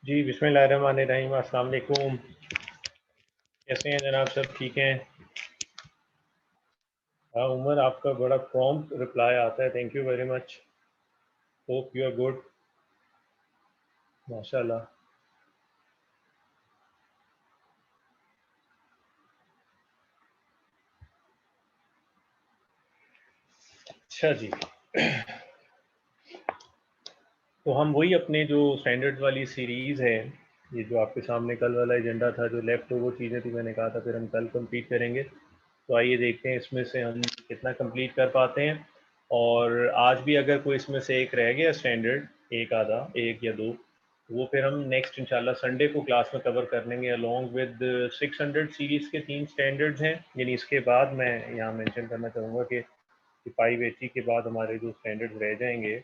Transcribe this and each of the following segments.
जी बिस्मिल्लाहिर्रहमानिर्रहीम। अस्सलाम वालेकुम। कैसे हैं जनाब? सब ठीक हैं? हाँ उमर, आपका बड़ा प्रॉम्प्ट रिप्लाई आता है, thank you very much. Hope you are good. माशाल्लाह। अच्छा जी, तो हम वही अपने जो स्टैंडर्ड्स वाली सीरीज़ है, ये जो आपके सामने कल वाला एजेंडा था, जो लेफ्ट ओवर चीज़ें थी, मैंने कहा था फिर हम कल कंप्लीट करेंगे। तो आइए देखते हैं इसमें से हम कितना कंप्लीट कर पाते हैं। और आज भी अगर कोई इसमें से एक रह गया स्टैंडर्ड, एक आधा, एक या दो, वो फिर हम नेक्स्ट इंशाल्लाह संडे को क्लास में कवर कर लेंगे अलॉन्ग विद 600 सीरीज़ के 3 स्टैंडर्ड्स हैं। यानी इसके बाद मैं यहाँ मेंशन करना चाहूँगा कि 580 के बाद हमारे जो स्टैंडर्ड्स रह जाएंगे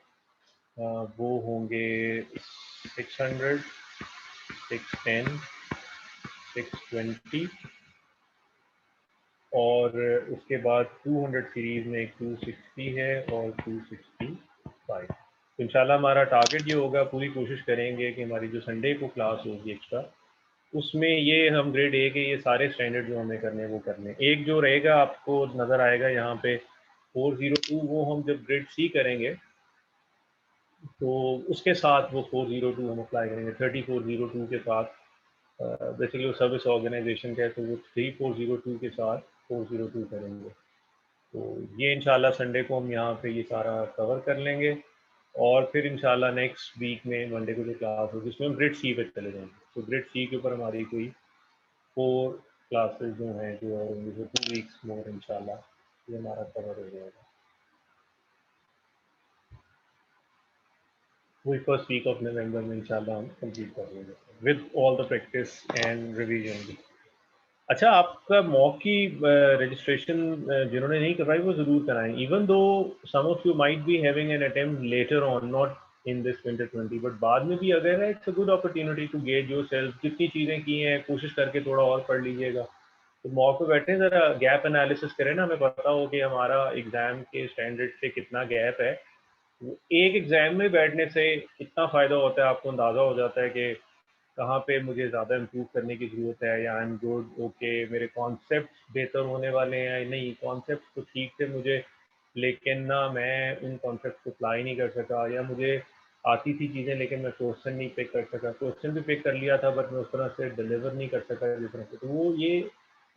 वो होंगे 600, 610, 620 और उसके बाद 200 सीरीज़ में एक 260 है और 265। तो इंशाल्लाह हमारा टारगेट ये होगा, पूरी कोशिश करेंगे कि हमारी जो संडे को क्लास होगी एक्स्ट्रा, उसमें ये हम ग्रेड ए के ये सारे स्टैंडर्ड जो हमें करने हैं वो करने हैं। एक जो रहेगा आपको नज़र आएगा यहाँ पे 402, वो हम जब ग्रेड सी करेंगे तो उसके साथ वो 402 हम अप्लाई करेंगे। 3402 के साथ बेसिकली वो सर्विस ऑर्गेनाइजेशन का है, तो वो 3402 के साथ 402 करेंगे। तो ये इंशाल्लाह संडे को हम यहाँ पे ये सारा कवर कर लेंगे और फिर इंशाल्लाह नेक्स्ट वीक में मंडे को जो क्लास होगी उसमें हम ग्रेड सी पे चले जाएंगे। तो ग्रेड सी के ऊपर हमारी कोई 4 क्लासेस जो हैं जो और होंगी वो 2 वीक्स मोर इंशाल्लाह ये हमारा कवर हो जाएगा। वही फर्स्ट वीक ऑफ नवंबर में इंशाल्लाह हम कंप्लीट कर लेंगे with all the practice and revision भी। अच्छा, आपका मॉक की रजिस्ट्रेशन जिन्होंने नहीं करवाई वो ज़रूर कराएं। Even though some of you might be having an attempt later on, not in this winter 20, but बाद में भी अगर है, it's a good opportunity to gauge yourself. जितनी चीज़ें की हैं कोशिश करके थोड़ा और पढ़ लीजिएगा। तो मॉक पे बैठे ज़रा गैप एनालिसिस करें ना, हमें पता हो कि हमारा एग्ज़ाम के स्टैंडर्ड से कितना गैप है। एक एग्ज़ाम में बैठने से कितना फ़ायदा होता है आपको अंदाज़ा हो जाता है कि कहाँ पे मुझे ज़्यादा इम्प्रूव करने की ज़रूरत है, या आई एम गुड, ओके, मेरे कॉन्सेप्ट बेहतर होने वाले हैं या नहीं। कॉन्सेप्ट तो ठीक थे मुझे, लेकिन ना मैं उन कॉन्सेप्ट को अप्लाई नहीं कर सका, या मुझे आती थी चीज़ें लेकिन मैं क्वेश्चन नहीं पिक कर सका। क्वेश्चन भी पिक कर लिया था बट मैं उस तरह से डिलीवर नहीं कर सका जिस तरह से। तो वो ये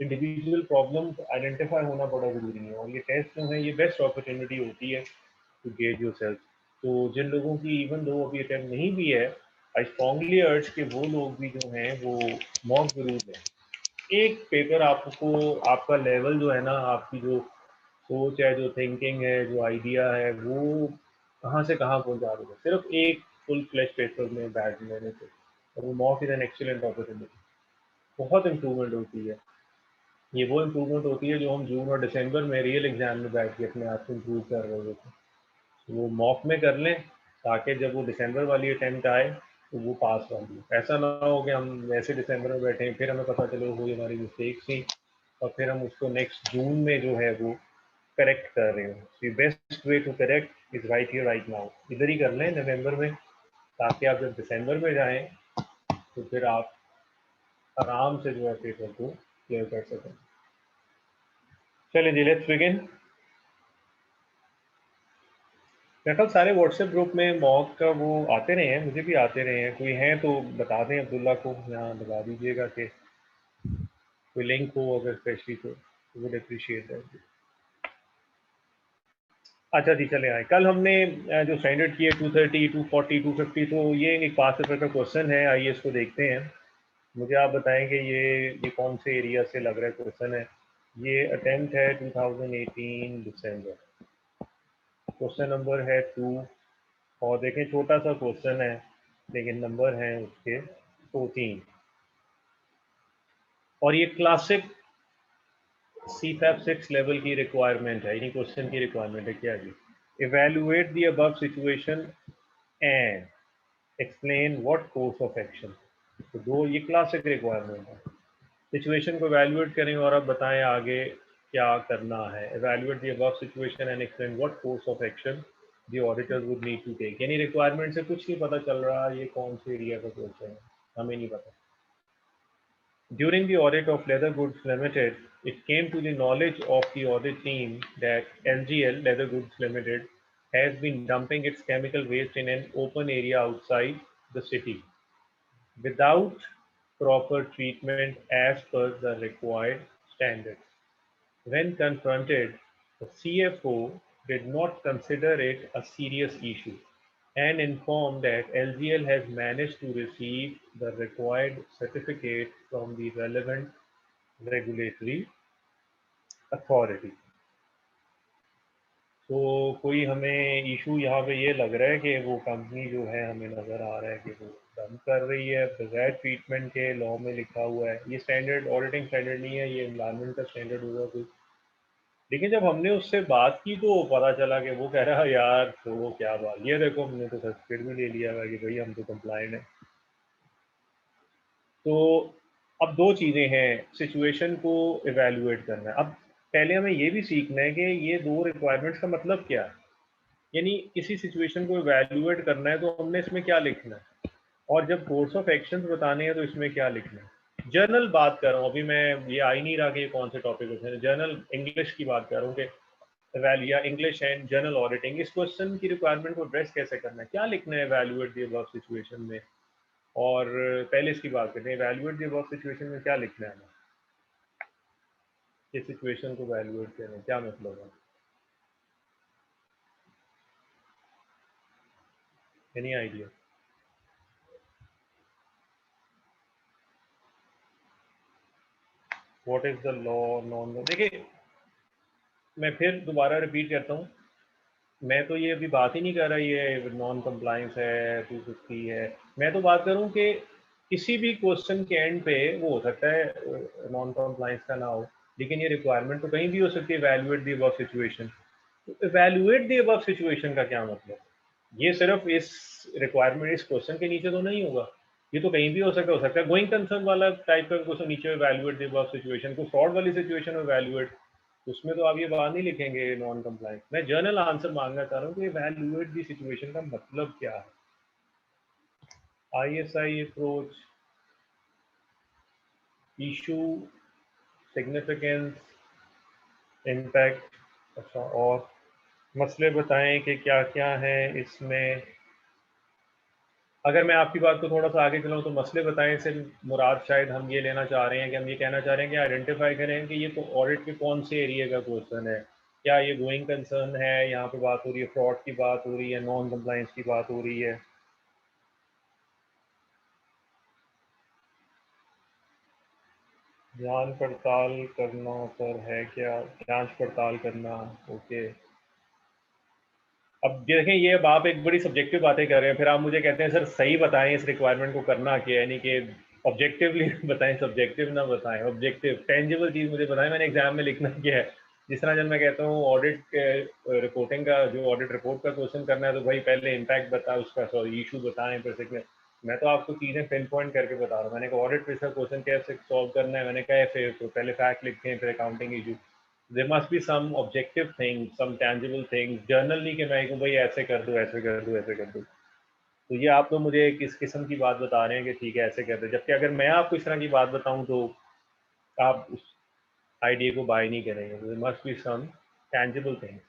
इंडिविजुअल प्रॉब्लम्स आइडेंटिफाई होना बड़ा ज़रूरी है, और ये टेस्ट जो है ये बेस्ट अपॉर्चुनिटी होती है टू गेज योरसेल्फ। तो जिन लोगों की इवन दो अभी अटेम्प्ट नहीं भी है, आई स्ट्रांगली अर्ज कि वो लोग भी जो हैं वो मॉक जरूर दें। एक पेपर आपको, आपका लेवल जो है ना, आपकी जो सोच है, जो थिंकिंग है, जो आइडिया है, वो कहाँ से कहाँ पहुँचा देगा सिर्फ एक फुल फ्लैश पेपर में बैठ लेने से। और वो mock is an excellent opportunity. बहुत इम्प्रूवमेंट होती है। ये वो इम्प्रूवमेंट होती है जो हम जून और दिसंबर में रियल एग्जाम में बैठ के अपने आप को इम्प्रूव कर रहे होते हैं। वो मॉक में कर लें ताकि जब वो दिसंबर वाली अटेम्प्ट आए तो वो पास वाली। ऐसा ना हो कि हम वैसे दिसंबर में बैठे फिर हमें पता चले वो हमारी मिस्टेक थी और फिर हम उसको नेक्स्ट जून में जो है वो करेक्ट कर रहे हो। So best way to correct is right here right now. इधर ही कर लें नवंबर में, ताकि आप जब दिसंबर में जाएं तो फिर आप आराम से जो है पेपर को क्लियर कर सकें। चलिए जी, लेट्स बिगिन। मेरे ख्याल सारे व्हाट्सएप ग्रुप में मॉक का वो आते रहे हैं, मुझे भी आते रहे हैं। कोई हैं तो बता दें अब्दुल्ला को, यहाँ लगा दीजिएगा कि कोई लिंक हो अगर स्पेशली, तो वुड अप्रिशिएट दैट। अच्छा जी, चले आए। कल हमने जो स्टैंडर्ड किए 230, 240, 250, तो ये एक पास पेपर का क्वेश्चन है, आइए इसको देखते हैं। मुझे आप बताएंगे ये कौन से एरिया से लग रहा है क्वेश्चन है। ये अटेम्प्ट है 2018 दिसंबर। क्वेश्चन नंबर है 2, और देखें छोटा सा क्वेश्चन है लेकिन नंबर हैं उसके 14। और ये क्लासिक CFAP 6 लेवल की रिक्वायरमेंट है। यानी क्वेश्चन की रिक्वायरमेंट है क्या जी? Evaluate the above situation and explain what course of action. तो दो ये क्लासिक रिक्वायरमेंट है। सिचुएशन को इवेल्युएट करें और अब बताएं आगे क्या करना है। Evaluate the above situation and explain what course of action the auditor would need to take. यानी रिक्वायरमेंट से कुछ नहीं पता चल रहा ये कौन से एरिया का क्वेश्चन है। हमें नहीं पता. During the audit of Leather Goods Limited, it came to the knowledge of the audit team that LGL, Leather Goods Limited, has been dumping its chemical waste in an open area outside the city without proper treatment as per the required standards. When confronted, the CFO did not consider it a serious issue and informed that LGL has managed to receive the required certificate from the relevant regulatory authority. तो कोई हमें issue यहाँ पे ये लग रहा है कि वो कंपनी जो है हमें नज़र आ रहा है कि वो डंप कर रही है बगैर ट्रीटमेंट के. लॉ में लिखा हुआ है, ये स्टैंडर्ड ऑडिटिंग स्टैंडर्ड नहीं है, ये एनवायरमेंट का स्टैंडर्ड होगा कोई. लेकिन जब हमने उससे बात की तो पता चला कि वो कह रहा है यार तो क्या बात, ये देखो हमने तो सर्टिफिकेट भी ले लिया है कि भाई हम तो कंप्लाइंट है. तो अब दो चीज़ें हैं, सिचुएशन को इवेल्युएट करना है. अब पहले हमें ये भी सीखना है कि ये दो रिक्वायरमेंट्स का मतलब क्या है. यानी किसी सिचुएशन को इवेल्युएट करना है तो हमने इसमें क्या लिखना है, और जब कोर्स ऑफ एक्शंस बताने हैं तो इसमें क्या लिखना है. जर्नल बात कर रहा हूँ अभी मैं, ये आ ही नहीं रहा कि ये कौन से टॉपिक होते हैं. जर्नल इंग्लिश की बात कर रहा हूँ कि या इंग्लिश एंड जर्नल ऑडिटिंग, इस क्वेश्चन की रिक्वायरमेंट को एड्रेस कैसे करना है, क्या लिखना है इवैल्यूएट द अबव सिचुएशन में. और पहले इसकी बात करते हैं, इवैल्यूएट द अबव सिचुएशन में क्या लिखना है हमें, किस सिचुएशन को इवैल्यूएट करना है, क्या मतलब है, any idea. What is the law non law. देखिए मैं फिर दोबारा रिपीट करता हूँ, मैं तो ये अभी बात ही नहीं कर रहा ये नॉन कंप्लायंस है 250 है. मैं तो बात करूँ कि किसी भी क्वेश्चन के एंड पे वो हो सकता है नॉन कंप्लायंस का ना हो, लेकिन ये रिक्वायरमेंट तो कहीं भी हो सकती है, इवैल्यूएट द अबव सिचुएशन. तो इवैल्यूएट द अबव सिचुएशन का क्या मतलब, ये सिर्फ इस रिक्वायरमेंट इस क्वेश्चन के नीचे तो नहीं होगा, ये तो कहीं भी हो सकता है गोइंग कंसर्न वाला टाइप का क्वेश्चन नीचे इवैल्यूएट द अबव सिचुएशन को, फ्रॉड वाली सिचुएशन में इवैल्यूएट, उसमें तो आप ये बात नहीं लिखेंगे नॉन कंप्लाइंट. मैं जर्नल आंसर मांगना चाह रहा हूँ कि इवैल्यूएट द सिचुएशन का मतलब क्या है. ISI approach, issue, significance, impact. अच्छा, और मसले बताएं कि क्या क्या है इसमें. अगर मैं आपकी बात को थोड़ा सा आगे चलाऊं तो मसले बताएं से मुराद शायद हम ये लेना चाह रहे हैं कि हम ये कहना चाह रहे हैं कि आइडेंटिफाई करें कि ये तो ऑडिट के कौन से एरिया का क्वेश्चन है. क्या ये गोइंग कंसर्न है, यहाँ पे बात हो रही है फ्रॉड की बात हो रही है, नॉन कंप्लायंस की बात हो रही है. जांच पड़ताल करना सर है क्या, जांच पड़ताल करना. ओके, अब देखें ये अब आप एक बड़ी सब्जेक्टिव बातें कर रहे हैं, फिर आप मुझे कहते हैं सर सही बताएं इस रिक्वायरमेंट को करना क्या है, यानी कि ऑब्जेक्टिवली बताएं, सब्जेक्टिव ना बताएं. ऑब्जेक्टिव टेंजिबल चीज़ मुझे बताएं मैंने एग्जाम में लिखना क्या है. जिस तरह जब मैं कहता हूँ ऑडिट रिपोर्टिंग का जो ऑडिट रिपोर्ट का क्वेश्चन करना है तो भाई पहले इम्पैक्ट बता, उसका सॉरी इशू बताएं, फिर मैं तो आपको चीज़ें पिन पॉइंट करके बता रहा हूँ. मैंने कहा ऑडिट रिसर्च क्वेश्चन कैसे सॉल्व करना है, मैंने कहा ऐसे, तो पहले फैक्ट लिखते हैं फिर accounting issue. there must be some objective things, some tangible things. Journal नहीं कि मैं कहूँ भाई ऐसे कर दो ऐसे कर दो ऐसे कर दो. तो ये आप तो मुझे किस किस्म की बात बता रहे हैं कि ठीक है ऐसे कर दो, जबकि अगर मैं आपको इस तरह की बात बताऊं तो आप उस आइडिया को बाय नहीं करेंगे. there must be some tangible things.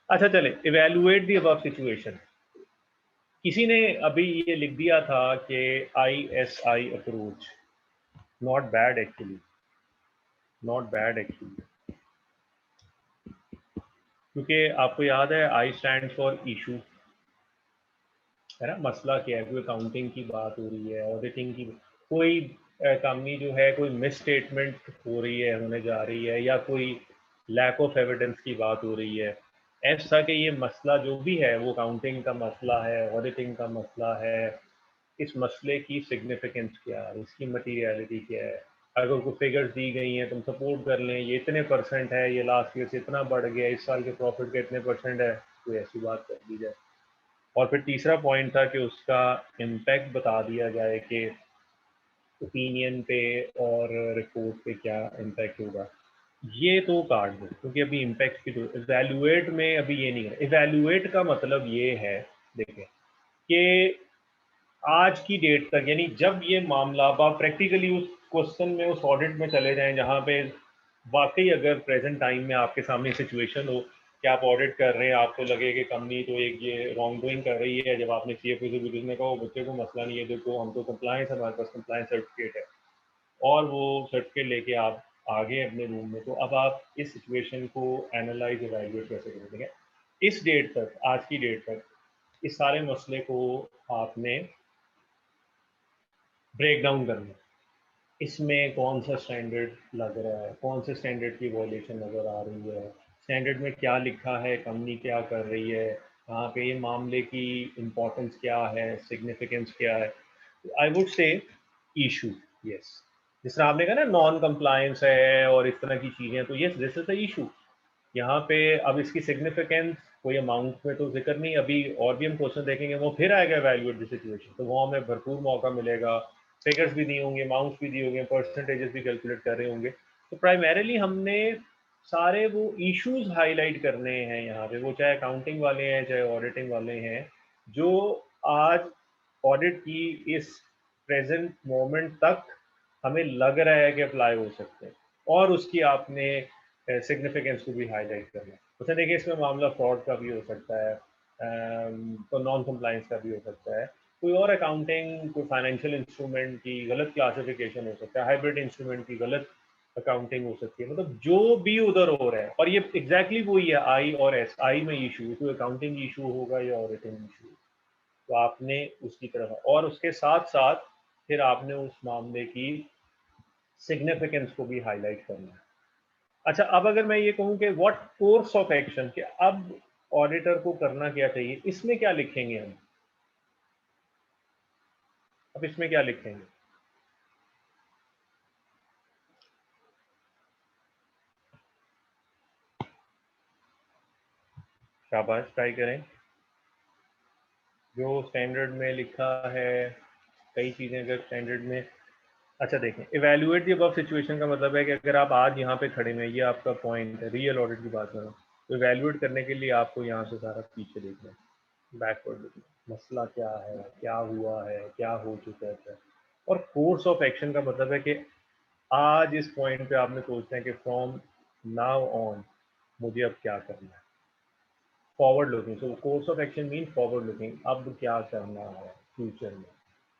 अच्छा चले, इवेलुएट द अबव सिचुएशन. किसी ने अभी ये लिख दिया था कि ISI approach, not bad actually, not bad actually, क्योंकि आपको याद है आई स्टैंड फॉर इशू, है ना. मसला क्या है, कोई अकाउंटिंग की बात हो रही है, ऑडिटिंग की, कोई कंपनी जो है कोई मिस स्टेटमेंट हो रही है, होने जा रही है, या कोई लैक ऑफ एविडेंस की बात हो रही है. ऐसा कि ये मसला जो भी है वो अकाउंटिंग का मसला है, ऑडिटिंग का मसला है, इस मसले की सिग्निफिकेंस क्या है, इसकी मटीरियलिटी क्या है. अगर कोई फिगर्स दी गई हैं तुम सपोर्ट कर लें, ये इतने परसेंट है, ये लास्ट ईयर से इतना बढ़ गया, इस साल के प्रॉफिट का इतने परसेंट है, कोई ऐसी बात कर दी जाए. और फिर तीसरा पॉइंट था कि उसका इम्पैक्ट बता दिया जाए कि ओपिनियन पे और रिपोर्ट पे क्या इम्पैक्ट होगा. ये तो काट दो क्योंकि अभी इम्पैक्ट की तो इवैल्यूएट में अभी ये नहीं है. इवैल्यूएट का मतलब ये है, देखें कि आज की डेट तक, यानी जब ये मामला, अब आप प्रैक्टिकली उस क्वेश्चन में, उस ऑडिट में चले जाएं जहां पे वाकई अगर प्रेजेंट टाइम में आपके सामने सिचुएशन हो कि आप ऑडिट कर रहे हैं, आपको लगे कि कंपनी तो एक ये रॉन्ग डूइंग कर रही है, जब आपने सीएफओ से भी कहा बच्चे को मसला नहीं है, देखो हम तो कंप्लायंस, हमारे पास कंप्लायंस सर्टिफिकेट है, और वो सर्टिफिकेट लेके आप आगे अपने रूम में, तो अब आप इस सिचुएशन को एनालाइज इवैल्यूएट कैसे करेंगे? इस डेट तक, आज की डेट तक इस सारे मसले को आपने ब्रेक डाउन करना, इसमें कौन सा स्टैंडर्ड लग रहा है, कौन से स्टैंडर्ड की वॉल्यूशन नज़र आ रही है, स्टैंडर्ड में क्या लिखा है, कंपनी क्या कर रही है, यहाँ पे ये मामले की इम्पोर्टेंस क्या है, सिग्निफिकेंस क्या है। I would say issue, yes, जिस तरह आपने कहा ना नॉन कंप्लायंस है और इस तरह की चीज़ें, तो yes this is the issue यहाँ पे। अब इसकी सिग्निफिकेंस कोई अमाउंट में तो जिक्र नहीं, अभी और भी हम क्वेश्चन देखेंगे, वो फिर आएगा एवेल्युएट द सिचुएशन, तो वो हमें भरपूर मौका मिलेगा, फिगर्स भी दिए होंगे, अमाउंट्स भी दिए होंगे, परसेंटेजेस भी कैलकुलेट कर रहे होंगे। तो प्राइमरीली हमने सारे वो इश्यूज हाईलाइट करने हैं यहाँ पे, वो चाहे अकाउंटिंग वाले हैं चाहे ऑडिटिंग वाले हैं, जो आज ऑडिट की इस प्रेजेंट मोमेंट तक हमें लग रहा है कि अप्लाई हो सकते हैं, और उसकी आपने सिग्निफिकेंस को भी हाईलाइट करना है। अच्छा देखिए, इसमें मामला फ्रॉड का भी हो सकता है, तो नॉन कंप्लायंस का भी हो सकता है, कोई और अकाउंटिंग, कोई फाइनेंशियल इंस्ट्रूमेंट की गलत क्लासिफिकेशन हो सकता है, हाइब्रिड इंस्ट्रूमेंट की गलत अकाउंटिंग हो सकती है, मतलब जो भी उधर हो रहा है, और ये एग्जैक्टली वही है आई और एस, आई में इशू, कोई अकाउंटिंग इशू होगा या ऑडिटिंग इशू, तो आपने उसकी तरफ, और उसके साथ साथ फिर आपने उस मामले की सिग्निफिकेंस को भी हाईलाइट करना है। अच्छा, अब अगर मैं ये कहूं कि व्हाट कोर्स ऑफ एक्शन, कि अब ऑडिटर को करना क्या चाहिए, इसमें क्या लिखेंगे हम? अब इसमें क्या लिखेंगे? शाबाश, ट्राई करें। जो स्टैंडर्ड में लिखा है, कई चीजें अगर स्टैंडर्ड में, अच्छा देखें, इवेल्युएट द अबव सिचुएशन का मतलब है कि अगर आप आज यहाँ पे खड़े हैं, ये आपका पॉइंट है, रियल ऑडिट की बात करो, तो इवेल्युएट करने के लिए आपको यहाँ से सारा पीछे देखना है, बैकवर्ड देखना, मसला क्या है, क्या हुआ है, क्या हो चुका है। और कोर्स ऑफ एक्शन का मतलब है कि आज इस पॉइंट पे आपने सोचना है कि फ्रॉम नाउ ऑन मुझे अब क्या करना है, forward looking. So course of action mean forward looking, अब क्या करना है फ्यूचर में,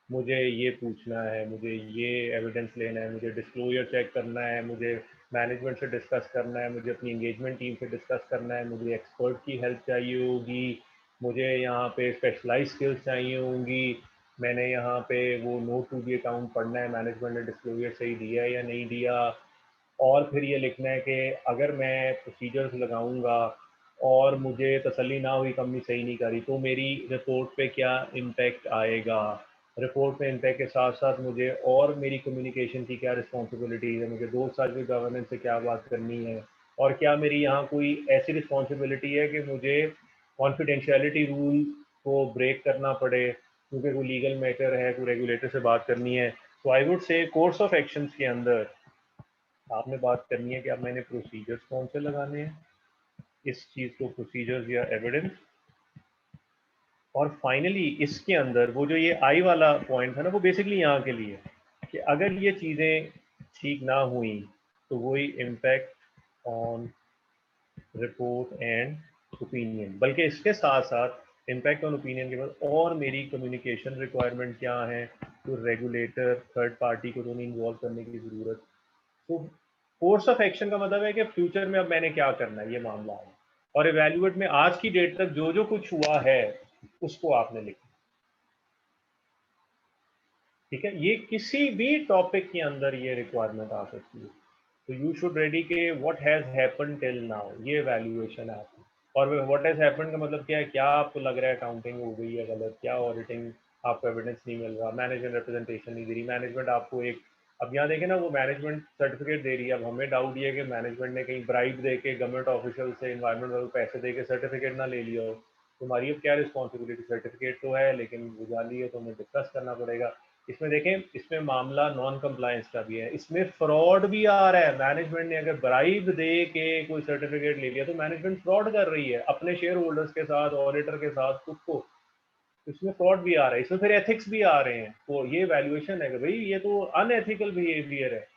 मुझे ये पूछना है, मुझे ये एविडेंस लेना है, मुझे डिस्क्लोजर चेक करना है, मुझे मैनेजमेंट से डिस्कस करना है, मुझे अपनी एंगेजमेंट टीम से डिस्कस करना है, मुझे एक्सपर्ट की हेल्प चाहिए होगी, मुझे यहाँ पे स्पेशलाइज स्किल्स चाहिए होंगी, मैंने यहाँ पे वो नोट टू दी अकाउंट पढ़ना है, मैनेजमेंट ने डिस्क्लोजर सही दिया या नहीं दिया, और फिर ये लिखना है कि अगर मैं प्रोसीजर्स लगाऊंगा और मुझे तसल्ली ना हुई कंपनी सही नहीं करी, तो मेरी रिपोर्ट पे क्या इम्पैक्ट आएगा, रिपोर्ट में इम्पैक्ट के साथ साथ मुझे और मेरी कम्युनिकेशन की क्या रिस्पॉन्सिबिलिटीज़ है, मुझे 2 साल की गवर्नेंस से क्या बात करनी है, और क्या मेरी यहाँ कोई ऐसी रिस्पॉन्सिबिलिटी है कि मुझे कॉन्फिडेंशियलिटी रूल को ब्रेक करना पड़े क्योंकि कोई लीगल मैटर है, कोई रेगुलेटर से बात करनी है। तो I would say course of actions के अंदर आपने बात करनी है कि अब मैंने प्रोसीजर्स कौन से लगाने हैं, इस चीज़ को प्रोसीजर्स या एविडेंस, और फाइनली इसके अंदर वो जो ये आई वाला पॉइंट था ना, वो बेसिकली यहाँ के लिए कि अगर ये चीज़ें ठीक ना हुई तो वही impact on report and opinion, बल्कि इसके साथ साथ इम्पैक्ट ऑन ओपिनियन के बाद और मेरी कम्युनिकेशन रिक्वायरमेंट क्या है, तो रेगुलेटर थर्ड पार्टी को तो नहीं इन्वॉल्व करने की ज़रूरत। तो कोर्स ऑफ एक्शन का मतलब है कि फ्यूचर में अब मैंने क्या करना है, ये मामला है, और इवेल्युएट में आज की डेट तक जो जो कुछ हुआ है उसको आपने लिखा। ठीक है, ये किसी भी टॉपिक के अंदर ये रिक्वायरमेंट आ सकती है, तो यू शुड रेडी के what has happen till now, ये वैल्यूएशन है आपकी। और व्हाट हैज हैपन का मतलब क्या है, क्या आपको लग रहा है अकाउंटिंग हो गई है गलत, क्या ऑडिटिंग आपको एविडेंस नहीं मिल रहा, मैनेजमेंट रिप्रेजेंटेशन नहीं दे रही, मैनेजमेंट आपको एक, अब यहाँ देखें ना, वो मैनेजमेंट सर्टिफिकेट दे रही है, अब हमें डाउट ये है कि मैनेजमेंट ने कहीं ब्राइब दे के गवर्नमेंट ऑफिशियल से इन्वायरमेंट वालों पैसे दे के सर्टिफिकेट ना ले लिया हो, तुम्हारी अब क्या रिस्पॉन्सिबिलिटी, सर्टिफिकेट तो है लेकिन वो जाली है, तो हमें डिस्कस करना पड़ेगा। इसमें देखें, इसमें मामला नॉन कंप्लायंस का भी है, इसमें फ्रॉड भी आ रहा है, मैनेजमेंट ने अगर ब्राइब दे के कोई सर्टिफिकेट ले लिया तो मैनेजमेंट फ्रॉड कर रही है अपने शेयर होल्डर्स के साथ, ऑडिटर के साथ, खुद को। इसमें फ्रॉड भी आ रहा है, इसमें फिर एथिक्स भी आ रहे हैं। तो ये वैल्यूएशन है कि भाई ये तो अनएथिकल बिहेवियर है,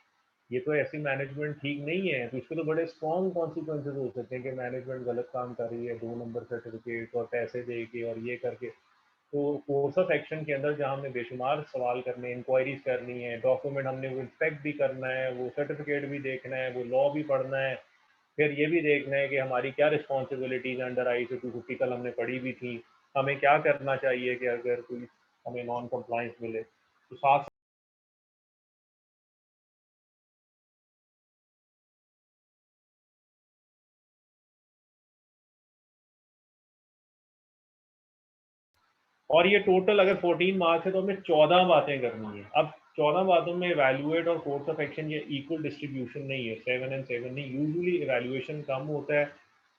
ये तो ऐसी मैनेजमेंट ठीक नहीं है, तो इसके तो बड़े स्ट्रॉन्ग कॉन्सिक्वेंसेज हो सकते हैं कि मैनेजमेंट गलत काम कर रही है, 2 नंबर सर्टिफिकेट और पैसे दे के और ये करके। तो कोर्स ऑफ एक्शन के अंदर जहाँ हमने बेशुमार सवाल करने, इंक्वायरीज करनी है, डॉक्यूमेंट हमने वो इंस्पेक्ट भी करना है, वो सर्टिफिकेट भी देखना है, वो लॉ भी पढ़ना है, फिर ये भी देखना है कि हमारी क्या रिस्पॉन्सिबिलिटीज अंडर आई से 250 कल हमने पढ़ी भी थी, हमें क्या करना चाहिए कि अगर कोई हमें नॉन कंप्लाइंस मिले। तो साथ और ये टोटल अगर 14 मार्क्स है तो हमें 14 बातें करनी है। अब 14 बातों में इवैल्यूएट और कोर्स ऑफ एक्शन ये इक्वल डिस्ट्रीब्यूशन नहीं है, 7 and 7 नहीं, यूजुअली इवैल्यूएशन कम होता है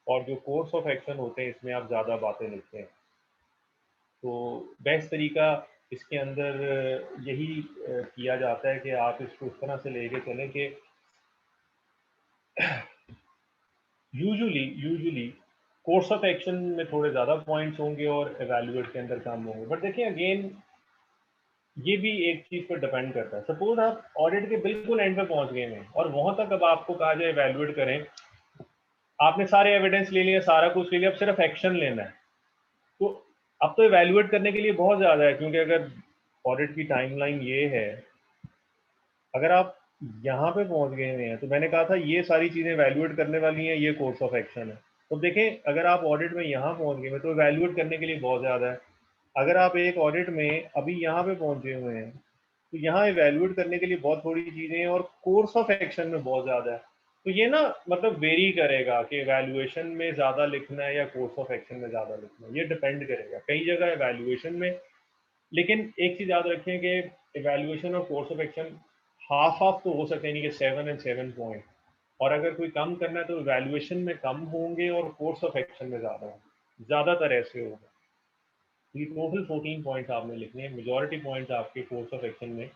और जो कोर्स ऑफ एक्शन होते हैं इसमें आप ज़्यादा बातें लिखते हैं। तो बेस्ट तरीका इसके अंदर यही किया जाता है कि आप इसको इस तरह से लेके चलें कि यूजुअली कोर्स ऑफ एक्शन में थोड़े ज़्यादा पॉइंट्स होंगे और एवेल्युएट के अंदर कम होंगे। बट देखिए अगेन ये भी एक चीज़ पर डिपेंड करता है। सपोज आप ऑडिट के बिल्कुल एंड पे पहुंच गए हैं और वहां तक अब आपको कहा जाए एवेल्युएट करें, आपने सारे एविडेंस ले लिए, सारा कुछ ले लिया, अब सिर्फ एक्शन लेना है। तो अब तो एवेल्युएट करने के लिए बहुत ज़्यादा है, क्योंकि अगर ऑडिट की टाइमलाइन ये है, अगर आप यहाँ पे पहुंच गए हैं तो मैंने कहा था ये सारी चीज़ें एवेल्युएट करने वाली हैं, ये कोर्स ऑफ एक्शन है। तो देखें अगर आप ऑडिट में यहाँ पहुंच गए हैं तो एवेल्युएट करने के लिए बहुत ज़्यादा है। अगर आप एक ऑडिट में अभी यहाँ पे पहुंचे हुए हैं तो यहाँ एवेल्युएट करने के लिए बहुत थोड़ी चीज़ें हैं और कोर्स ऑफ एक्शन में बहुत ज़्यादा है। तो ये ना मतलब वेरी करेगा कि एवेल्युएशन में ज़्यादा लिखना है या कोर्स ऑफ एक्शन में ज़्यादा लिखना है, ये डिपेंड करेगा। कई जगह एवेल्युएशन में, लेकिन एक चीज़ याद रखें कि एवेल्युएशन और course of action half half तो हो सकते हैं, नहीं कि 7 and 7 पॉइंट। और अगर कोई कम करना है तो एवेल्युएशन में कम होंगे और कोर्स ऑफ एक्शन में ज़्यादा होंगे, ज़्यादातर ऐसे होगा। ये टोटल 14 पॉइंट्स आपने लिखने हैं, मेजॉरिटी पॉइंट्स आपके कोर्स ऑफ एक्शन में।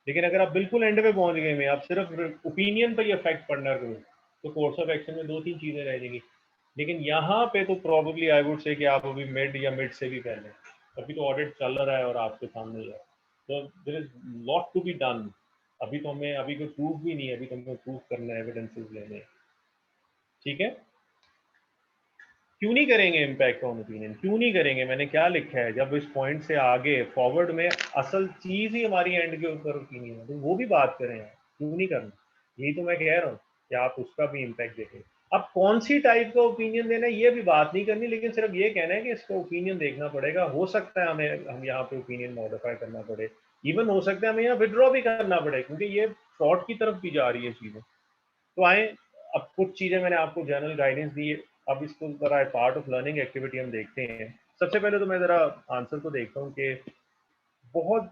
लेकिन अगर आप बिल्कुल एंड पे पहुंच गए हैं, आप सिर्फ ओपिनियन पर ही अफेक्ट पढ़ना करो, तो कोर्स ऑफ एक्शन में 2-3 चीज़ें रह जाएंगी। लेकिन यहाँ पे तो प्रॉबली आई वुड से कि आप अभी मिड या मिड से भी पहले, अभी तो ऑडिट चल रहा है और आपके सामने ही है, तो there is lot to be done. अभी तो हमें अभी कोई प्रूफ भी नहीं है, अभी तो हमें प्रूफ करना है, एविडेंसेस लेने हैं। ठीक है, क्यों नहीं करेंगे इम्पैक्ट ऑन ओपिनियन, क्यों नहीं करेंगे? मैंने क्या लिखा है, जब इस पॉइंट से आगे फॉरवर्ड में असल चीज ही हमारी एंड के ऊपर ओपिनियन है, तो वो भी बात करें यार, क्यों नहीं करना? यही तो मैं कह रहा हूँ कि आप उसका भी इम्पैक्ट देखें। अब कौन सी टाइप का ओपिनियन देना है ये भी बात नहीं करनी, लेकिन सिर्फ ये कहना है कि इसका ओपिनियन देखना पड़ेगा। हो सकता है हमें हम यहाँ पे ओपिनियन मॉडिफाई करना पड़े, इवन हो सकता है हमें यहाँ विड्रॉ भी करना पड़े, क्योंकि ये फ्रॉड की तरफ भी जा रही है चीजें। तो आए, अब कुछ चीज़ें मैंने आपको जनरल गाइडेंस दी है, अब इसको ज़रा पार्ट ऑफ लर्निंग एक्टिविटी हम देखते हैं। सबसे पहले तो मैं ज़रा आंसर को देखता हूँ कि बहुत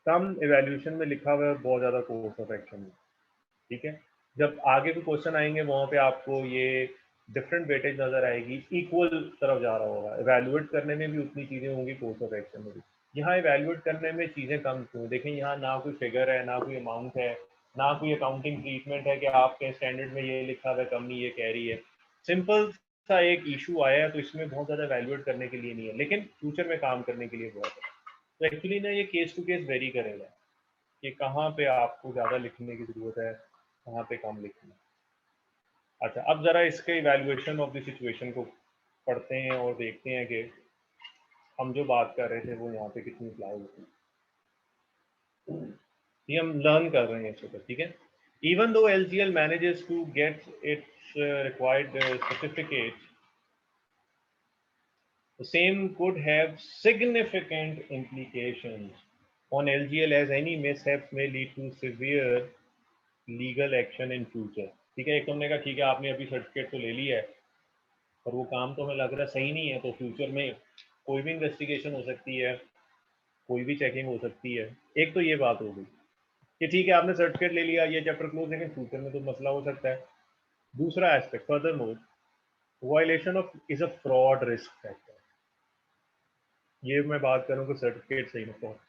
कम एवेल्यूशन में लिखा हुआ है, बहुत ज़्यादा कोर्स ऑफ एक्शन में। ठीक है, जब आगे भी क्वेश्चन आएंगे वहाँ पे आपको ये डिफरेंट वेटेज नज़र आएगी, इक्वल तरफ जा रहा होगा। एवेल्युएट करने में भी उतनी चीज़ें होंगी, कोर्स ऑफ एक्शन में भी। यहाँ एवेल्युएट करने में चीज़ें कम क्यों? देखें यहाँ ना कोई फिगर है, ना कोई अमाउंट है, ना कोई अकाउंटिंग ट्रीटमेंट है कि आपके स्टैंडर्ड में ये लिखा हुआ है, कंपनी ये कह रही है। सिंपल सा एक इशू आया है, तो इसमें बहुत ज़्यादा एवेल्युएट करने के लिए नहीं है, लेकिन फ्यूचर में काम करने के लिए बहुत है। तो एक्चुअली ना ये केस टू केस वेरी करेगा कि कहाँ पे आपको ज़्यादा लिखने की ज़रूरत है, कहाँ पे कम लिखना है। अच्छा, अब ज़रा इसके इवैल्यूएशन ऑफ द सिचुएशन को पढ़ते हैं और देखते हैं कि हम जो बात कर रहे थे वो यहाँ पे कितनी अप्लाई होती है। ये हम लर्न कर रहे हैं इस वक्त। ठीक है, even though LGL manages to get its required certificate, the same could have significant implications on LGL as any mishaps may lead to severe legal action in future। ठीक है, एक तुमने कहा ठीक है आपने अभी सर्टिफिकेट तो ले लिया है और वो काम तो हमें लग रहा है सही नहीं है, तो फ्यूचर में कोई भी इन्वेस्टिगेशन हो सकती है, कोई भी चेकिंग हो सकती है। एक तो ये बात हो गई कि ठीक है आपने सर्टिफिकेट ले लिया, ये चैप्टर क्लोज, लेकिन फ्यूचर में तो मसला हो सकता है। दूसरा aspect, further more violation of is a fraud risk factor. ये मैं बात करूँ कि सर्टिफिकेट सही मतलब,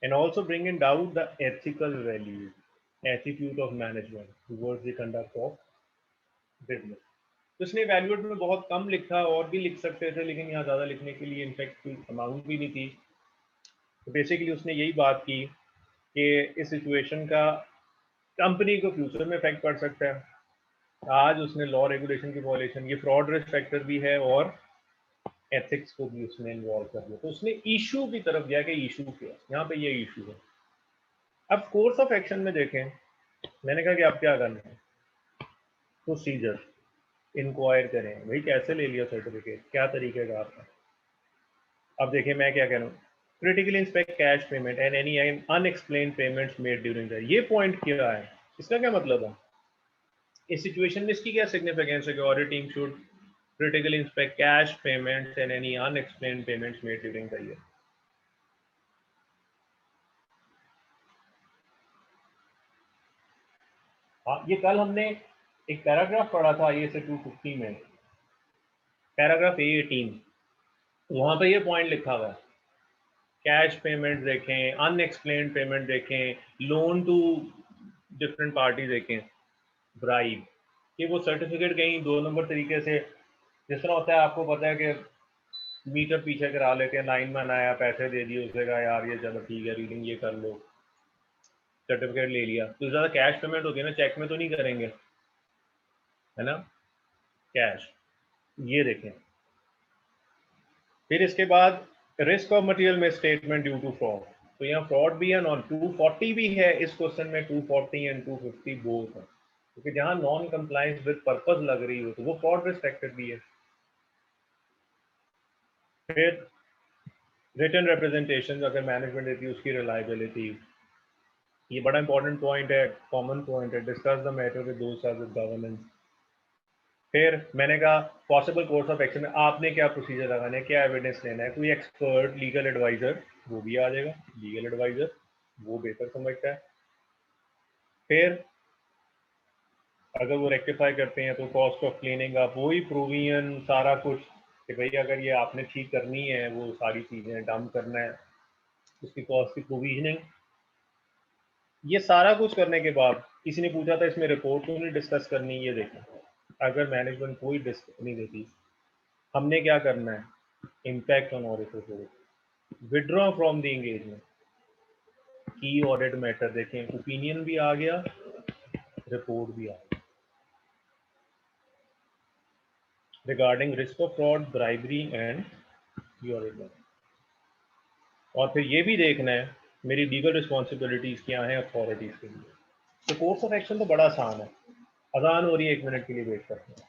and also bring in doubt the ethical value attitude of management towards the conduct of business. तो इसने वैल्यूएट में बहुत कम लिखा, और भी लिख सकते थे लेकिन यहाँ ज़्यादा लिखने के लिए इनफैक्ट कोई अमाउंट भी नहीं थी। तो बेसिकली उसने यही बात की कि इस सिचुएशन का कंपनी को फ्यूचर में इफेक्ट पड़ सकता है। आज उसने लॉ रेगुलेशन की वॉयलेशन, ये फ्रॉड रिस्क फैक्टर भी है और एथिक्स को भी उसने इन्वॉल्व कर दिया। तो उसने इशू की तरफ गया कि इशू क्या है, यहाँ पे ये इशू है। अब कोर्स ऑफ एक्शन में देखें, मैंने कहा कि आप क्या करना है, प्रोसीजर इंक्वायर करें, भाई कैसे ले लिया सर्टिफिकेट, क्या तरीके का आपका। अब देखिए मैं क्या कह रहा हूँ, critically inspect cash payment and any unexplained payments made during the, ये पॉइंट क्या है, इसका क्या मतलब है इस सिचुएशन में, इसकी क्या सिग्निफिकेंस है कि audit team should critically inspect cash payments and any unexplained payments made during the year. हाँ, ये कल हमने एक पैराग्राफ पढ़ा था ये से 250 में, पैराग्राफ A18, वहां पे ये पॉइंट लिखा हुआ है, कैश पेमेंट देखें, अनएक्सप्लेन्ड पेमेंट देखें, लोन टू डिफरेंट पार्टी देखें, ब्राइब, कि वो सर्टिफिकेट कहीं 2 नंबर तरीके से, जिस तरह होता है आपको पता है कि मीटर पीछे करा लेते हैं, लाइन में आया, पैसे दे दिए, उसने कहा यार ये चलो ठीक है रीडिंग ये कर लो, सर्टिफिकेट ले लिया। तो ज़्यादा कैश पेमेंट होती है ना, चेक में तो नहीं करेंगे, है ना, कैश। ये देखें, फिर इसके बाद रिस्क ऑफ मटेरियल में स्टेटमेंट ड्यू टू फ्रॉड, तो यहाँ फ्रॉड भी है, नॉन 240 भी है इस क्वेश्चन में, 240 एंड 250 बोथ है, क्योंकि जहाँ नॉन कंप्लायंस विद पर्पस लग रही हो तो वो फ्रॉड रिस्क फैक्टर भी है। फिर रिटन रिप्रेजेंटेशन अगर मैनेजमेंट देती है उसकी रिलायबिलिटी, ये बड़ा इंपॉर्टेंट पॉइंट है, कॉमन पॉइंट है, डिस्कस द मैटर विद दोस्त विद गवर्नेंस। फिर मैंने कहा पॉसिबल कोर्स ऑफ एक्शन में आपने क्या प्रोसीजर लगाना है, क्या एविडेंस लेना है, कोई एक्सपर्ट लीगल एडवाइजर वो भी आ जाएगा, लीगल एडवाइजर वो बेहतर समझता है। फिर अगर वो रेक्टिफाई करते हैं तो कॉस्ट ऑफ क्लीनिंग अप, वही प्रोविजन सारा कुछ कि भाई अगर ये आपने ठीक करनी है, वो सारी चीज़ें डंप करना है, उसकी कॉस्ट की प्रोविजनिंग, ये सारा कुछ करने के बाद किसी ने पूछा था इसमें रिपोर्ट क्यों नहीं डिस्कस करनी, ये देखें अगर मैनेजमेंट कोई डिस्कस नहीं देती, हमने क्या करना है, impact on audit report, withdraw from the engagement, की ऑडिट मैटर देखें, ओपिनियन भी आ गया, रिपोर्ट भी आ गया, regarding risk of fraud, bribery and की ऑडिट मैटर। और फिर ये भी देखना है मेरी लीगल रिस्पॉन्सिबिलिटीज क्या हैं अथॉरिटीज के लिए। तो कोर्स ऑफ एक्शन तो बड़ा आसान है। अजान हो रही है, 1 मिनट के लिए वेट करते हैं।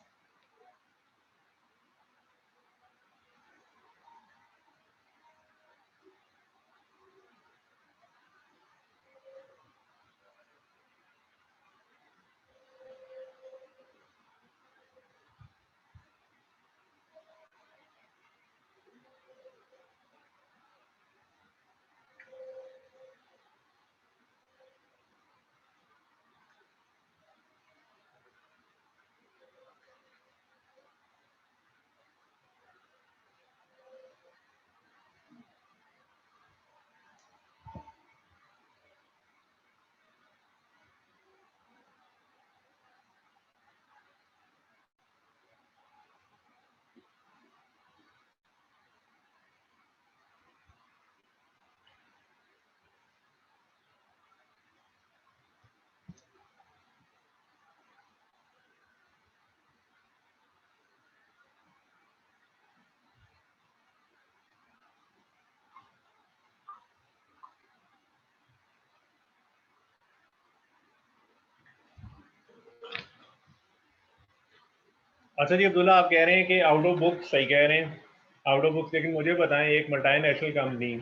अच्छा जी अब्दुल्ला, आप कह रहे हैं कि आउट ऑफ बुक्स, सही कह रहे हैं, आउट ऑफ बुक्स, लेकिन मुझे बताएं एक मल्टीनेशनल कंपनी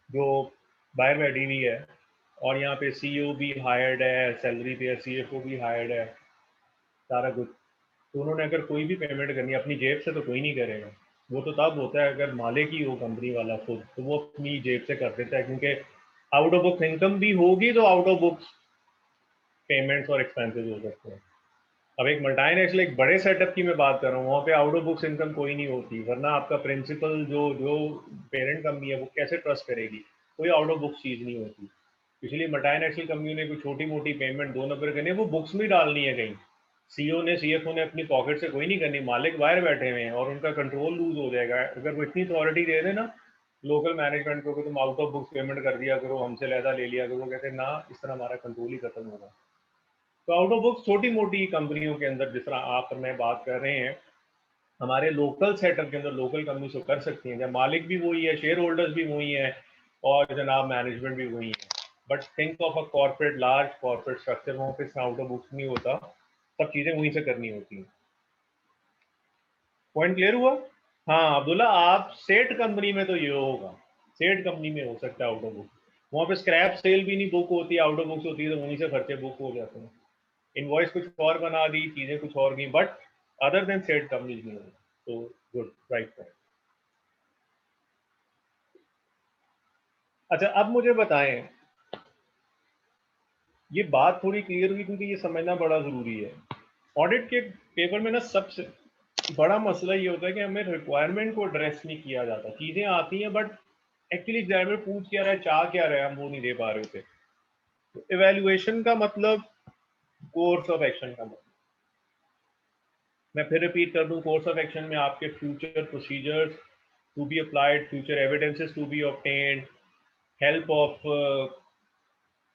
जो बाहर बैठी हुई है और यहाँ पे सीईओ भी हायर्ड है, सैलरी पे है, सीएफओ भी हायर्ड है, सारा कुछ, तो उन्होंने अगर कोई भी पेमेंट करनी है अपनी जेब से तो कोई नहीं करेगा। वो तो तब होता है अगर मालिक ही हो कंपनी वाला खुद, तो वो अपनी जेब से कर देता है, क्योंकि आउट ऑफ बुक्स इनकम भी होगी तो आउट ऑफ बुक्स पेमेंट्स और एक्सपेंसेस हो सकते हैं। अब एक मल्टीनेशनल एक बड़े सेटअप की मैं बात कर रहा हूँ, वहाँ पे आउट ऑफ बुक्स इनकम कोई नहीं होती, वरना आपका प्रिंसिपल जो जो पेरेंट कंपनी है वो कैसे ट्रस्ट करेगी, कोई आउट ऑफ बुक्स चीज़ नहीं होती। इसलिए मल्टीनेशनल कंपनी ने कोई छोटी मोटी पेमेंट 2 नंबर करनी है, वो बुक्स में डालनी है कहीं, सीईओ ने सीएफओ ने अपनी पॉकेट से कोई नहीं करनी, मालिक बाहर बैठे हुए हैं और उनका कंट्रोल लूज हो जाएगा। अगर वो इतनी अथॉरिटी दे दे ना लोकल मैनेजमेंट को कि तुम आउट ऑफ बुक्स पेमेंट कर दिया करो, हमसे लहदा ले लिया करो, वो कहते हैं ना, इस तरह हमारा कंट्रोल ही खत्म होगा। तो आउट ऑफ बुक्स छोटी मोटी कंपनियों के अंदर जिस तरह आप मैं बात कर रहे हैं, हमारे लोकल सेटअप के अंदर लोकल कंपनी से कर सकती हैं, जब मालिक भी वही है, शेयर होल्डर्स भी वही है और जनाब मैनेजमेंट भी वही है। But think of a corporate, large corporate structure, वहाँ पे आउट ऑफ बुक्स नहीं होता, सब चीजें वहीं से करनी होती हैं। पॉइंट क्लियर हुआ? हाँ अब्दुल्ला, आप सेठ कंपनी में तो ये होगा, सेठ कंपनी में हो सकता है आउट ऑफ बुक, वहाँ पे स्क्रैप सेल भी नहीं बुक होती, आउट ऑफ बुक्स होती है, तो वहीं से खर्चे बुक हो जाते हैं। इनवॉइस कुछ और बना दी, चीजें कुछ और की, बट अदर देन सेठ कंपनीज नहीं होगी। तो गुड, राइट पॉइंट। अच्छा अब मुझे बताएं, ये बात थोड़ी क्लियर हुई क्योंकि ये समझना बड़ा जरूरी है। ऑडिट के पेपर में ना सबसे बड़ा मसला ये होता है कि हमें रिक्वायरमेंट को एड्रेस नहीं किया जाता, चीजें आती हैं बट एक्चुअली एग्जामिनर पूछ क्या रहा है, चाह क्या रहा है, हम वो नहीं दे पा रहे थे। तो इवेल्युएशन का मतलब कोर्स ऑफ एक्शन का मतलब, मैं फिर रिपीट कर दूं, कोर्स ऑफ एक्शन में आपके future procedures to be applied, future evidences to be obtained, help of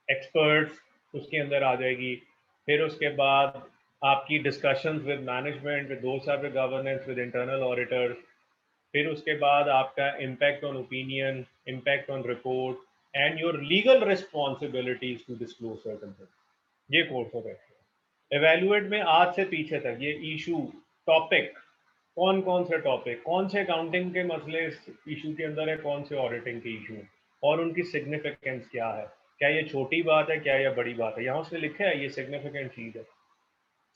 experts उसके अंदर आ जाएगी। फिर उसके बाद आपकी डिस्कशंस विद मैनेजमेंट, विद दोस्त of the governance, with internal auditors. फिर उसके बाद आपका impact on opinion, impact on report and your legal responsibilities to disclose certain things. ये कोर्स ऑफ एक्शन। एवेल्युएट में आज से पीछे तक ये इशू, टॉपिक, कौन कौन से टॉपिक, कौन से अकाउंटिंग के मसले इस इशू के अंदर है, कौन से ऑडिटिंग के इशू है और उनकी सिग्निफिकेंस क्या है, क्या ये छोटी बात है, क्या ये बड़ी बात है। यहाँ उसने लिखा है ये सिग्निफिकेंट चीज है,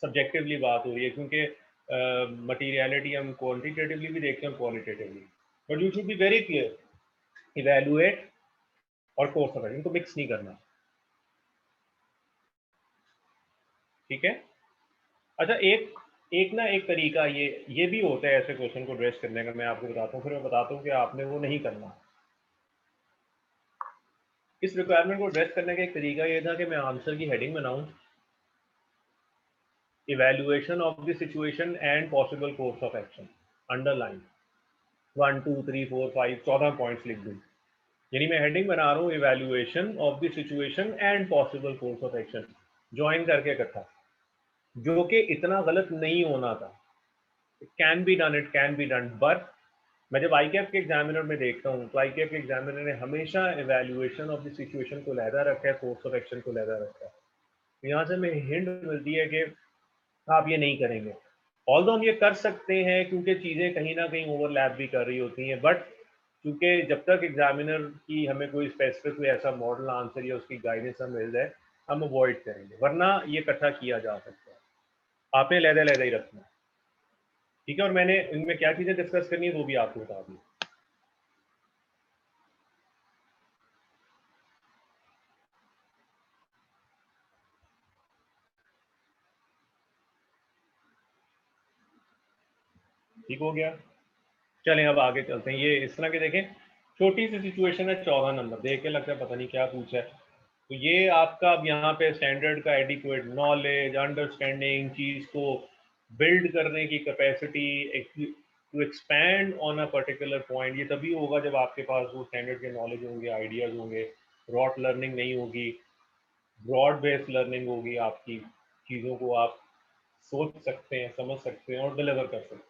सब्जेक्टिवली बात हो रही है, क्योंकि मटीरियलिटी हम क्वांटिटेटिवली भी देखते हैं, qualitatively, but you should be very clear, evaluate और कोर्स ऑफ एक्शन को मिक्स नहीं करना, ठीक है। अच्छा एक एक ना एक तरीका ये भी होता है ऐसे क्वेश्चन को एड्रेस करने का, मैं आपको बताता हूँ, फिर मैं बताता हूँ कि आपने वो नहीं करना। इस रिक्वायरमेंट को एड्रेस करने का एक तरीका ये था कि मैं आंसर की हेडिंग बनाऊं, evaluation of the situation and possible course of action, underline 1 2 3 4 5 14 points लिख दूं। यानी मैं हेडिंग बना रहा हूँ evaluation of the situation and possible course of action, join करके इकट्ठा, जो कि इतना गलत नहीं होना था। Can be done, it can be done, but मैं जब आईकेएफ के एग्जामिनर में देखता हूँ तो आईकेएफ के एग्जामिनर ने हमेशा इवेल्युएशन ऑफ द सिचुएशन को लहदा रखा है, कोर्स ऑफ एक्शन को लहदा रखा है। यहाँ से हमें हिंट मिलती है कि आप ये नहीं करेंगे, ऑल्दो हम ये कर सकते हैं क्योंकि चीज़ें कहीं ना कहीं ओवरलैप भी कर रही होती हैं, बट क्योंकि जब तक एग्जामिनर की हमें कोई स्पेसिफिक कोई ऐसा मॉडल आंसर या उसकी गाइडेंस हमें मिल जाए, हम अवॉइड करेंगे, वरना ये इकट्ठा किया जा सकता है। आपने लहदा लहदा ही रखना है, ठीक है। और मैंने इनमें क्या चीज़ें डिस्कस करनी है वो भी आपको बता दी। ठीक हो गया, चलें अब आगे चलते हैं। ये इस तरह के देखें, छोटी सी सिचुएशन है, 14 नंबर, देख के लगता है पता नहीं क्या पूछा है। तो ये आपका अब यहाँ पे स्टैंडर्ड का एडिक्वेट नॉलेज, अंडरस्टैंडिंग, चीज को बिल्ड करने की capacity, to expand on a particular point, ये तभी होगा जब आपके पास वो स्टैंडर्ड के नॉलेज होंगे, आइडियाज होंगे, रॉट लर्निंग नहीं होगी, ब्रॉड बेस्ड लर्निंग होगी आपकी, चीज़ों को आप सोच सकते हैं, समझ सकते हैं और डिलीवर कर सकते हैं।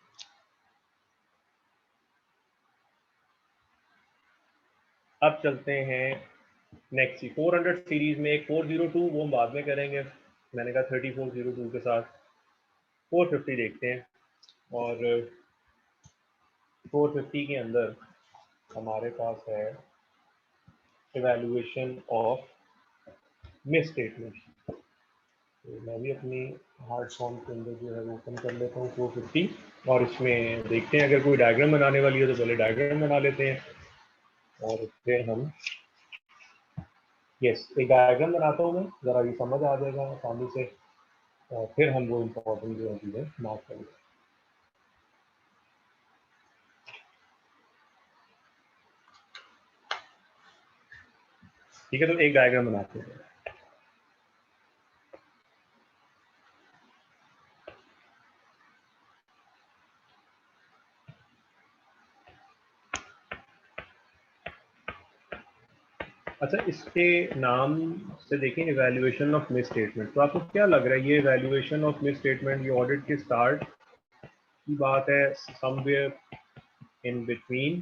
अब चलते हैं नेक्स्ट 400 सीरीज में एक 402, वो हम बाद में करेंगे, मैंने कहा 3402 के साथ 450 देखते हैं। और 450 के अंदर हमारे पास है इवैल्यूएशन ऑफ मिस स्टेटमेंट। तो मैं भी अपनी हार्ड फॉर्म के अंदर जो है वो ओपन कर लेता हूँ 450, और इसमें देखते हैं अगर कोई डायग्राम बनाने वाली है तो पहले डायग्राम बना लेते हैं और फिर हम एक डायग्राम बनाता हूँ मैं, ज़रा ये समझ आ जाएगा आसानी से, और फिर हम वो इम्पोर्टेंट जो है चीज़ें मार्क करेंगे। ठीक है, तो एक डायग्राम बनाते हैं। अच्छा, इसके नाम से देखें इवैल्यूएशन ऑफ मिस स्टेटमेंट, तो आपको क्या लग रहा है ये इवैल्यूएशन ऑफ मिस स्टेटमेंट ये ऑडिट के स्टार्ट की बात है, somewhere in between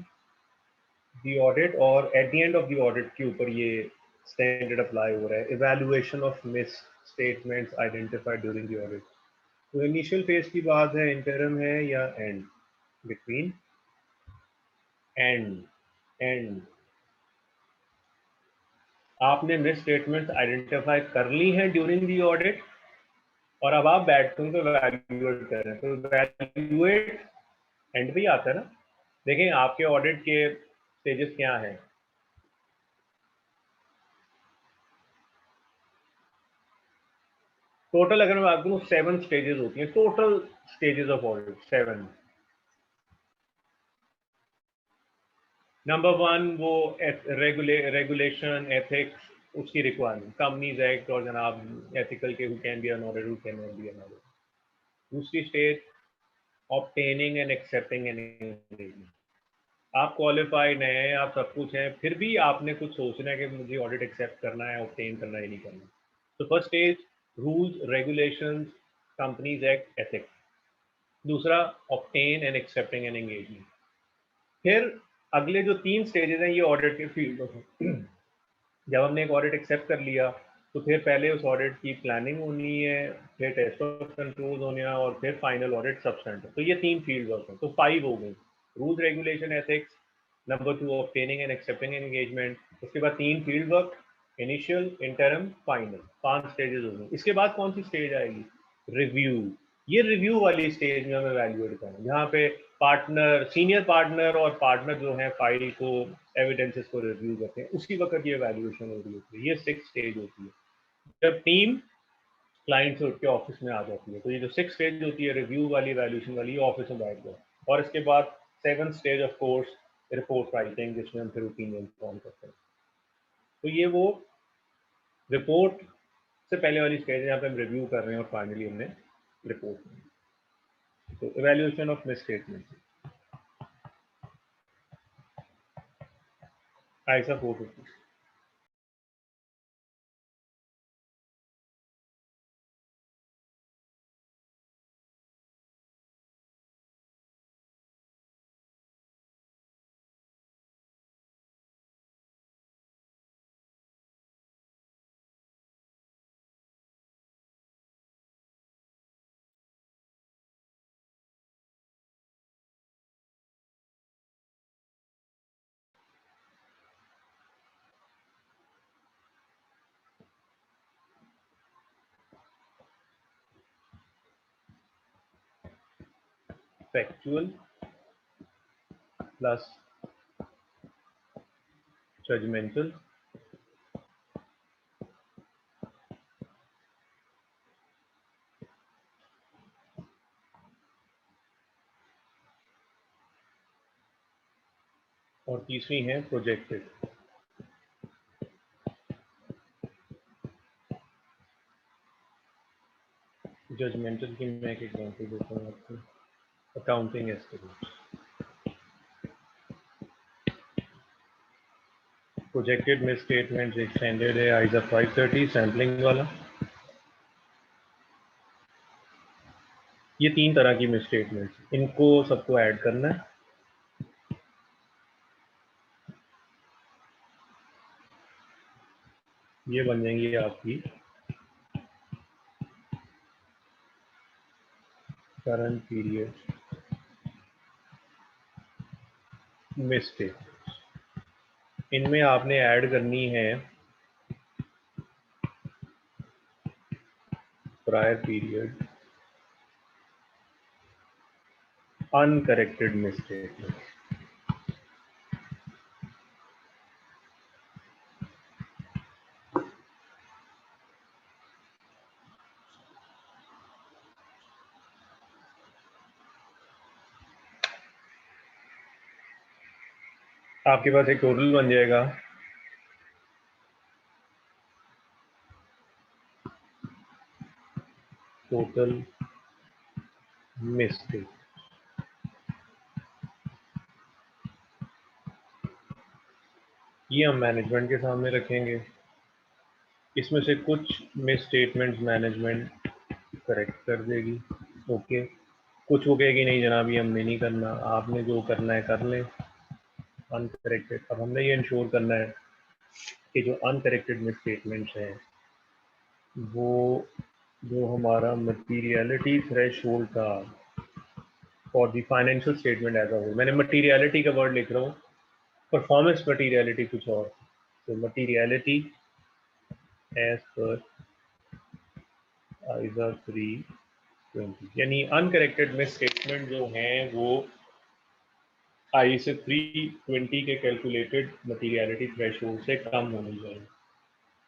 the audit और at the end of the audit के ऊपर ये स्टैंडर्ड अप्लाई हो रहा है, evaluation of misstatements identified during the audit? तो इनिशियल फेज की बात है, इंटरम है या एंड? बिटवीन एंड आपने मिस स्टेटमेंट आइडेंटिफाई कर ली हैं ड्यूरिंग दी ऑडिट और अब आप बैठ के उनको वैल्यूएट कर रहे हैं, तो वैल्यूएट एंड भी आता है ना। देखें आपके ऑडिट के स्टेजेस क्या हैं। टोटल अगर मैं बात करूं 7 स्टेजेस होती हैं, total stages of audit 7। Number 1 वो रेगुलेशन एथिक्स, उसकी रिक्वायरमेंट, कंपनीज एक्ट और जनाब एथिकल के who can be an auditor, who can not be an auditor. दूसरी stage obtaining and accepting an engagement. आप क्वालिफाइड हैं, आप सब कुछ हैं, फिर भी आपने कुछ सोचना है कि मुझे ऑडिट एक्सेप्ट करना है, ऑब्टेन करना है, नहीं करना। तो first stage rules regulations companies act ethics. दूसरा obtain and accepting an engagement. फिर अगले जो 3 स्टेजेस हैं ये ऑडिट के फील्ड में। जब हमने एक ऑडिट एक्सेप्ट कर लिया तो फिर पहले उस ऑडिट की प्लानिंग होनी है, फिर टेस्ट ऑफ कंट्रोल होने हैं और फिर फाइनल ऑडिट सब्सटेंटिव। तो ये 3 फील्ड वर्क हैं, तो 5 हो गई। Rules regulation ethics, number 2 obtaining and accepting engagement, उसके बाद 3 field work, initial, interim, final, 5 stages हो गए। इसके बाद कौन सी स्टेज आएगी? रिव्यू। ये रिव्यू वाली स्टेज में हमें वैल्यूएट करना है, जहाँ पे पार्टनर, सीनियर पार्टनर और पार्टनर जो है फाइल को, एविडेंसेस को रिव्यू करते हैं, उसी वक्त ये वैल्यूएशन हो रही होती है। ये 6 स्टेज होती है जब टीम क्लाइंट से उठ के ऑफिस में आ जाती है। तो ये जो 6 स्टेज होती है रिव्यू वाली, वैल्यूएशन वाली, ये ऑफिस में बैठ जाए। और इसके बाद 7 stage of course report writing, जिसमें हम फिर ओपिनियन फॉर्म करते हैं। तो ये वो रिपोर्ट से पहले वाली स्टेज है जहाँ पे हम रिव्यू कर रहे हैं और फाइनली हमने रिपोर्ट। तो इवैल्यूएशन ऑफ मिस स्टेटमेंट ऐसा 450। फैक्चुअल प्लस जजमेंटल और तीसरी है प्रोजेक्टेड। जजमेंटल की मैं एक एग्जांपल देता हूँ आपको। Accounting estimate, projected miss statement एक स्टैंडर्ड है आईजा 530 सैम्पलिंग वाला। ये 3 तरह की मिस स्टेटमेंट, इनको सबको ऐड करना है। ये बन जाएंगी आपकी करंट पीरियड मिस स्टेटमेंट। इनमें आपने ऐड करनी है prior period uncorrected miss statement. आपके पास एक टोटल बन जाएगा टोटल मिस स्टेटमेंट। ये हम मैनेजमेंट के सामने रखेंगे। इसमें से कुछ मिस स्टेटमेंट्स मैनेजमेंट करेक्ट कर देगी, ओके। कुछ वो कहेगी नहीं जनाब ये हमने नहीं करना, आपने जो करना है कर लें अनकरेक्टेड। अब हमने ये इंश्योर करना है कि जो अनकरेक्टेड मिस स्टेटमेंट्स हैं वो जो हमारा मटीरियलिटी थ्रेशोल्ड था for the financial statement as a whole, मैंने मटीरियलिटी का वर्ड लिख रहा हूँ, परफॉर्मेंस मटीरियलिटी कुछ और, तो मटीरियलिटी एज पर आइजा 320, यानी अनकरेक्टेड मिस स्टेटमेंट जो हैं वो आई से 320 के कैलकुलेटेड मटीरियलिटी थ्रेशोल्ड से कम होनी चाहिए।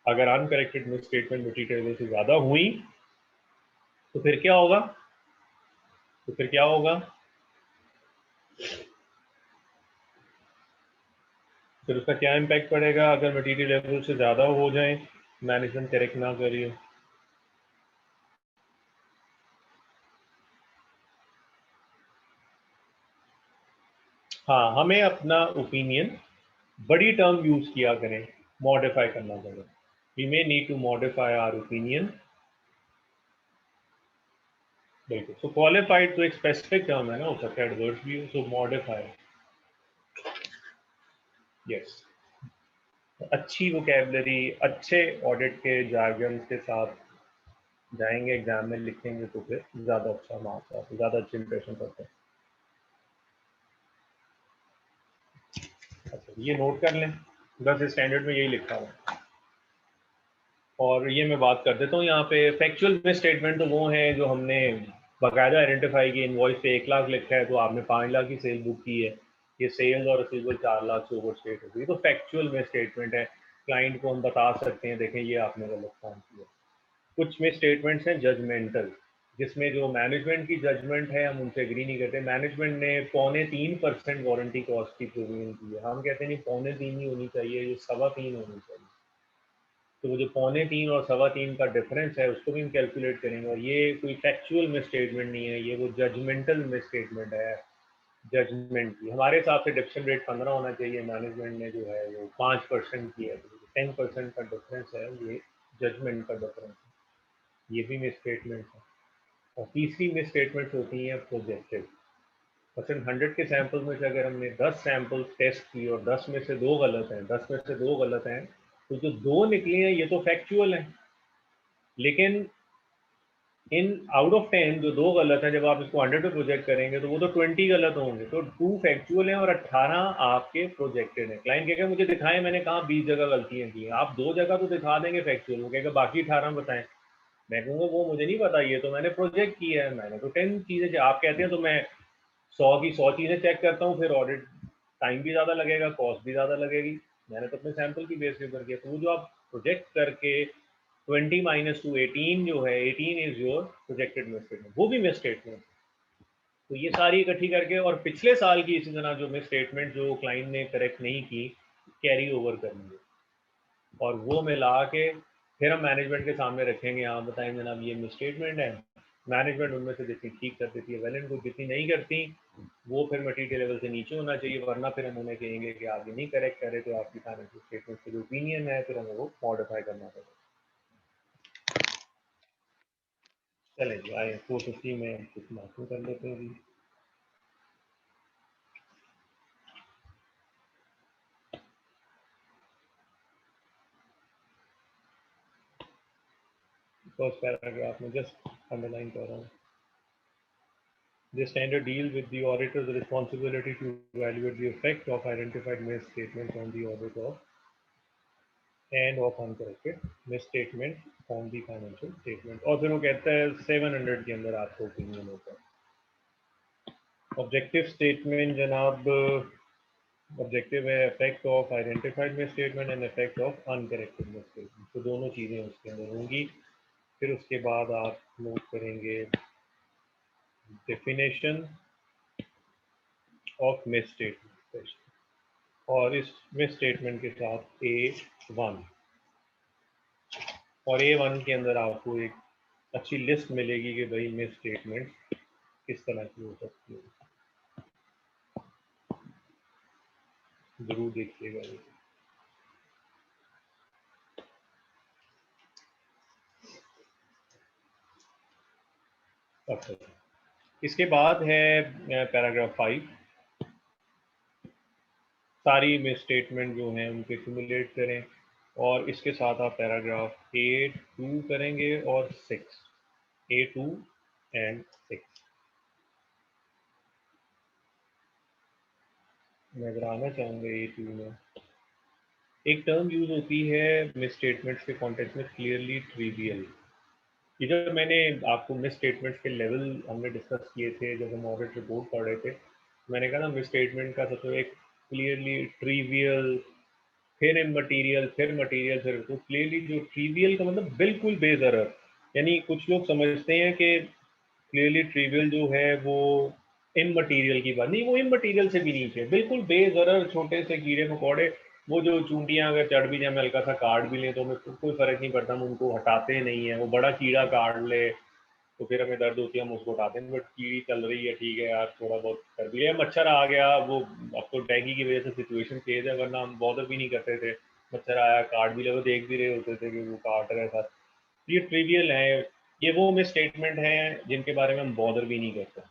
अगर अनकरेक्टेड मिस स्टेटमेंट मटीरियल से ज़्यादा हुई तो फिर क्या होगा? फिर उसका क्या इम्पैक्ट पड़ेगा अगर मटीरियल लेवल से ज़्यादा हो जाए, मैनेजमेंट करेक्ट ना करिए? हाँ, हमें अपना ओपिनियन बड़ी टर्म यूज किया करें, मॉडिफाई करना पड़े। We may need to modify our opinion. बिल्कुल, सो क्वालिफाइड तो एक स्पेसिफिक टर्म है ना, हो सकता है एडवर्स भी हो, सो मॉडिफाई, यस। अच्छी वोकेबलरी, अच्छे ऑडिट के जार्गन के साथ जाएंगे एग्जाम में, लिखेंगे तो फिर ज़्यादा अच्छा मार्क्स आते, ज़्यादा अच्छे इंप्रेशन करते हैं। अच्छा, ये नोट कर लें, बस स्टैंडर्ड में यही लिखा हुआ। और ये मैं बात कर देता हूँ यहाँ पे, फैक्चुअल मिस स्टेटमेंट तो वो हैं जो हमने बाकायदा आइडेंटिफाई की, इनवॉइस पे 1 लाख लिखा है तो आपने 5 लाख की सेल बुक की है, ये सेल्स और रिसीवेबल 4 लाख से ओवर स्टेट होगी, तो फैक्चुअल मिस स्टेटमेंट है। क्लाइंट को हम बता सकते हैं देखें ये आपने गलत काम किया। कुछ मिस स्टेटमेंट्स हैं जजमेंटल, जिसमें जो मैनेजमेंट की जजमेंट है हम उनसे एग्री नहीं करते। मैनेजमेंट ने 3.25% वारंटी कॉस्ट की प्रोविजन की है, हम कहते हैं नहीं 3.25 ही होनी चाहिए, ये 3.25 होनी चाहिए। तो वो जो 3.25 और 3.25 का डिफरेंस है उसको भी हम कैलकुलेट करेंगे। और ये कोई फैक्चुअल मिस स्टेटमेंट नहीं है, ये वो जजमेंटल मिस स्टेटमेंट है। जजमेंट की हमारे हिसाब से डिप्शन रेट 15 होना चाहिए, मैनेजमेंट ने जो है वो 5% की है, 10% का डिफरेंस है, ये जजमेंट का डिफरेंस है, ये भी मिस स्टेटमेंट है। और तीसरी मिस स्टेटमेंट होती हैं प्रोजेक्टिव। परसेंट 100 के सैंपल में से अगर हमने 10 सैंपल टेस्ट की और 10 में से 2 गलत हैं, 10 में से 2 गलत हैं, तो जो 2 निकले हैं ये तो फैक्चुअल हैं, लेकिन इन आउट ऑफ 10 जो 2 गलत हैं, जब आप इसको 100 पे प्रोजेक्ट करेंगे तो वो तो 20 गलत होंगे, तो 2 फैक्चुअल हैं और 18 आपके प्रोजेक्टेड हैं। क्लाइंट कहेगा मुझे दिखाएं मैंने कहा 20 जगह गलतियां की हैं, आप 2 जगह तो दिखा देंगे फैक्चुअल, वो कहेगा बाकी 18 बताएं। मैं कहूँगा वो मुझे नहीं पता, ये तो मैंने प्रोजेक्ट किया है, मैंने तो 10 चीज़ें, आप कहते हैं तो मैं 100 की 100 चीज़ें चेक करता हूँ, फिर ऑडिट टाइम भी ज़्यादा लगेगा, कॉस्ट भी ज़्यादा लगेगी, मैंने तो अपने सैंपल की बेस के ऊपर किया। तो वो जो आप प्रोजेक्ट करके 20 माइनस टू 18 जो है, 18 is your projected miss statement, वो भी मिस स्टेटमेंट। तो ये सारी इकट्ठी करके और पिछले साल की इसी तरह जो मिस स्टेटमेंट जो क्लाइंट ने करेक्ट नहीं की, कैरी ओवर करेंगे और वो मिला के फिर हम मैनेजमेंट के सामने रखेंगे, हाँ बताएं जनाब ये मिस स्टेटमेंट है। मैनेजमेंट उनमें से जितनी ठीक कर देती है वेल एंड गुड, जितनी नहीं करती वो फिर मटीरियल लेवल से नीचे होना चाहिए, वरना फिर हम उन्हें कहेंगे कि आप ये नहीं करेक्ट करे तो आपकी फाइनेंशियल स्टेटमेंट की जो ओपिनियन है फिर हमें वो मॉडिफाई करना पड़ेगा। चलें जी, आए 450 में कुछ मार्किंग कर लेते हैं जी। फर्स्ट पैराग्राफ में जस्ट अंडरलाइन कर रहा हूँ। This standard deals with the auditor's responsibility to evaluate the effect of identified misstatements on the audit of and of uncorrected misstatement on the financial statement। और फिर वो कहता है 700 के अंदर आपको ओपिनियन होता है। ऑब्जेक्टिव स्टेटमेंट जनाब, ऑब्जेक्टिव है effect of identified misstatement and effect of uncorrected misstatement, तो दोनों चीज़ें उसके अंदर होंगी। फिर उसके बाद आप नोट करेंगे डेफिनेशन ऑफ मिसस्टेटमेंट, और इस मिस स्टेटमेंट के साथ A1, और A1 के अंदर आपको एक अच्छी लिस्ट मिलेगी कि भाई मिस स्टेटमेंट किस तरह की हो सकती है, जरूर देखिएगा। अच्छा, इसके बाद है पैराग्राफ 5, सारी मिस स्टेटमेंट जो हैं उनके एक्यूमुलेट करें, और इसके साथ आप पैराग्राफ 8(2) करेंगे और 6, A2 एंड 6। मैं अगर आना चाहूँगा A2 में, एक टर्म यूज होती है मिस स्टेटमेंट्स के कॉन्टेक्स्ट में, क्लियरली ट्रिवियल। ये जब मैंने आपको मिस स्टेटमेंट्स के लेवल हमने डिस्कस किए थे जब हम ऑडिट रिपोर्ट पढ़ रहे थे, मैंने कहा ना मिस स्टेटमेंट का सबसे एक क्लियरली ट्रिवियल, फिर इमटेरियल, फिर मटेरियल, फिर तो क्लियरली जो ट्रिवियल का मतलब बिल्कुल बेजरर, यानी कुछ लोग समझते हैं कि क्लियरली ट्रिवियल जो है वो इमटेरियल की बात नहीं, वो इमटेरियल से भी नीचे, बिल्कुल बेजरर छोटे से कीड़े मकोड़े, वो जो चूंटियां अगर चढ़ भी जाए, हमें हल्का सा काट भी लें तो हमें कोई फर्क नहीं पड़ता, हम उनको हटाते नहीं है। वो बड़ा कीड़ा काट ले तो फिर हमें दर्द होती है, हम उसको उठाते हैं, बट कीड़ी चल रही है, ठीक है यार, थोड़ा बहुत कर भी लिया। मच्छर आ गया, वो अब तो डेंगू की वजह से सिचुएशन तेज है, वरना हम बॉदर भी नहीं करते थे। मच्छर आया, काट भी ले, देख भी रहे होते थे कि वो काट रहे था। ये ट्रिवियल है, ये वो मिस स्टेटमेंट हैं जिनके बारे में हम बॉदर भी नहीं करते।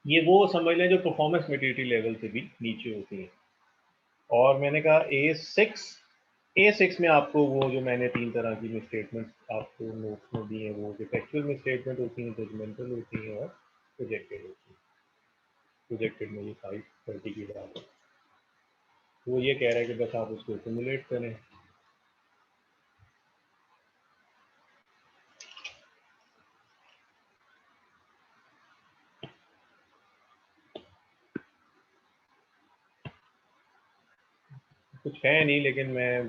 ये वो समझ लें जो परफॉर्मेंस मेच्योरिटी लेवल से भी नीचे होती है। और मैंने कहा A6 में आपको वो जो मैंने 3 तरह की मिस स्टेटमेंट आपको नोट्स में दी है, वो जो फैक्चुअल मिस स्टेटमेंट होती हैं, जजमेंटल होती हैं और प्रोजेक्टेड होती हैं। प्रोजेक्टेड में ये 530 की बात है, वो ये कह रहा है कि बस आप उसको सिमुलेट करें। कुछ है नहीं, लेकिन मैं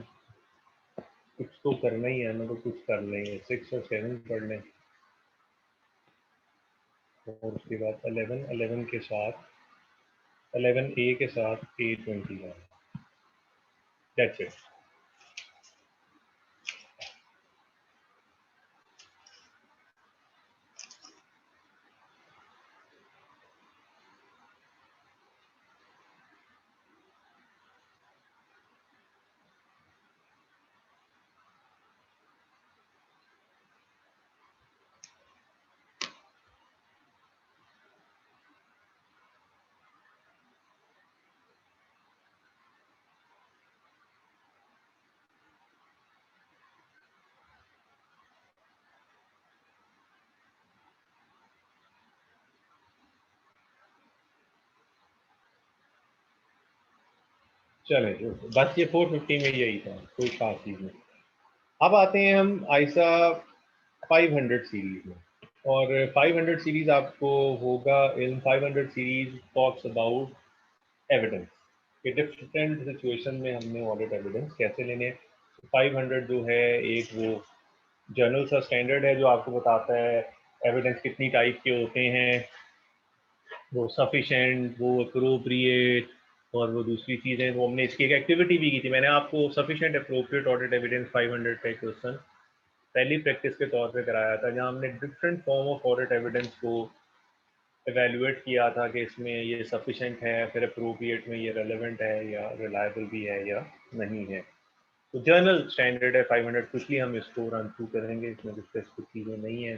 कुछ तो करना ही है ना, तो कुछ कर लेंगे। 6 और 7 पढ़ लें, और उसके बाद 11 के साथ 11A के साथ A21, दैट्स इट। चलें, बस ये 450 में यही था, कोई खास चीज़ नहीं। अब आते हैं हम आयसा 500 सीरीज में, और 500 सीरीज आपको होगा, इन 500 सीरीज टॉक्स अबाउट एविडेंस कि डिफरेंट सिचुएशन में हमने ऑडिट एविडेंस कैसे लेने। 500 जो है एक वो जर्नल सा स्टैंडर्ड है जो आपको बताता है एविडेंस कितनी टाइप के होते हैं, वो सफिशेंट, वो अप्रोप्रिएट, और वो दूसरी चीज़ें। वो हमने इसकी एक एक्टिविटी भी की थी, मैंने आपको सफिशेंट अप्रोप्रिएट ऑडिट एविडेंस 500 का क्वेश्चन पहली प्रैक्टिस के तौर पे कराया था, जहां हमने different form of audit evidence को एवेल्युएट किया था कि इसमें ये सफिशेंट है, फिर अप्रोप्रिएट में ये रेलेवेंट है या रिलायबल भी है या नहीं है। तो जर्नल स्टैंडर्ड है 500, क्विकली हम इसको रन थ्रू करेंगे, इसमें कुछ स्पेसिफिक चीज़ें नहीं है।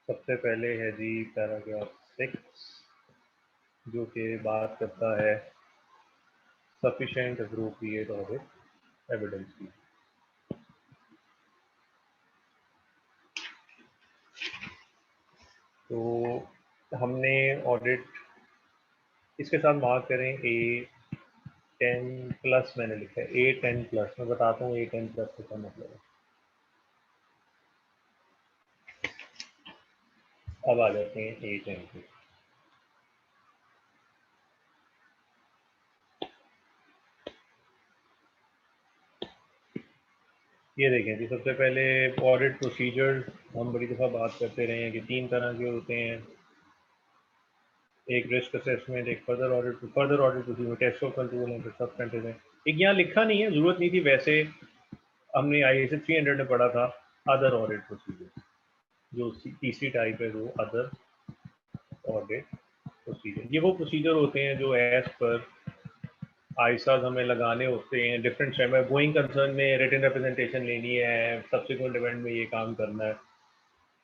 सबसे पहले है जी पैराग्राफ 6, जो कि बात करता है सफिशेंट अप्रोप्रिएट ऑडिट एविडेंस की। तो हमने ऑडिट इसके साथ मार्क करें A10+, मैंने लिखा है A10+। मैं बताता हूँ A10+ का क्या मतलब है। अब आ जाते हैं A10 पे। ये देखें जी, सबसे पहले ऑडिट प्रोसीजर हम बड़ी दफ़ा बात करते रहे हैं कि 3 तरह के होते हैं, एक रिस्क असेसमेंट, एक further audit procedure, test of control है, फिर सब्सटेंटिव है। एक यहाँ लिखा नहीं है, जरूरत नहीं थी, वैसे हमने ISA 300 में पढ़ा था अदर ऑडिट प्रोसीजर, जो तीसरी टाइप है वो अदर ऑडिट प्रोसीजर। ये वो प्रोसीजर होते हैं जो एज पर आईसाज हमें लगाने होते हैं डिफरेंट टाइम में। गोइंग कंसर्न में रिटन रिप्रेजेंटेशन लेनी है, सब्सिक्वेंट इवेंट में ये काम करना है,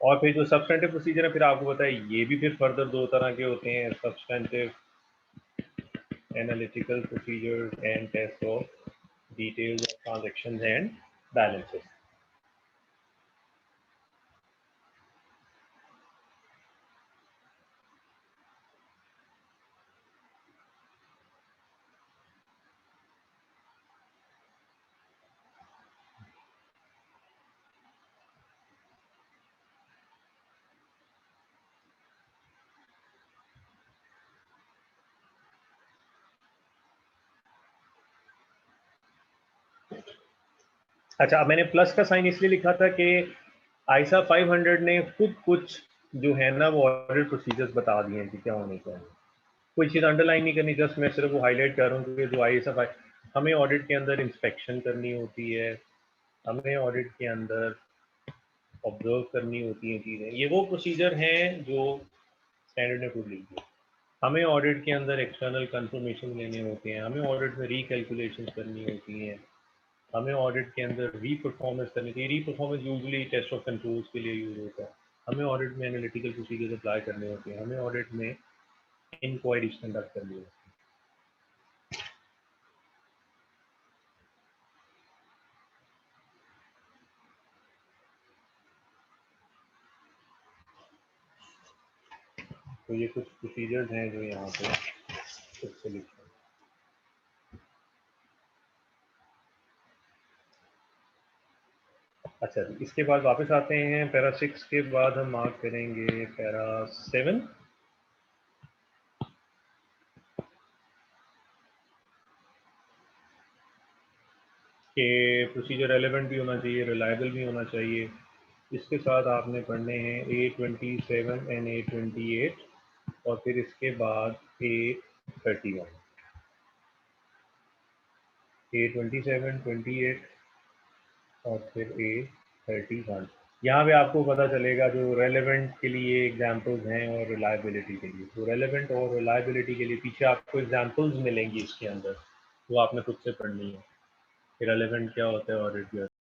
और फिर जो सब्सटेंटिव प्रोसीजर है, फिर आपको पता है ये भी फिर फर्दर दो तरह के होते हैं, substantive analytical procedure and test of details of transactions and balances. अच्छा, अब मैंने प्लस का साइन इसलिए लिखा था कि आईसा 500 ने खुद कुछ जो है ना वो ऑडिट प्रोसीजर्स बता दिए हैं कि क्या होने का है। कोई चीज़ अंडरलाइन नहीं करनी, जस्ट मैं सिर्फ वो हाईलाइट कर रहा हूँ कि जो आईसा 5 हमें ऑडिट के अंदर इंस्पेक्शन करनी होती है, हमें ऑडिट के अंदर ऑब्जर्व करनी होती हैं चीज़ें, ये वो प्रोसीजर हैं जो स्टैंडर्ड ने खुद लिखी है। हमें ऑडिट के अंदर एक्सटर्नल कंफर्मेशन लेने होते हैं, हमें ऑडिट में रिकैलकुलेशन करनी होती हैं, हमें ऑडिट के अंदर री परफॉर्मेंस करनी चाहिए। Reperformance usually test of controls के लिए यूज होता है। हमें ऑडिट में एनालिटिकल प्रोसीजर्स अप्लाई करने होते हैं, हमें ऑडिट में इंक्वायरीज कंडक्ट करनी होती है। तो ये कुछ प्रोसीजर्स हैं जो यहाँ पे खुद से लिखे हैं। अच्छा, इसके बाद वापस आते हैं पैरा 6 के बाद हम मार्क करेंगे पैरा 7। के प्रोसीजर रेलेवेंट भी होना चाहिए, रिलायबल भी होना चाहिए। इसके साथ आपने पढ़ने हैं A27 एंड A28 और फिर इसके बाद A31, A27, 28 और फिर A31। यहाँ पे आपको पता चलेगा जो रेलेवेंट के लिए एग्जाम्पल्स हैं और रिलायबिलिटी के लिए। तो रेलेवेंट और रिलायबिलिटी के लिए पीछे आपको एग्जाम्पल्स मिलेंगी इसके अंदर, वो आपने खुद से पढ़नी है कि रेलेवेंट क्या होता है और ऑडिट क्या होता है।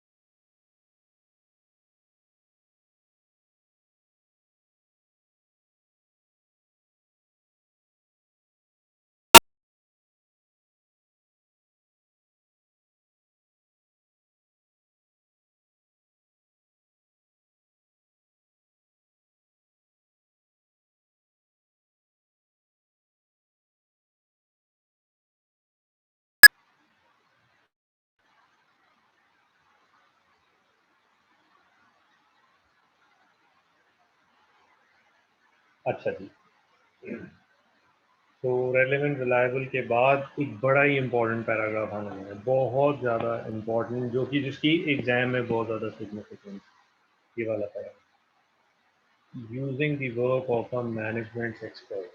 अच्छा जी, तो रेलेवेंट रिलायबल के बाद एक बड़ा ही इंपॉर्टेंट पैराग्राफ आने वाला है, बहुत ज़्यादा इंपॉर्टेंट, जो कि जिसकी एग्जाम में बहुत ज़्यादा सिग्निफिकेंस, ये वाला paragraph, using the work of a management expert.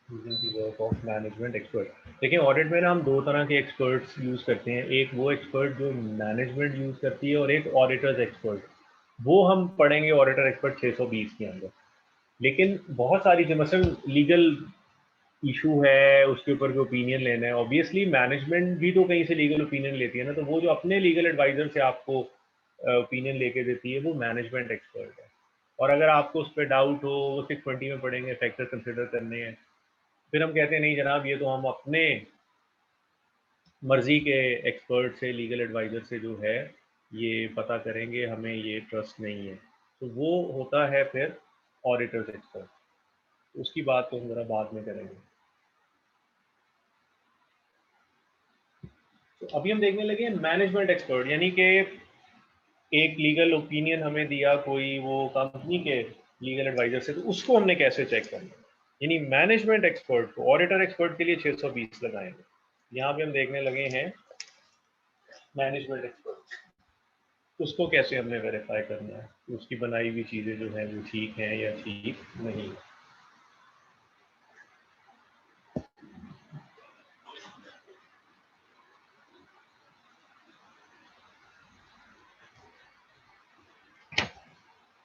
Using the work of management expert. देखिए, ऑडिट में ना हम दो तरह के एक्सपर्ट्स यूज़ करते हैं, एक वो एक्सपर्ट जो मैनेजमेंट यूज़ करती है और एक ऑडिटर्स एक्सपर्ट। वो हम पढ़ेंगे ऑडिटर एक्सपर्ट 620 के अंदर। लेकिन बहुत सारी जो मसलन लीगल इशू है उसके ऊपर भी ओपिनियन लेना है, ऑब्वियसली मैनेजमेंट भी तो कहीं से लीगल ओपिनियन लेती है ना, तो वो जो अपने लीगल एडवाइजर से आपको ओपिनियन लेके देती है वो मैनेजमेंट एक्सपर्ट है। और अगर आपको उस पर डाउट हो, वो 620 में पढ़ेंगे, फैक्टर कंसिडर करने हैं, फिर हम कहते हैं नहीं जनाब, ये तो हम अपने मर्जी के एक्सपर्ट से, लीगल एडवाइजर से जो है ये पता करेंगे, हमें ये ट्रस्ट नहीं है। तो वो होता है फिर ऑडिटर्स एक्सपर्ट। उसकी बात तो हम जरा बाद में करेंगे। तो अभी हम देखने लगे मैनेजमेंट एक्सपर्ट, यानी कि एक लीगल ओपिनियन हमें दिया कोई वो कंपनी के लीगल एडवाइजर से, तो उसको हमने कैसे चेक करना, यानी मैनेजमेंट एक्सपर्ट को। ऑडिटर एक्सपर्ट के लिए 620 लगाएंगे। यहाँ पे हम देखने लगे हैं मैनेजमेंट एक्सपर्ट, उसको कैसे हमने वेरीफाई करना है, उसकी बनाई हुई चीज़ें जो हैं वो ठीक हैं या ठीक नहीं।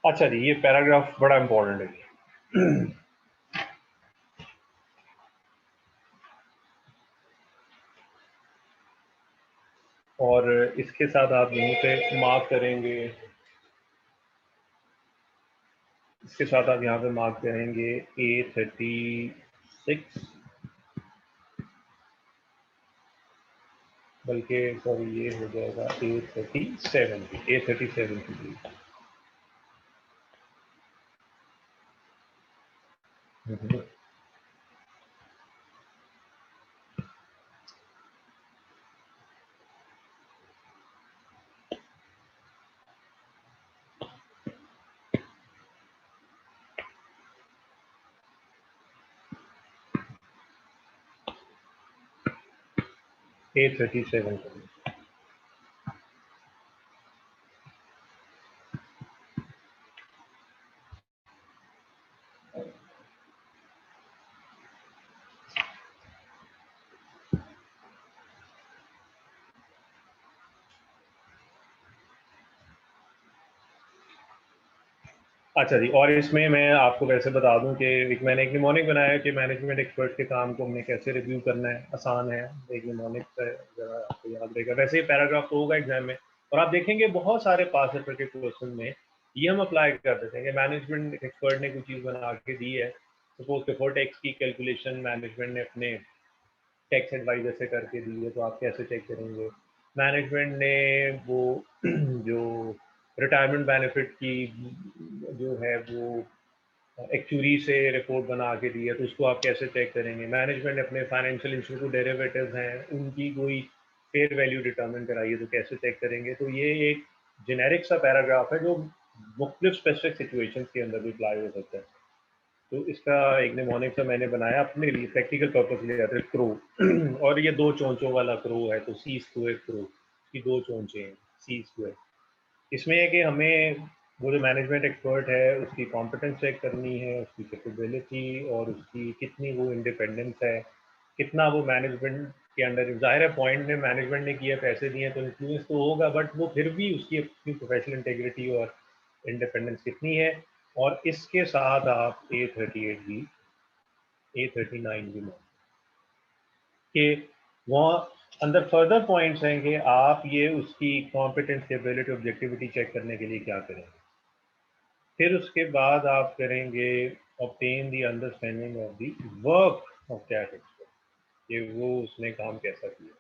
अच्छा जी, ये पैराग्राफ बड़ा इंपॉर्टेंट है और इसके साथ आप यहीं पे मार्क करेंगे इसके साथ आप यहाँ पे मार्क करेंगे A36, बल्कि सॉरी ये हो जाएगा A37 की भी। A37 अच्छा जी। और इसमें मैं आपको वैसे बता दूं कि एक मैंने एक निमोनिक बनाया कि मैनेजमेंट एक्सपर्ट के काम को हमने कैसे रिव्यू करना है। आसान है, एक निमोनिक जरा आपको याद रहेगा। वैसे ही पैराग्राफ तो होगा एग्जाम में, और आप देखेंगे बहुत सारे पास पेपर के क्वेश्चन में ये हम अप्लाई कर देते हैं कि मैनेजमेंट एक्सपर्ट ने कोई चीज़ बना के दी है। सपोज बिफोर टैक्स की कैलकुलेशन मैनेजमेंट ने अपने टैक्स एडवाइजर से करके दी है, तो आप कैसे चेक करेंगे। मैनेजमेंट ने वो जो रिटायरमेंट बेनिफिट की जो है वो एक्चुअरी से रिपोर्ट बना के दी है, तो उसको आप कैसे चेक करेंगे। मैनेजमेंट ने अपने फाइनेंशियल इंस्टीट्यूट डेरिवेटिव्स हैं उनकी कोई फेयर वैल्यू डिटर्मिन कराई है, तो कैसे चेक करेंगे। तो ये एक जेनेरिक सा पैराग्राफ है जो मुख्तलिफ स्पेसिफिक सिचुएशंस के अंदर भी अप्लाई हो सकता है। तो इसका एक निमोनिक सा मैंने बनाया अपने लिए, प्रैक्टिकल पर्पस ले जाते हैं क्रो। और ये दो चोंचों वाला क्रो है, तो सी स्क्वायर क्रो की दो चोंचे हैं, सी स्क्वायर। इसमें है कि हमें वो जो मैनेजमेंट एक्सपर्ट है उसकी कॉम्पिटेंस चेक करनी है, उसकी कैपेबिलिटी और उसकी कितनी वो इंडिपेंडेंस है, कितना वो मैनेजमेंट के अंडर। जाहिर है पॉइंट में मैनेजमेंट ने किए, पैसे दिए, तो इन्फ्लुएंस तो होगा, बट वो फिर भी उसकी अपनी प्रोफेशनल इंटेग्रिटी और इंडिपेंडेंस कितनी है। और इसके साथ आप A38 भी, A39 भी मान कि वहाँ अंदर फर्दर पॉइंट्स हैं कि आप ये उसकी कॉम्पिटेंस, कैपेबिलिटी, ऑब्जेक्टिविटी चेक करने के लिए क्या करेंगे। फिर उसके बाद आप करेंगे obtain the understanding of the work of that expert, कि वो उसने काम कैसा किया।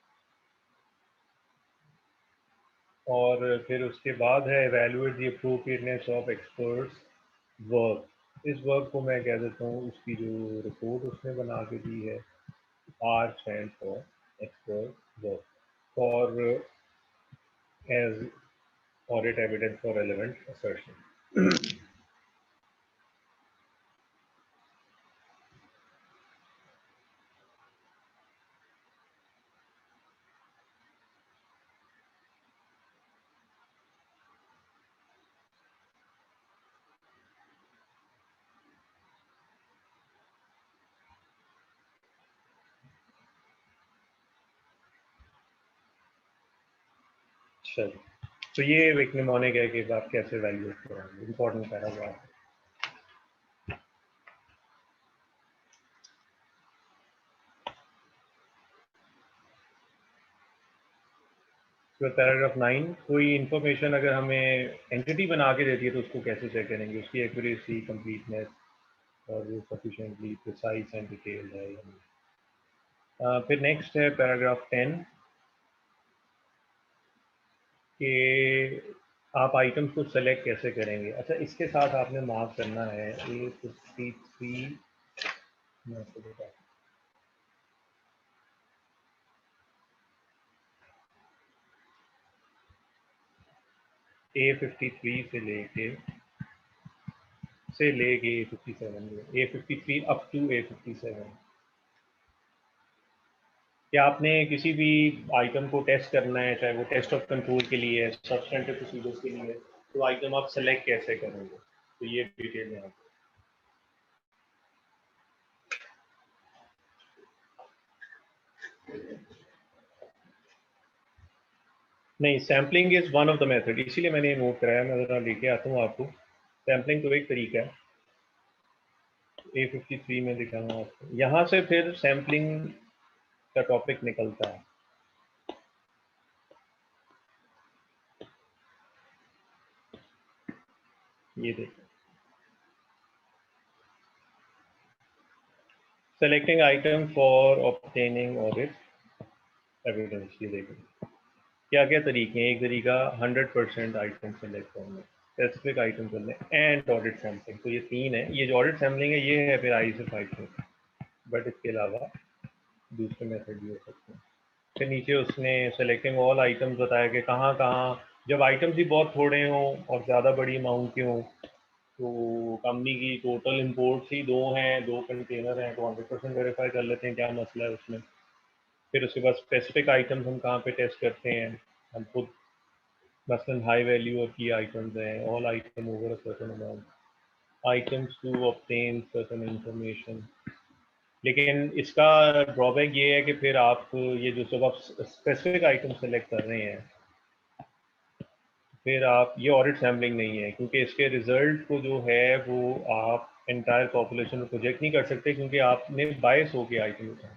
और फिर उसके बाद है evaluate the appropriateness of experts work. इस वर्क को मैं कह देता हूँ उसकी जो रिपोर्ट उसने बना के दी है, R stands for expert work, for as audit evidence for relevant assertion। चलिए, तो ये एक निमोनिक है कि आप कैसे वैल्यूएट करेंगे, इंपॉर्टेंट पैराग्राफ। पैराग्राफ 9, कोई इन्फॉर्मेशन अगर हमें एंटिटी बना के देती है तो उसको कैसे चेक करेंगे, उसकी एक्यूरेसी, कंप्लीटनेस और वो सफिशिएंटली प्रिसाइज एंड डिटेल्ड है या नहीं। फिर नेक्स्ट है पैराग्राफ 10 कि आप आइटम्स को सेलेक्ट कैसे करेंगे। अच्छा, इसके साथ आपने मार्क करना है A53, मैं आपको बताता हूँ, A53 से लेके A57 अप टू A57। कि आपने किसी भी आइटम को टेस्ट करना है, चाहे वो टेस्ट ऑफ कंट्रोल के लिए है, सब्सटेंटिव प्रोसीजर्स के लिए है, तो आइटम आप सेलेक्ट कैसे करेंगे, तो ये डिटेल में आप। नहीं, sampling is one of the method, इसीलिए मैंने ये नोट कराया। मैं ज़रा लेके आता हूँ आपको। सैम्पलिंग तो एक तरीका है, A53 में दिखाऊंगा आपको। यहाँ से फिर सैम्पलिंग का टॉपिक निकलता है। ये देखो, selecting item for obtaining audit evidence, ये देखें क्या क्या तरीके हैं। एक तरीका 100% आइटम सेलेक्ट करना, स्पेसिफिक आइटम करना एंड ऑडिट सैम्पलिंग। तो ये तीन है। ये जो ऑडिट सैम्पलिंग है ये है फिर ISO 500, बट इसके अलावा दूसरे मेथड भी हो सकते हैं। फिर नीचे उसने सेलेक्टिंग ऑल आइटम्स बताया कि कहाँ कहाँ, जब आइटम्स ही बहुत थोड़े हों और ज़्यादा बड़ी अमाउंट के हों, तो कंपनी की टोटल इंपोर्ट्स ही 2 हैं, 2 कंटेनर हैं, तो 100% वेरीफाई कर लेते हैं क्या मसला है उसमें। फिर उसके बाद स्पेसिफिक आइटम्स हम कहाँ पे टेस्ट करते हैं, हम खुद मसलन हाई वैल्यू और की आइटम्स हैं, all item over a certain amount, items to obtain certain information. लेकिन इसका ड्रॉबैक ये है कि फिर आप ये जो सब आप स्पेसिफिक आइटम सेलेक्ट कर रहे हैं, फिर आप ये ऑडिट सैम्पलिंग नहीं है, क्योंकि इसके रिजल्ट को जो है वो आप एंटायर पॉपुलेशन में प्रोजेक्ट नहीं कर सकते, क्योंकि आपने बायस होके आइटम उठाए।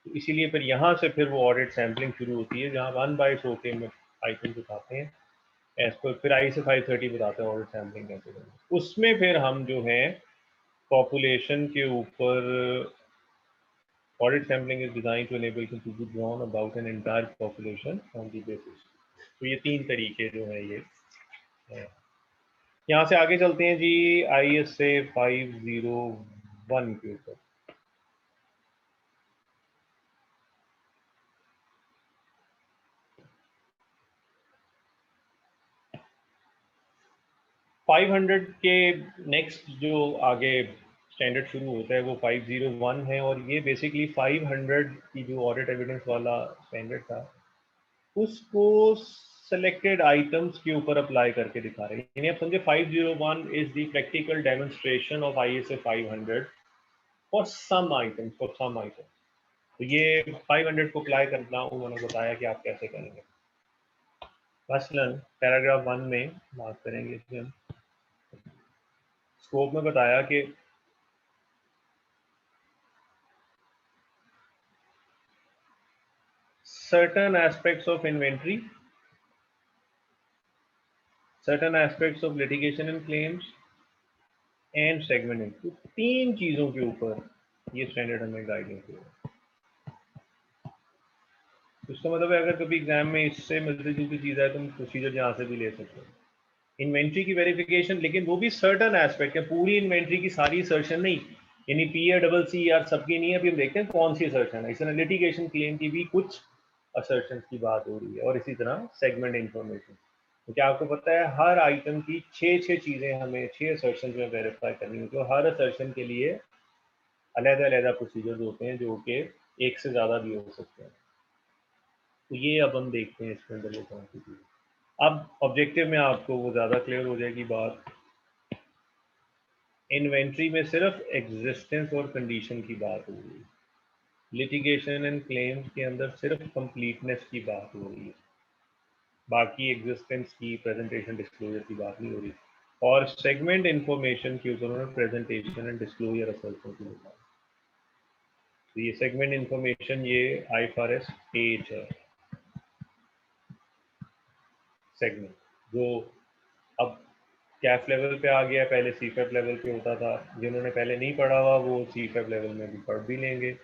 तो इसीलिए फिर यहाँ से फिर वो ऑडिट सैम्पलिंग शुरू होती है, जहाँ अनबायस होके आइटम उठाते हैं एज पर फिर ISO 530 बताते हैं ऑडिट सैम्पलिंग कैसे करना। उसमें फिर हम जो है पॉपुलेशन के ऊपर audit sampling is design to enable to be drawn about an entire population on the basis. तो ये तीन तरीके जो है ये है। यहाँ से आगे चलते हैं जी ISA 501 के ऊपर। 500 के नेक्स्ट जो आगे स्टैंडर्ड शुरू होता है वो 501 है, और ये बेसिकली 500 की जो ऑडिट एविडेंस वाला स्टैंडर्ड था उसको सेलेक्टेड आइटम्स के ऊपर अप्लाई करके दिखा रहे हैं। यानी आप समझे 501 is the practical demonstration of ISA 500 for some items, for some items. तो ये 500 को अप्लाई करना उन्होंने बताया कि आप कैसे करेंगे। मसलन पैराग्राफ 1 में बात करेंगे इसमें हम स्कोप में बताया कि certain aspects of inventory, certain aspects of litigation and claims and segment input, तीन चीजों के ऊपर ये स्टैंडर्ड हमें गाइडेंस देगा। इसका मतलब है अगर कभी एग्जाम में इससे मिलती जुलती चीज है तो हम प्रोसीजर यहाँ से भी ले सकते हैं। इन्वेंट्री की वेरिफिकेशन, लेकिन वो भी सर्टन एस्पेक्ट है, पूरी इन्वेंट्री की सारी सर्शन नहीं, यानी PA CC सबकी नहीं है। अभी हम देखते हैं कौन सी सर्शन है। इस तरह लिटिगेशन क्लेम की भी कुछ असर्शन की बात हो रही है, और इसी तरह सेगमेंट इंफॉर्मेशन। तो क्या आपको पता है हर आइटम की 6 चीजें हमें 6 असर्शन में वेरीफाई करनी होती है, तो हर असर्शन के लिए अलग-अलग प्रोसीजर्स होते हैं जो कि एक से ज़्यादा भी हो सकते हैं। तो ये अब हम देखते हैं इसके अंदर ये कौन सी चीज़। अब ऑब्जेक्टिव में आपको वो ज़्यादा क्लियर हो जाएगी बात। इन्वेंट्री में सिर्फ एग्जिस्टेंस और कंडीशन की बात हो रही है, लिटिगेशन एंड क्लेम्स के अंदर सिर्फ कंप्लीटनेस की बात हो रही है, बाकी एग्जिस्टेंस की प्रेजेंटेशन डिस्क्लोजर की बात नहीं हो रही। और सेगमेंट इंफॉर्मेशन के ऊपर उन्होंने प्रेजेंटेशन एंड डिस्क्लोजर असर्शन की बात। तो ये सेगमेंट इंफॉर्मेशन ये IFRS 8 है सेगमेंट, जो अब कैफ लेवल पे आ गया, पहले CFEP लेवल पे होता था। जिन्होंने पहले नहीं पढ़ा हुआ वो CFEP लेवल में भी पढ़ भी लेंगे।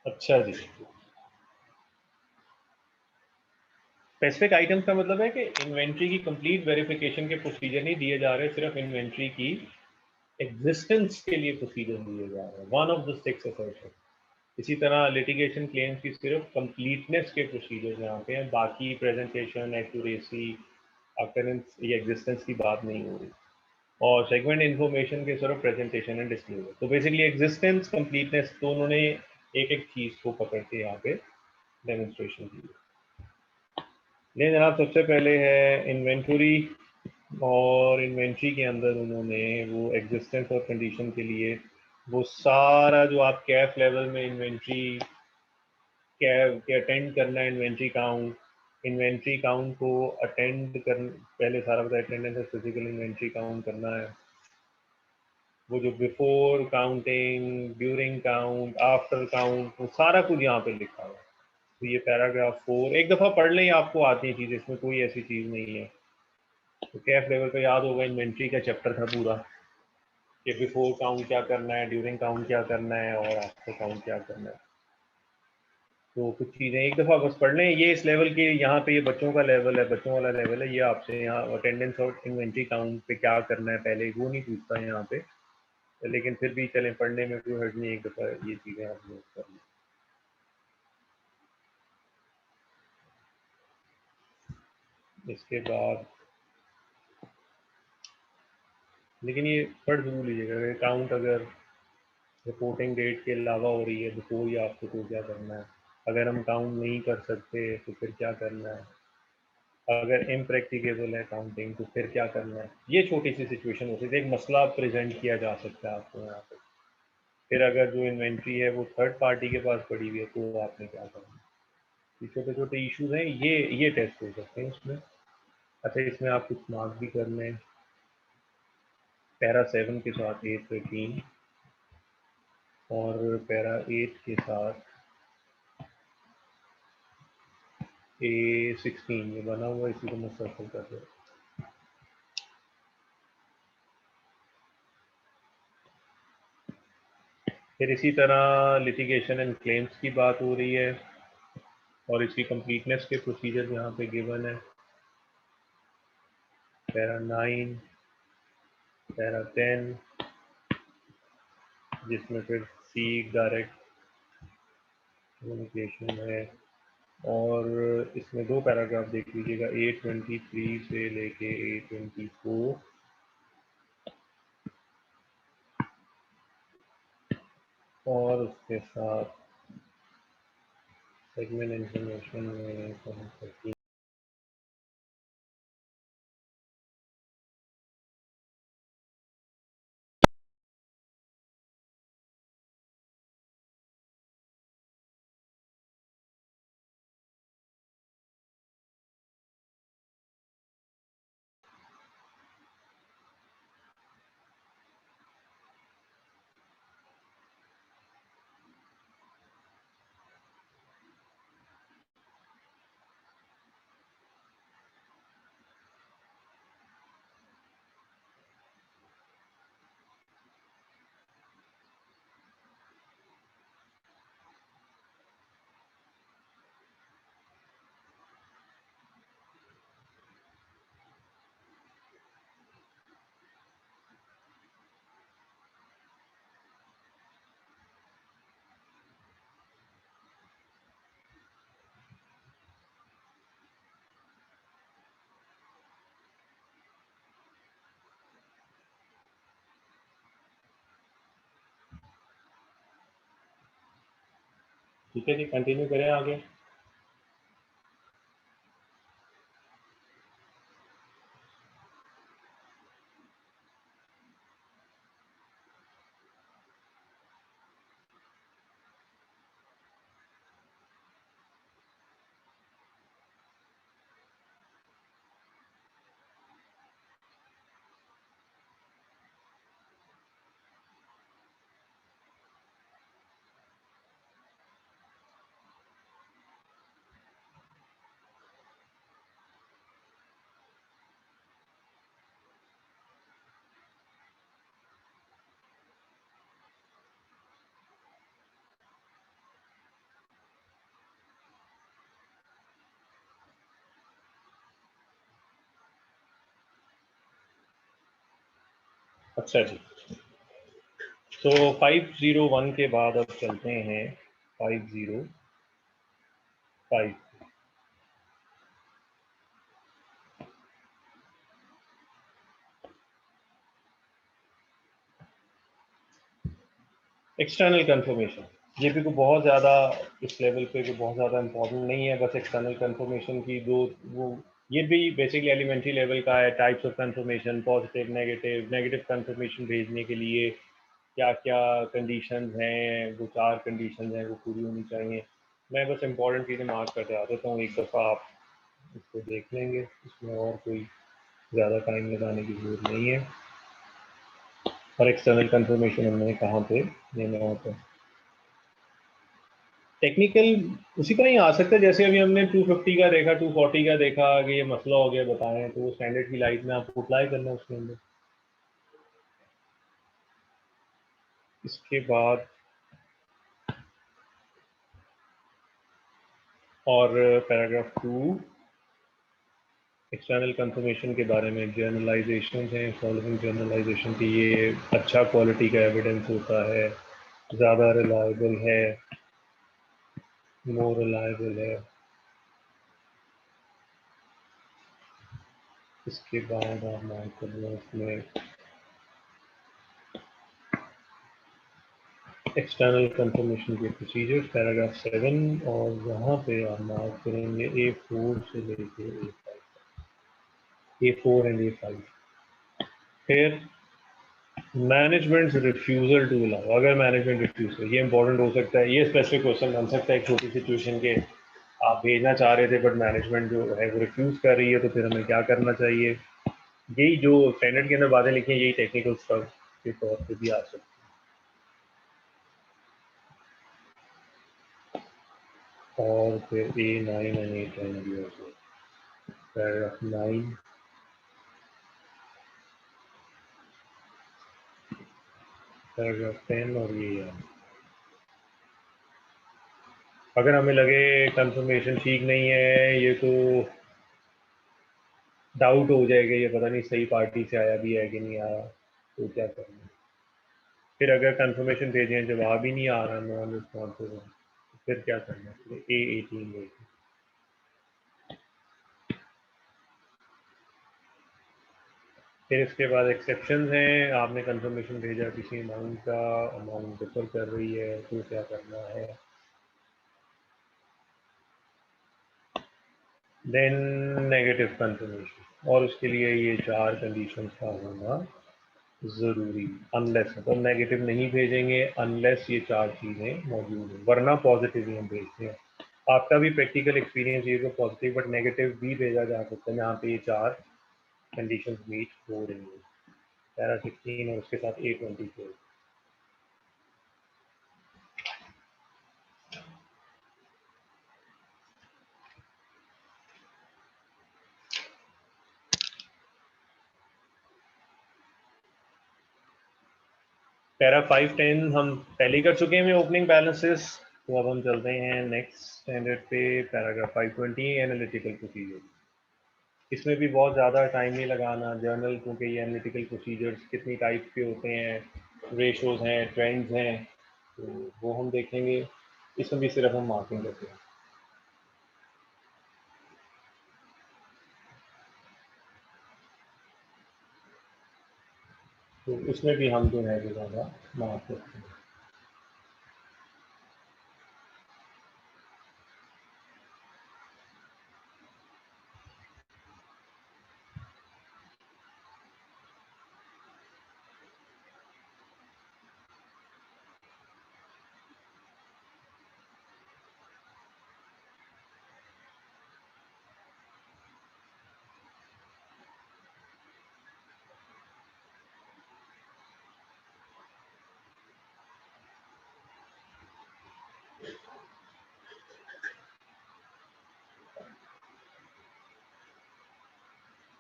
अच्छा जी, स्पेसिफिक आइटम्स का मतलब है कि इन्वेंट्री की कंप्लीट वेरिफिकेशन के प्रोसीजर नहीं दिए जा रहे, सिर्फ इन्वेंट्री की एग्जिस्टेंस के लिए प्रोसीजर दिए जा रहे हैं, वन ऑफ द 6 असर्शन। इसी तरह लिटिगेशन क्लेम्स की सिर्फ कंप्लीटनेस के प्रोसीजर यहाँ पे हैं, बाकी प्रेजेंटेशन, एक्यूरेसी, अकरेंस या एग्जिस्टेंस की बात नहीं हो रही। और सेगमेंट इन्फॉर्मेशन के सिर्फ प्रेजेंटेशन एंड डिस्प्ले। तो बेसिकली एग्जिस्टेंस, कंप्लीटनेस, तो उन्होंने एक एक चीज को पकड़ के यहाँ पे डेमोन्स्ट्रेशन की। लेकिन जनाब सबसे पहले है इन्वेंटरी, और इन्वेंट्री के अंदर उन्होंने वो एग्जिस्टेंस और कंडीशन के लिए वो सारा जो आप कैफ लेवल में इन्वेंट्री के अटेंड करना है, इन्वेंट्री काउंट को अटेंड कर, पहले सारा बताया अटेंडेंस है, फिजिकल इन्वेंट्री काउंट करना है, वो जो before counting, during count, after count, वो सारा कुछ यहाँ पे लिखा हुआ है। तो ये पैराग्राफ 4 एक दफ़ा पढ़ लें, आपको आती है चीज़, इसमें कोई ऐसी चीज़ नहीं है। तो कैफ लेवल पे याद होगा इन्वेंट्री का चैप्टर था पूरा, कि बिफोर काउंट क्या करना है, ड्यूरिंग काउंट क्या करना है, और आफ्टर काउंट क्या करना है। तो कुछ चीज़ें एक दफ़ा बस पढ़ लें। ये इस लेवल के, यहाँ पे ये बच्चों का लेवल है, बच्चों वाला लेवल है। ये आपसे यहाँ अटेंडेंस और इन्वेंट्री काउंट पे क्या करना है पहले, वो नहीं पूछता है यहाँ पे, लेकिन फिर भी चलें, पढ़ने में कोई हर्ज नहीं, एक दफ़ा ये चीज़ें आप नोट कर लें। इसके बाद लेकिन ये पढ़ जरूर लीजिएगा, काउंट अगर रिपोर्टिंग डेट के अलावा हो रही है बिफोर या आफ्टर तो क्या करना है, अगर हम काउंट नहीं कर सकते तो फिर क्या करना है, अगर इम्प्रैक्टिकेबल है काउंटिंग तो फिर क्या करना है। ये छोटी सी सिचुएशन होती है, एक मसला प्रेजेंट किया जा सकता है आपको यहाँ पे। फिर अगर जो इन्वेंट्री है वो थर्ड पार्टी के पास पड़ी हुई है तो आपने क्या करना है। ये छोटे छोटे इश्यूज हैं, ये टेस्ट हो सकते हैं इसमें। अच्छा, इसमें आप कुछ मार्क भी कर लें, पैरा 7 के साथ A13 और पैरा 8 के साथ A16, ये बना हुआ, इसी को मैं सर्कल कर रहा हूँ। फिर इसी तरह लिटिगेशन एंड क्लेम्स की बात हो रही है, और इसकी कंप्लीटनेस के प्रोसीजर यहाँ पे गिवन है। पैरा 9, पैरा 10, जिसमें फिर सीक डायरेक्ट कम्युनिकेशन है, और इसमें दो पैराग्राफ देख लीजिएगा, A23 से लेके A24, और उसके साथ सेगमेंट इंफॉर्मेशन में ठीक है जी, कंटिन्यू करें आगे। अच्छा जी, तो 501 के बाद अब चलते हैं 505। एक्सटर्नल कंफर्मेशन ये भी को बहुत ज़्यादा इस लेवल पे को बहुत ज़्यादा इम्पोर्टेंट नहीं है, बस एक्सटर्नल कंफर्मेशन की दो वो ये भी बेसिकली एलिमेंट्री लेवल का है। Types of confirmation, positive, negative. Negative confirmation भेजने के लिए क्या क्या कंडीशंस हैं, वो 4 कंडीशंस हैं, वो पूरी होनी चाहिए। मैं बस इम्पोर्टेंट चीज़ें मार्क करते आ देता हूँ, एक दफ़ा आप इसको देख लेंगे, इसमें और कोई ज़्यादा टाइम लगाने की जरूरत नहीं है। और एक्सटर्नल कंफर्मेशन हमने कहाँ पे लेना होता है। टेक्निकल उसी तरह ही आ सकता है जैसे अभी हमने 250 का देखा, 240 का देखा कि ये मसला हो गया बताएं, तो वो स्टैंडर्ड की लाइट में आपको अप्लाई करना है उसके अंदर। इसके बाद और पैराग्राफ 2 एक्सटर्नल कंफर्मेशन के बारे में जर्नलाइजेशन है। फॉलोइंग जर्नलाइजेशन की ये अच्छा क्वालिटी का एविडेंस होता है, ज़्यादा रिलायबल है, मोर रिलायबल है। इसके बाद आप मार्क कर लो इसमें एक्सटर्नल कंफर्मेशन के प्रोसीजर पैराग्राफ 7, और यहाँ पे आप मार्क करेंगे A4 से लेके A4 एंड A5। फिर मैनेजमेंट रिफ्यूजल टू अलाउ, अगर मैनेजमेंट रिफ्यूज करे, ये इंपॉर्टेंट हो सकता है, ये स्पेसिफिक क्वेश्चन बन सकता है एक छोटी सिचुएशन के। आप भेजना चाह रहे थे बट मैनेजमेंट जो है वो रिफ्यूज कर रही है, तो फिर हमें क्या करना चाहिए। यही जो स्टैंडर्ड के अंदर बातें लिखी हैं, यही टेक्निकल स्टफ के तौर पे भी आ सकती है। और फिर A9 एंड A10 भी हो सकता है। पैराग्राफ 9, पैराग्राफ 10 और ये है। अगर हमें लगे कंफर्मेशन ठीक नहीं है, ये तो डाउट हो जाएगा, ये पता नहीं सही पार्टी से आया भी है कि नहीं आया, तो क्या करना है। फिर अगर कंफर्मेशन भेजें जवाब ही नहीं आ रहा, नॉन रिस्पॉन्सिव, तो फिर क्या करना है। A18 देखिए। फिर इसके बाद एक्सेप्शन हैं। आपने कंफर्मेशन भेजा किसी अमाउंट का, अमाउंट डिफर कर रही है, तो क्या करना है। देन नेगेटिव कंफर्मेशन, और उसके लिए ये 4 कंडीशंस का होना ज़रूरी। अनलेस, तो नेगेटिव नहीं भेजेंगे अनलेस ये 4 चीज़ें मौजूद हैं, वरना पॉजिटिव ही हम भेजते हैं। आपका भी प्रैक्टिकल एक्सपीरियंस ये तो पॉजिटिव बट नेगेटिव भी भेजा जा सकता है जहाँ पे ये 4 कंडीशंस मीट हो रही है। पैरा 16 और उसके साथ A24। पैरा 510 हम पहले ही कर चुके हैं ओपनिंग बैलेंसेस, तो अब हम चलते हैं नेक्स्ट स्टैंडर्ड पे। Paragraph 520 analytical procedure. इसमें भी बहुत ज़्यादा टाइम नहीं लगाना जर्नल, क्योंकि ये एनालिटिकल प्रोसीजर्स कितनी टाइप के होते हैं, रेशोज हैं, ट्रेंड्स हैं, तो वो हम देखेंगे। इसमें भी सिर्फ हम मार्किंग करते हैं, तो इसमें भी हम जो है वो ज़्यादा मार्क करते हैं।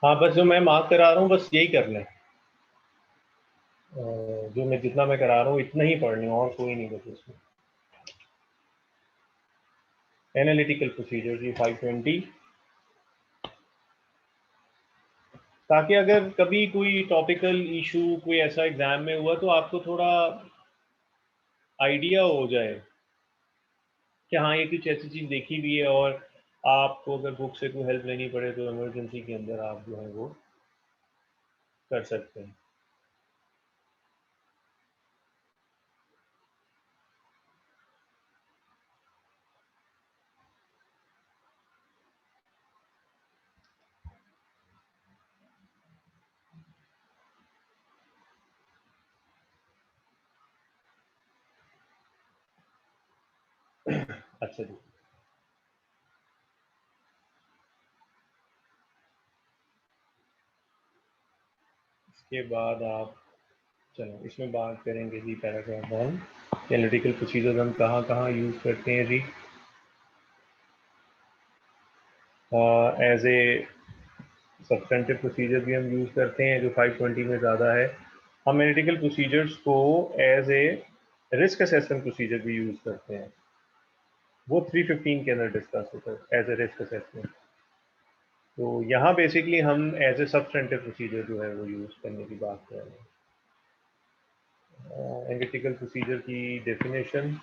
हाँ, बस जो मैं मार्क करा रहा हूँ बस यही करना है। जो मैं जितना मैं करा रहा हूँ इतना ही पढ़नी है, और कोई नहीं बस इसमें। एनालिटिकल प्रोसीजर जी 520, ताकि अगर कभी कोई टॉपिकल इशू कोई ऐसा एग्जाम में हुआ तो आपको थोड़ा आइडिया हो जाए कि हाँ ये कुछ ऐसी चीज़ देखी भी है, और आपको अगर बुक से कोई हेल्प लेनी पड़े तो इमरजेंसी के अंदर आप जो है वो कर सकते हैं। अच्छा जी, इसके बाद आप चलो इसमें बात करेंगे जी पैराग्राफ 1, एनालिटिकल प्रोसीजर हम कहाँ कहाँ यूज़ करते हैं जी। एज ए सब्सटेंटिव प्रोसीजर भी हम यूज़ करते हैं जो 520 में ज़्यादा है। हम एनालिटिकल प्रोसीजर्स को as a risk assessment procedure भी यूज़ करते हैं, वो 315 के अंदर डिस्कस होता है एज ए रिस्क असेसमेंट। तो यहाँ बेसिकली हम एज ए सब्सटेंटिव प्रोसीजर जो है वो यूज़ करने की बात कर रहे हैं। एनालिटिकल प्रोसीजर की डेफिनेशन,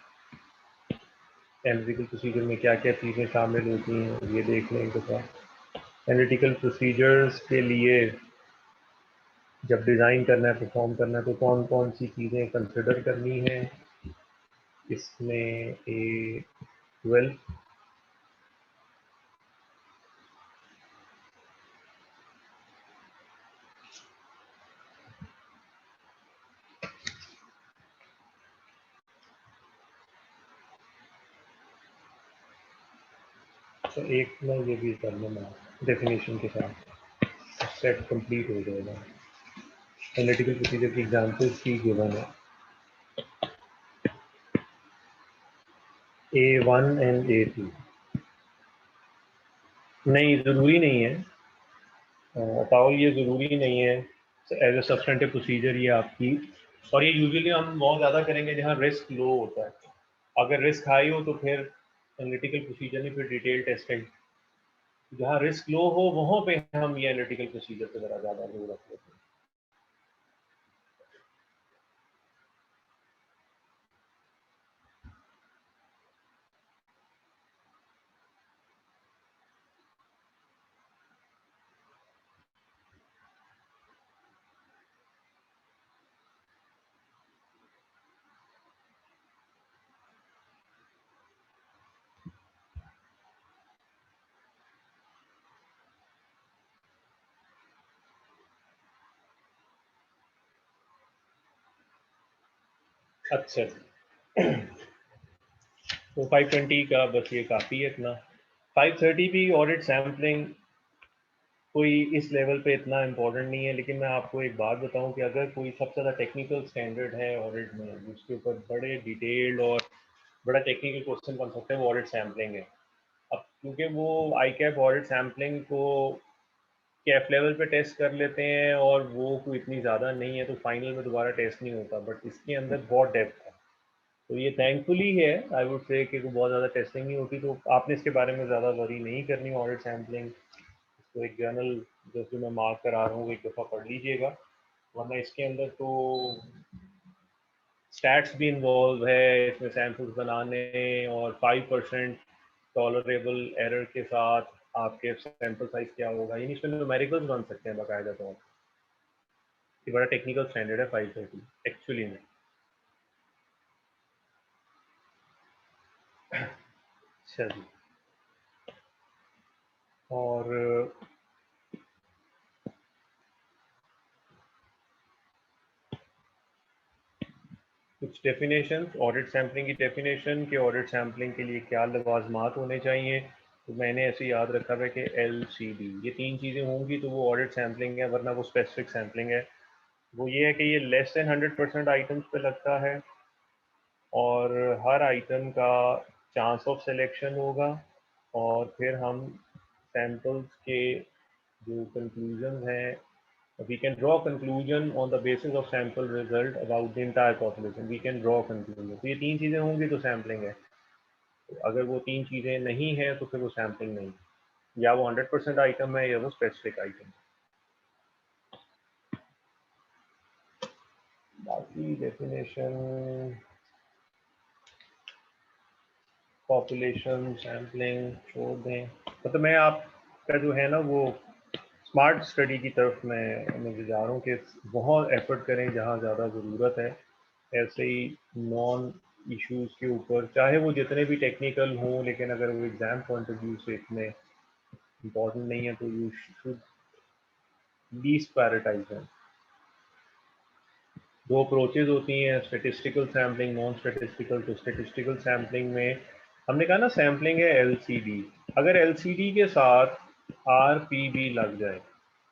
एनालिटिकल प्रोसीजर में क्या क्या चीज़ें शामिल होती हैं ये देख लें एक दफ़ा। एनालिटिकल प्रोसीजर्स के लिए जब डिज़ाइन करना है, परफॉर्म करना है, तो कौन कौन सी चीज़ें कंसिडर करनी है इसमें। ए 12 तो एक में ये भी कर लेना डेफिनेशन के साथ, सेट कंप्लीट हो जाएगा। एनालिटिकल प्रोसीजर की एग्जांपल्स की गिवन है A1 एंड A2। नहीं, ज़रूरी नहीं है पाउल, ये ज़रूरी नहीं है एज ए सब्सटेंटिव प्रोसीजर ये आपकी। और ये यूजुअली हम बहुत ज़्यादा करेंगे जहाँ रिस्क लो होता है। अगर रिस्क हाई हो तो फिर एनालिटिकल प्रोसीजर नहीं, फिर डिटेल टेस्टिंग। जहाँ रिस्क लो हो वहाँ पे हम ये एनालिटिकल प्रोसीजर पे ज़रा ज़्यादा जोर रख लेते हैं। अच्छा तो 520 का बस ये काफ़ी है इतना। 530 भी ऑडिट सैम्पलिंग कोई इस लेवल पे इतना इम्पोर्टेंट नहीं है, लेकिन मैं आपको एक बात बताऊं कि अगर कोई सबसे ज़्यादा टेक्निकल स्टैंडर्ड है ऑडिट में जिसके ऊपर बड़े डिटेल्ड और बड़ा टेक्निकल क्वेश्चन बन सकते हैं, वो ऑडिट सैम्पलिंग है। अब क्योंकि वो आई कैप ऑडिट सैम्पलिंग को कैफ लेवल पे टेस्ट कर लेते हैं और वो कोई इतनी ज़्यादा नहीं है तो फाइनल में दोबारा टेस्ट नहीं होता, बट इसके अंदर बहुत डेप्थ है। तो ये थैंकफुली है, आई वुड से कि बहुत ज़्यादा टेस्टिंग नहीं होती, तो आपने इसके बारे में ज़्यादा वरी नहीं करनी ऑडिट सैम्पलिंग। तो एक जर्नल जैसे मैं मार्क करा रहा हूँ एक दफ़ा पढ़ लीजिएगा, वरना इसके अंदर तो स्टैट्स भी इन्वॉल्व है इसमें, सैम्पल्स बनाने और 5% टॉलरेबल एरर के साथ आपके सैंपल साइज क्या होगा, यानी इसमें न्यूमेरिकल्स बन सकते हैं बाकायदा तौर पर। ये बड़ा टेक्निकल स्टैंडर्ड है 530 एक्चुअली में। चलिए, और कुछ डेफिनेशन, ऑडिट सैम्पलिंग की डेफिनेशन कि ऑडिट सैम्पलिंग के लिए क्या लवाजमात होने चाहिए। तो मैंने ऐसे याद रखा है कि LCD, ये 3 चीज़ें होंगी तो वो ऑडिट सैम्पलिंग है, वरना वो स्पेसिफिक सैम्पलिंग है। वो ये है कि ये लेस देन 100% आइटम्स पे लगता है और हर आइटम का चांस ऑफ सिलेक्शन होगा, और फिर हम सैम्पल्स के जो कंक्लूजन हैं, we can draw conclusion on the basis of sample result about the entire population, we can draw conclusion। तो ये 3 चीज़ें होंगी तो सैम्पलिंग है। तो अगर वो 3 चीज़ें नहीं है तो फिर वो सैम्पलिंग नहीं, या वो 100% आइटम है या वो स्पेसिफिक आइटम। बाकी डेफिनेशन, पॉपुलेशन सैम्पलिंग छोड़ दें। मतलब मैं आपका जो है ना वो स्मार्ट स्टडी की तरफ मैं जा रहा हूँ कि बहुत एफर्ट करें जहाँ ज़्यादा ज़रूरत है। ऐसे ही नॉन इश्यूज के ऊपर, चाहे वो जितने भी टेक्निकल हों, लेकिन अगर वो एग्जाम पॉइंट ऑफ व्यू से इतने इम्पोर्टेंट नहीं है तो you should least prioritise them. दो अप्रोचेज होती हैं, स्टेटिस्टिकल सैम्पलिंग, नॉन स्टेटिस्टिकल। तो स्टेटिस्टिकल सैम्पलिंग में हमने कहा ना सैम्पलिंग है एलसीडी, अगर एलसीडी के साथ आरपीबी लग जाए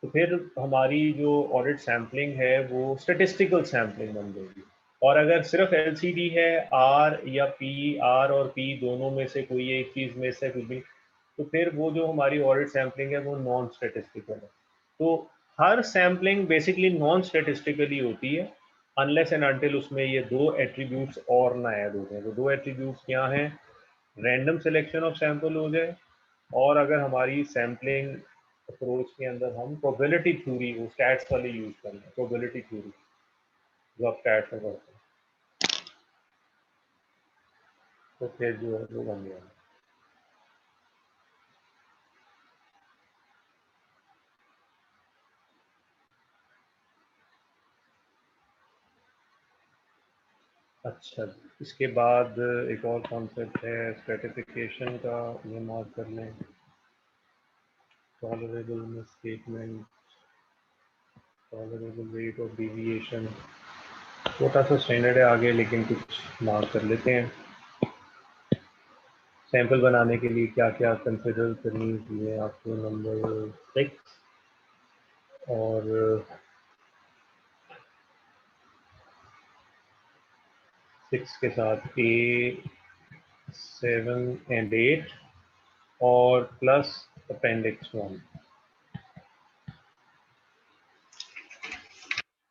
तो फिर हमारी जो ऑडिट सैम्पलिंग है वो स्टैटिस्टिकल सैम्पलिंग बन जाएगी। और अगर सिर्फ एलसीडी है, आर या पी, आर और पी दोनों में से कोई एक चीज में से कुछ भी, तो फिर वो जो हमारी ऑडिट सैम्पलिंग है वो नॉन स्टैटिस्टिकल है। तो हर सैम्पलिंग बेसिकली नॉन स्टैटिस्टिकली होती है अनलेस एंड अनटिल उसमें ये दो एट्रीब्यूट्स और ना ऐड हो जाए। तो दो एट्रीब्यूट्स क्या हैं? रैंडम सिलेक्शन ऑफ सैंपल हो जाए, और अगर हमारी सैम्पलिंग अप्रोच के अंदर हम प्रोबेबिलिटी थ्योरी, वो स्टैट्स वाली यूज कर लें, प्रोबेबिलिटी थ्योरी जो आप स्टैट्स में करते हैं, तो फिर जो है वो बन गया। अच्छा, इसके बाद एक और कॉन्सेप्ट है स्ट्रेटिफिकेशन का, ये मार्क कर लें। Tolerable misstatement, tolerable rate of deviation, छोटा सा स्टैंडर्ड है आगे, लेकिन कुछ मार्क कर लेते हैं। सैंपल बनाने के लिए क्या क्या कंसिडर करनी चाहिए आपको, नंबर 6, और 6 के साथ A7 एंड 8 और प्लस अपेंडिक्स 1।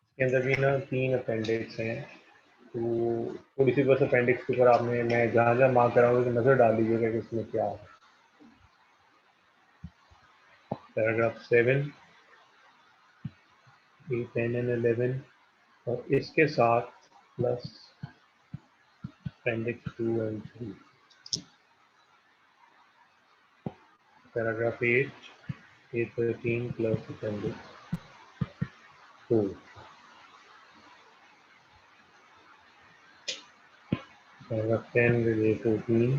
इसके अंदर भी ना 3 अपेंडिक्स हैं, तो थोड़ी सी बस अपेंडिक्स के ऊपर आपने, मैं जहाँ जहाँ मार्क कराऊंगा तो नज़र डाल दीजिएगा कि इसमें क्या है। पैराग्राफ 7, 8, 10 एंड 11, और इसके साथ plus appendix 2 and 3। Paragraph 8, A13 plus appendix 2। Paragraph 10 with A14,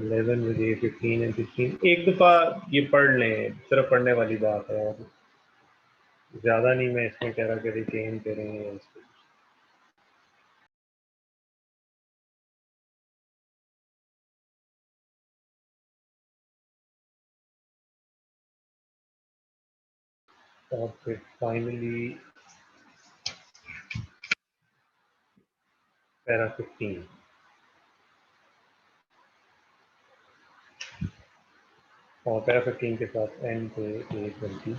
11 with A15 and 16। एक दफ़ा ये पढ़ लें, सिर्फ पढ़ने वाली बात है, और ज़्यादा नहीं मैं इसमें कह रहा कि रिटेन करें इसको। और फिर फाइनली पैरा 15, और पैरा 15 के साथ एंड पे A22।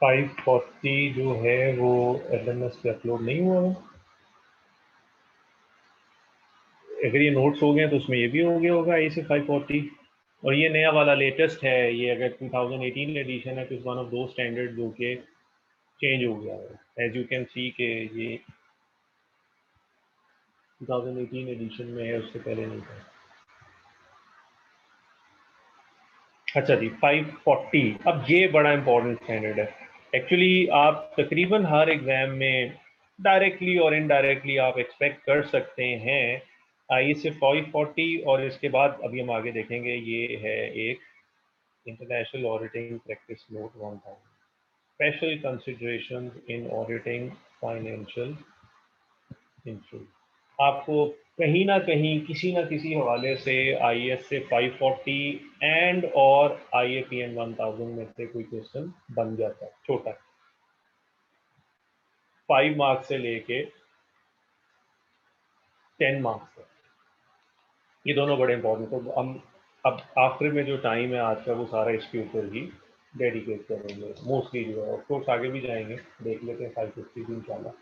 540 जो है वो LMS पे अपलोड नहीं हुआ है। अगर ये नोट्स हो गए तो उसमें ये भी हो गया होगा A से 540। और ये नया वाला लेटेस्ट है, ये अगर 2018 एडिशन है तो इस वन ऑफ दो स्टैंडर्ड जो कि चेंज हो गया है। एज यू कैन सी के ये 2018 एडिशन में है, उससे पहले नहीं था। अच्छा जी, 540, अब ये बड़ा इंपॉर्टेंट स्टैंडर्ड है। एक्चुअली आप तकरीबन हर एग्जाम में डायरेक्टली और इनडायरेक्टली आप एक्सपेक्ट कर सकते हैं आई से 540, और इसके बाद अभी हम आगे देखेंगे ये है एक international auditing practice note 1000, special consideration in auditing financial instrument. आपको कहीं ना कहीं किसी ना किसी हवाले से IAS से 540 एंड और IAPN 1000 में से कोई क्वेश्चन बन जाता है, छोटा 5 मार्क्स से लेके 10 मार्क्स तक। ये दोनों बड़े इंपॉर्टेंट। तो हम अब आखिर में जो टाइम है आज का वो सारा इसके ऊपर ही डेडिकेट करेंगे मोस्टली जो है। ऑफकोर्स आगे भी जाएंगे, देख लेते हैं 550 भी इंशाल्लाह।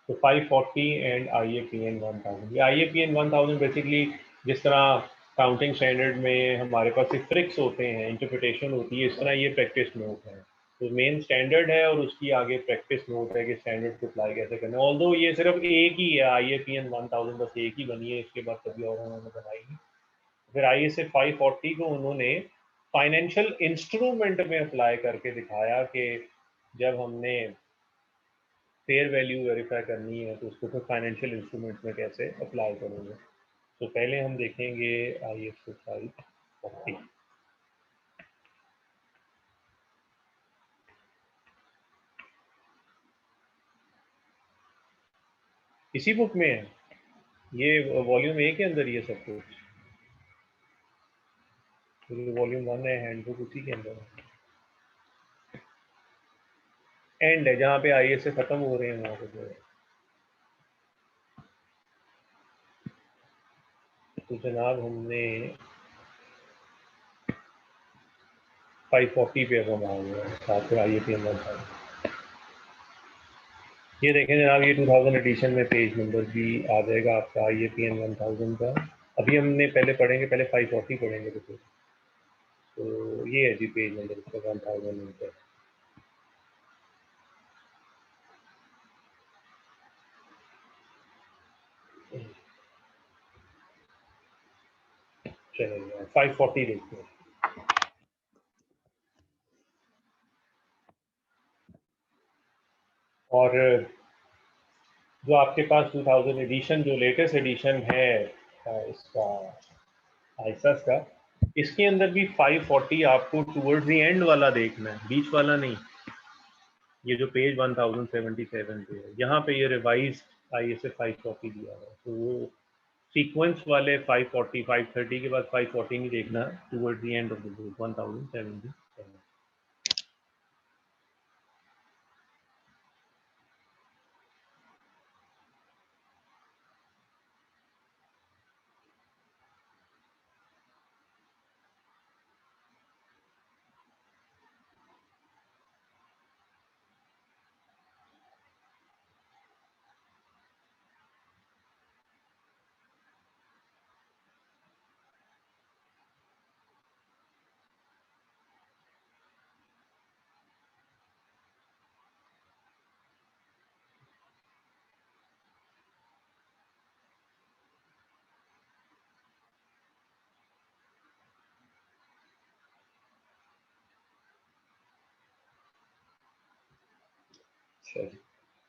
तो 540 एंड IAPN 1000, ये IAPN 1000 बेसिकली जिस तरह काउंटिंग स्टैंडर्ड में हमारे पास सिर्फ ट्रिक्स होते हैं, इंटरप्रिटेशन होती है, इस तरह ये प्रैक्टिस नोट है। तो मेन स्टैंडर्ड है और उसकी आगे प्रैक्टिस नोट है कि स्टैंडर्ड को अप्लाई कैसे करना है। ऑल्दो ये सिर्फ एक ही है, IAPN 1000 बस एक ही बनी है, इसके बाद कभी और उन्होंने बनाई नहीं। फिर ISA 540 को उन्होंने फाइनेंशियल इंस्ट्रूमेंट में अप्लाई करके दिखाया कि जब हमने फेयर वैल्यू वेरीफाई करनी है तो उसको फिर फाइनेंशियल इंस्ट्रूमेंट में कैसे अप्लाई करेंगे। तो पहले हम देखेंगे ISA 540। इसी बुक में है, ये वॉल्यूम ए के अंदर ये सब कुछ, तो वॉल्यूम 1 है, हैंडबुक उसी के अंदर है। एंड है जहाँ पे ISA खत्म हो रहे हैं वहाँ पे जो है। तो जनाब हमने 540 पे अब हम आ गए, साथ में IAPN 1000। ये देखें जनाब, ये 2000 एडिशन में पेज नंबर भी आ जाएगा आपका IAPN 1000 का। अभी हमने पहले पढ़ेंगे, पहले 540 पढ़ेंगे तो ये है जी पेज नंबर इसका 1000 पर। चलिए 540 देखते हैं। और जो आपके पास 2000 एडिशन, जो लेटेस्ट एडिशन है इसका आइसस का, इसके अंदर भी 540 आपको टूवर्ड्स द एंड वाला देखना है, बीच वाला नहीं। ये जो पेज 1077 पे है, यहाँ पे ये रिवाइज ISA 540 दिया है, तो वो सीक्वेंस वाले 540 530 के बाद 540 नहीं देखना, towards the end of the book 1077।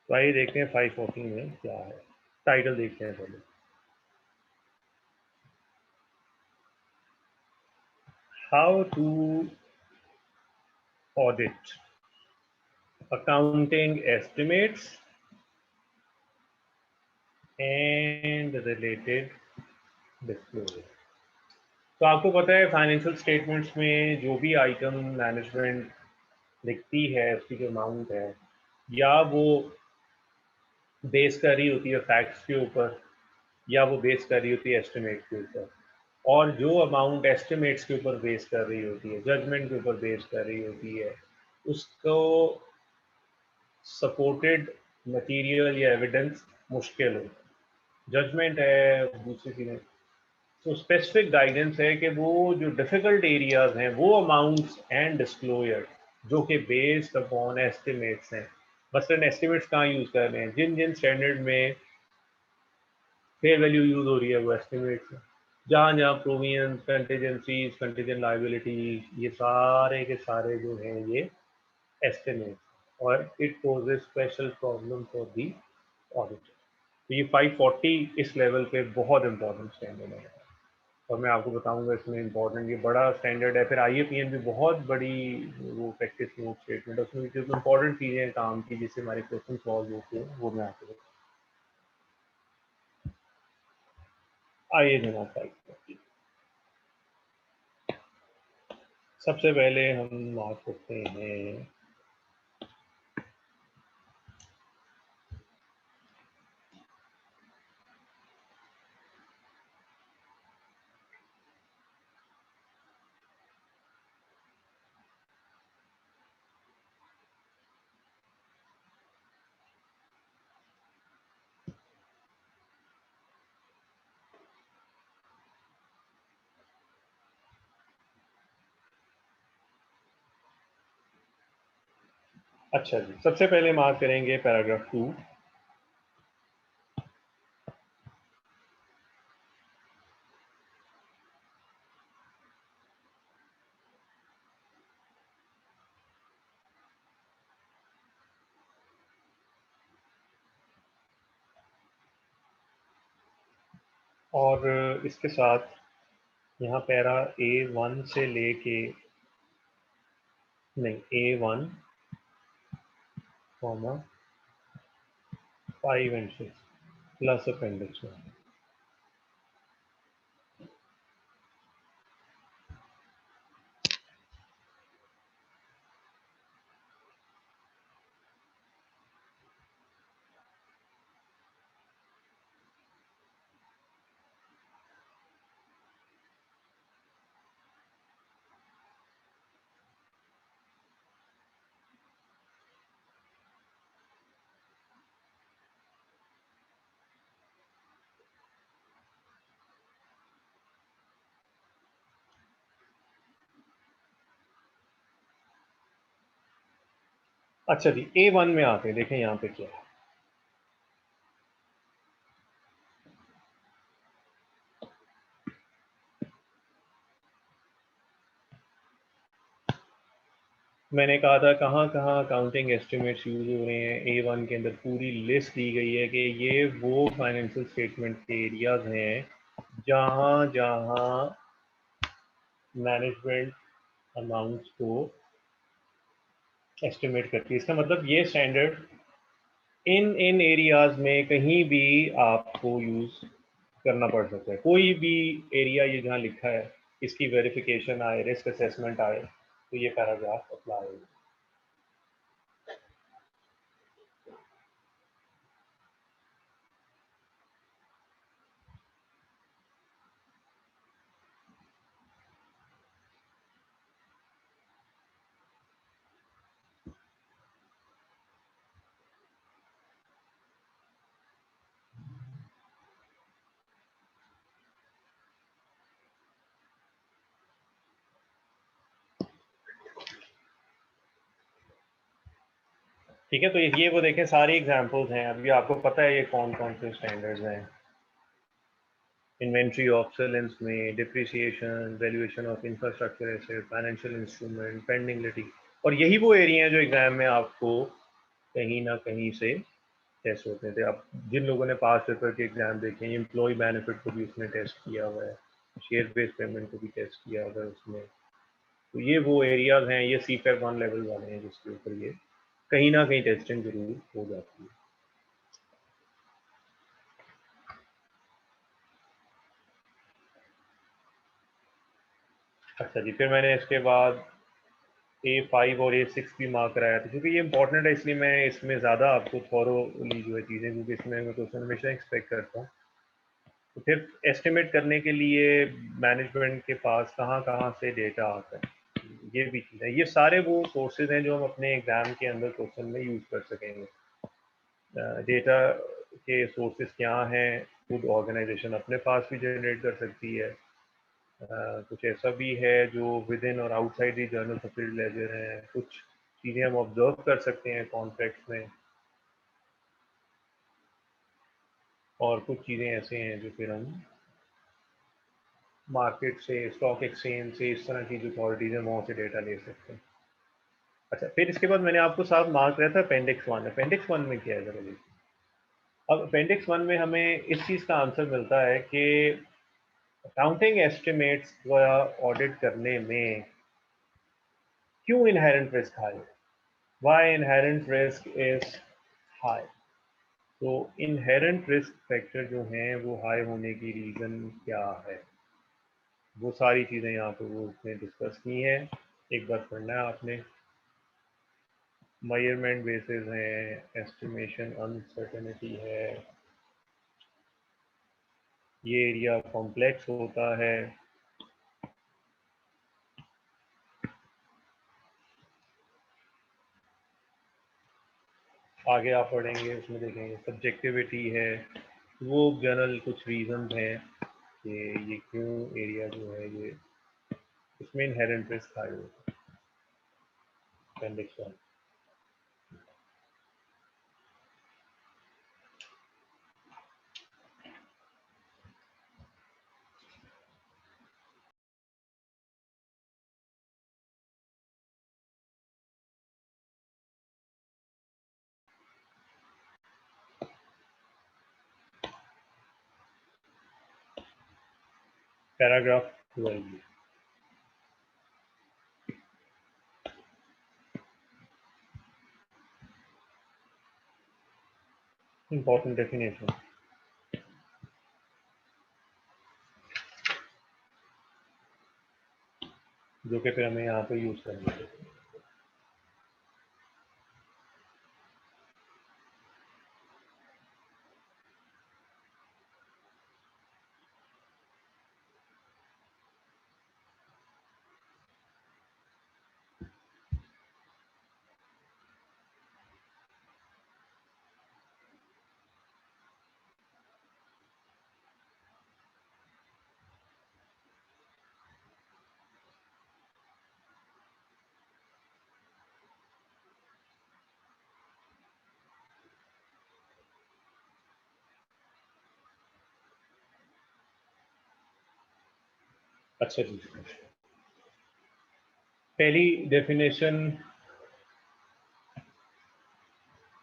तो आइए देखते हैं 540 में क्या है। टाइटल देखते हैं पहले, how to audit accounting estimates and related disclosure. तो आपको पता है फाइनेंशियल स्टेटमेंट्स में जो भी आइटम मैनेजमेंट लिखती है, उसकी जो अमाउंट है, या वो बेस कर रही होती है फैक्ट्स के ऊपर, या वो बेस कर रही होती है एस्टिमेट के ऊपर। और जो अमाउंट एस्टिमेट्स के ऊपर बेस कर रही होती है, जजमेंट के ऊपर बेस कर रही होती है, उसको सपोर्टेड मटेरियल या एविडेंस मुश्किल हो। जजमेंट है दूसरी चीज़ें, तो स्पेसिफिक गाइडेंस है कि वो जो डिफिकल्ट एरियाज हैं वो अमाउंट्स एंड डिस्क्लोजर जो कि बेस्ड अपॉन एस्टिमेट्स हैं। मसलन एस्टिमेट्स कहाँ यूज़ कर रहे हैं, जिन जिन स्टैंडर्ड में फेयर वैल्यू यूज़ हो रही है वो एस्टिमेट्स हैं। जहाँ जहाँ प्रोविजन, कंटीजेंसीज, कंटीजेंट लाइबिलिटी, ये सारे के सारे जो हैं ये एस्टिमेट्स, और it poses special problem for the auditor. तो ये 540 इस लेवल पे बहुत इंपॉर्टेंट स्टैंडर्ड है, और मैं आपको बताऊंगा इसमें इंपॉर्टेंट, ये बड़ा स्टैंडर्ड है। फिर IAPN भी बहुत बड़ी वो प्रैक्टिस नोट स्टेटमेंट, उसमें जो इंपॉर्टेंट चीज़ें हैं काम की जिससे हमारे क्वेश्चन सॉल्व होते हैं वो मैं आपको बताऊंगा। आइए जनाब 540, सबसे पहले हम बात करते हैं अच्छा जी, सबसे पहले मार्क करेंगे पैराग्राफ 2। और इसके साथ यहाँ पैरा A1 से लेके, नहीं, A1, 5 and 6 प्लस अपेंडिक्स 1। अच्छा जी, A1 में आते हैं, देखें यहाँ पे क्या है। मैंने कहा था कहाँ कहाँ अकाउंटिंग एस्टिमेट्स यूज हो रहे हैं। A1 के अंदर पूरी लिस्ट दी गई है कि ये वो फाइनेंशियल स्टेटमेंट के एरियाज हैं जहाँ जहाँ मैनेजमेंट अमाउंट्स को एस्टिमेट करती है। इसका मतलब ये स्टैंडर्ड इन एरियाज में कहीं भी आपको यूज करना पड़ सकता है। कोई भी एरिया ये जहाँ लिखा है, इसकी वेरिफिकेशन आए, रिस्क असेसमेंट आए, तो ये पैराग्राफ अप्लाई होगा। ठीक है, तो ये वो देखें, सारी एग्जांपल्स हैं। अभी आपको पता है ये कौन कौन से स्टैंडर्ड्स हैं। इन्वेंट्री ऑब्सोलेंस में, depreciation, valuation of infrastructure asset, financial instrument, pending, और यही वो एरिया हैं जो एग्जाम में आपको कहीं ना कहीं से टेस्ट होते थे। अब जिन लोगों ने पास पेपर के एग्जाम देखे हैं, एम्प्लॉय बेनिफिट को भी उसने टेस्ट किया हुआ है, शेयर बेस्ड पेमेंट को भी टेस्ट किया हुआ है उसमें। तो ये वो एरियाज हैं, ये C-PAP 1 लेवल वाले हैं जिसके ऊपर ये कहीं ना कहीं टेस्टिंग जरूर हो जाती है। अच्छा जी, फिर मैंने इसके बाद A5 और A6 भी मार्क कराया था, क्योंकि ये इंपॉर्टेंट है, इसलिए मैं इसमें ज़्यादा आपको थॉरोली जो है चीज़ें, क्योंकि इसमें मैं क्वेश्चन हमेशा एक्सपेक्ट करता हूँ। तो फिर एस्टिमेट करने के लिए मैनेजमेंट के पास कहाँ कहाँ से डेटा आता है, ये भी चीज़ है। ये सारे वो सोर्सेज हैं जो हम अपने एग्जाम के अंदर क्वेश्चन में यूज़ कर सकेंगे। डेटा के सोर्सेज क्या हैं, खुद ऑर्गेनाइजेशन अपने पास भी जनरेट कर सकती है। कुछ ऐसा भी है जो विद इन और outside the journal of field ledger है। कुछ चीज़ें हम ऑब्जर्व कर सकते हैं कॉन्ट्रैक्ट्स में, और कुछ चीज़ें ऐसे हैं जो फिर हम मार्केट से, स्टॉक एक्सचेंज से, इस तरह की जो अथॉरिटीज है वहाँ से डेटा ले सकते हैं। अच्छा, फिर इसके बाद मैंने आपको साथ मार्क किया था अपेंडिक्स 1। अपेंडिक्स 1 में क्या है जरा देखिए। अब अपेंडिक्स 1 में हमें इस चीज़ का आंसर मिलता है कि अकाउंटिंग एस्टिमेट्स का ऑडिट करने में क्यों inherent risk high, why inherent risk is high. तो इनहेरेंट रिस्क फैक्टर जो हैं वो हाई होने की रीज़न क्या है, वो सारी चीज़ें यहाँ पे वो उसने डिस्कस की हैं। एक बार पढ़ना है आपने। मेजरमेंट बेसिस हैं, एस्टिमेशन अनसर्टेनिटी है, ये एरिया कॉम्प्लेक्स होता है। आगे आप पढ़ेंगे उसमें देखेंगे सब्जेक्टिविटी है। वो जनरल कुछ रीजन हैं कि ये क्यों एरिया जो है ये इसमें इनहेरेंट रिस्क हाई होता है। अपेंडिक्स 1। पैराग्राफ 12, इंपॉर्टेंट डेफिनेशन, जो कि फिर हमें यहाँ पे यूज करना है। अच्छा जी, पहली डेफिनेशन,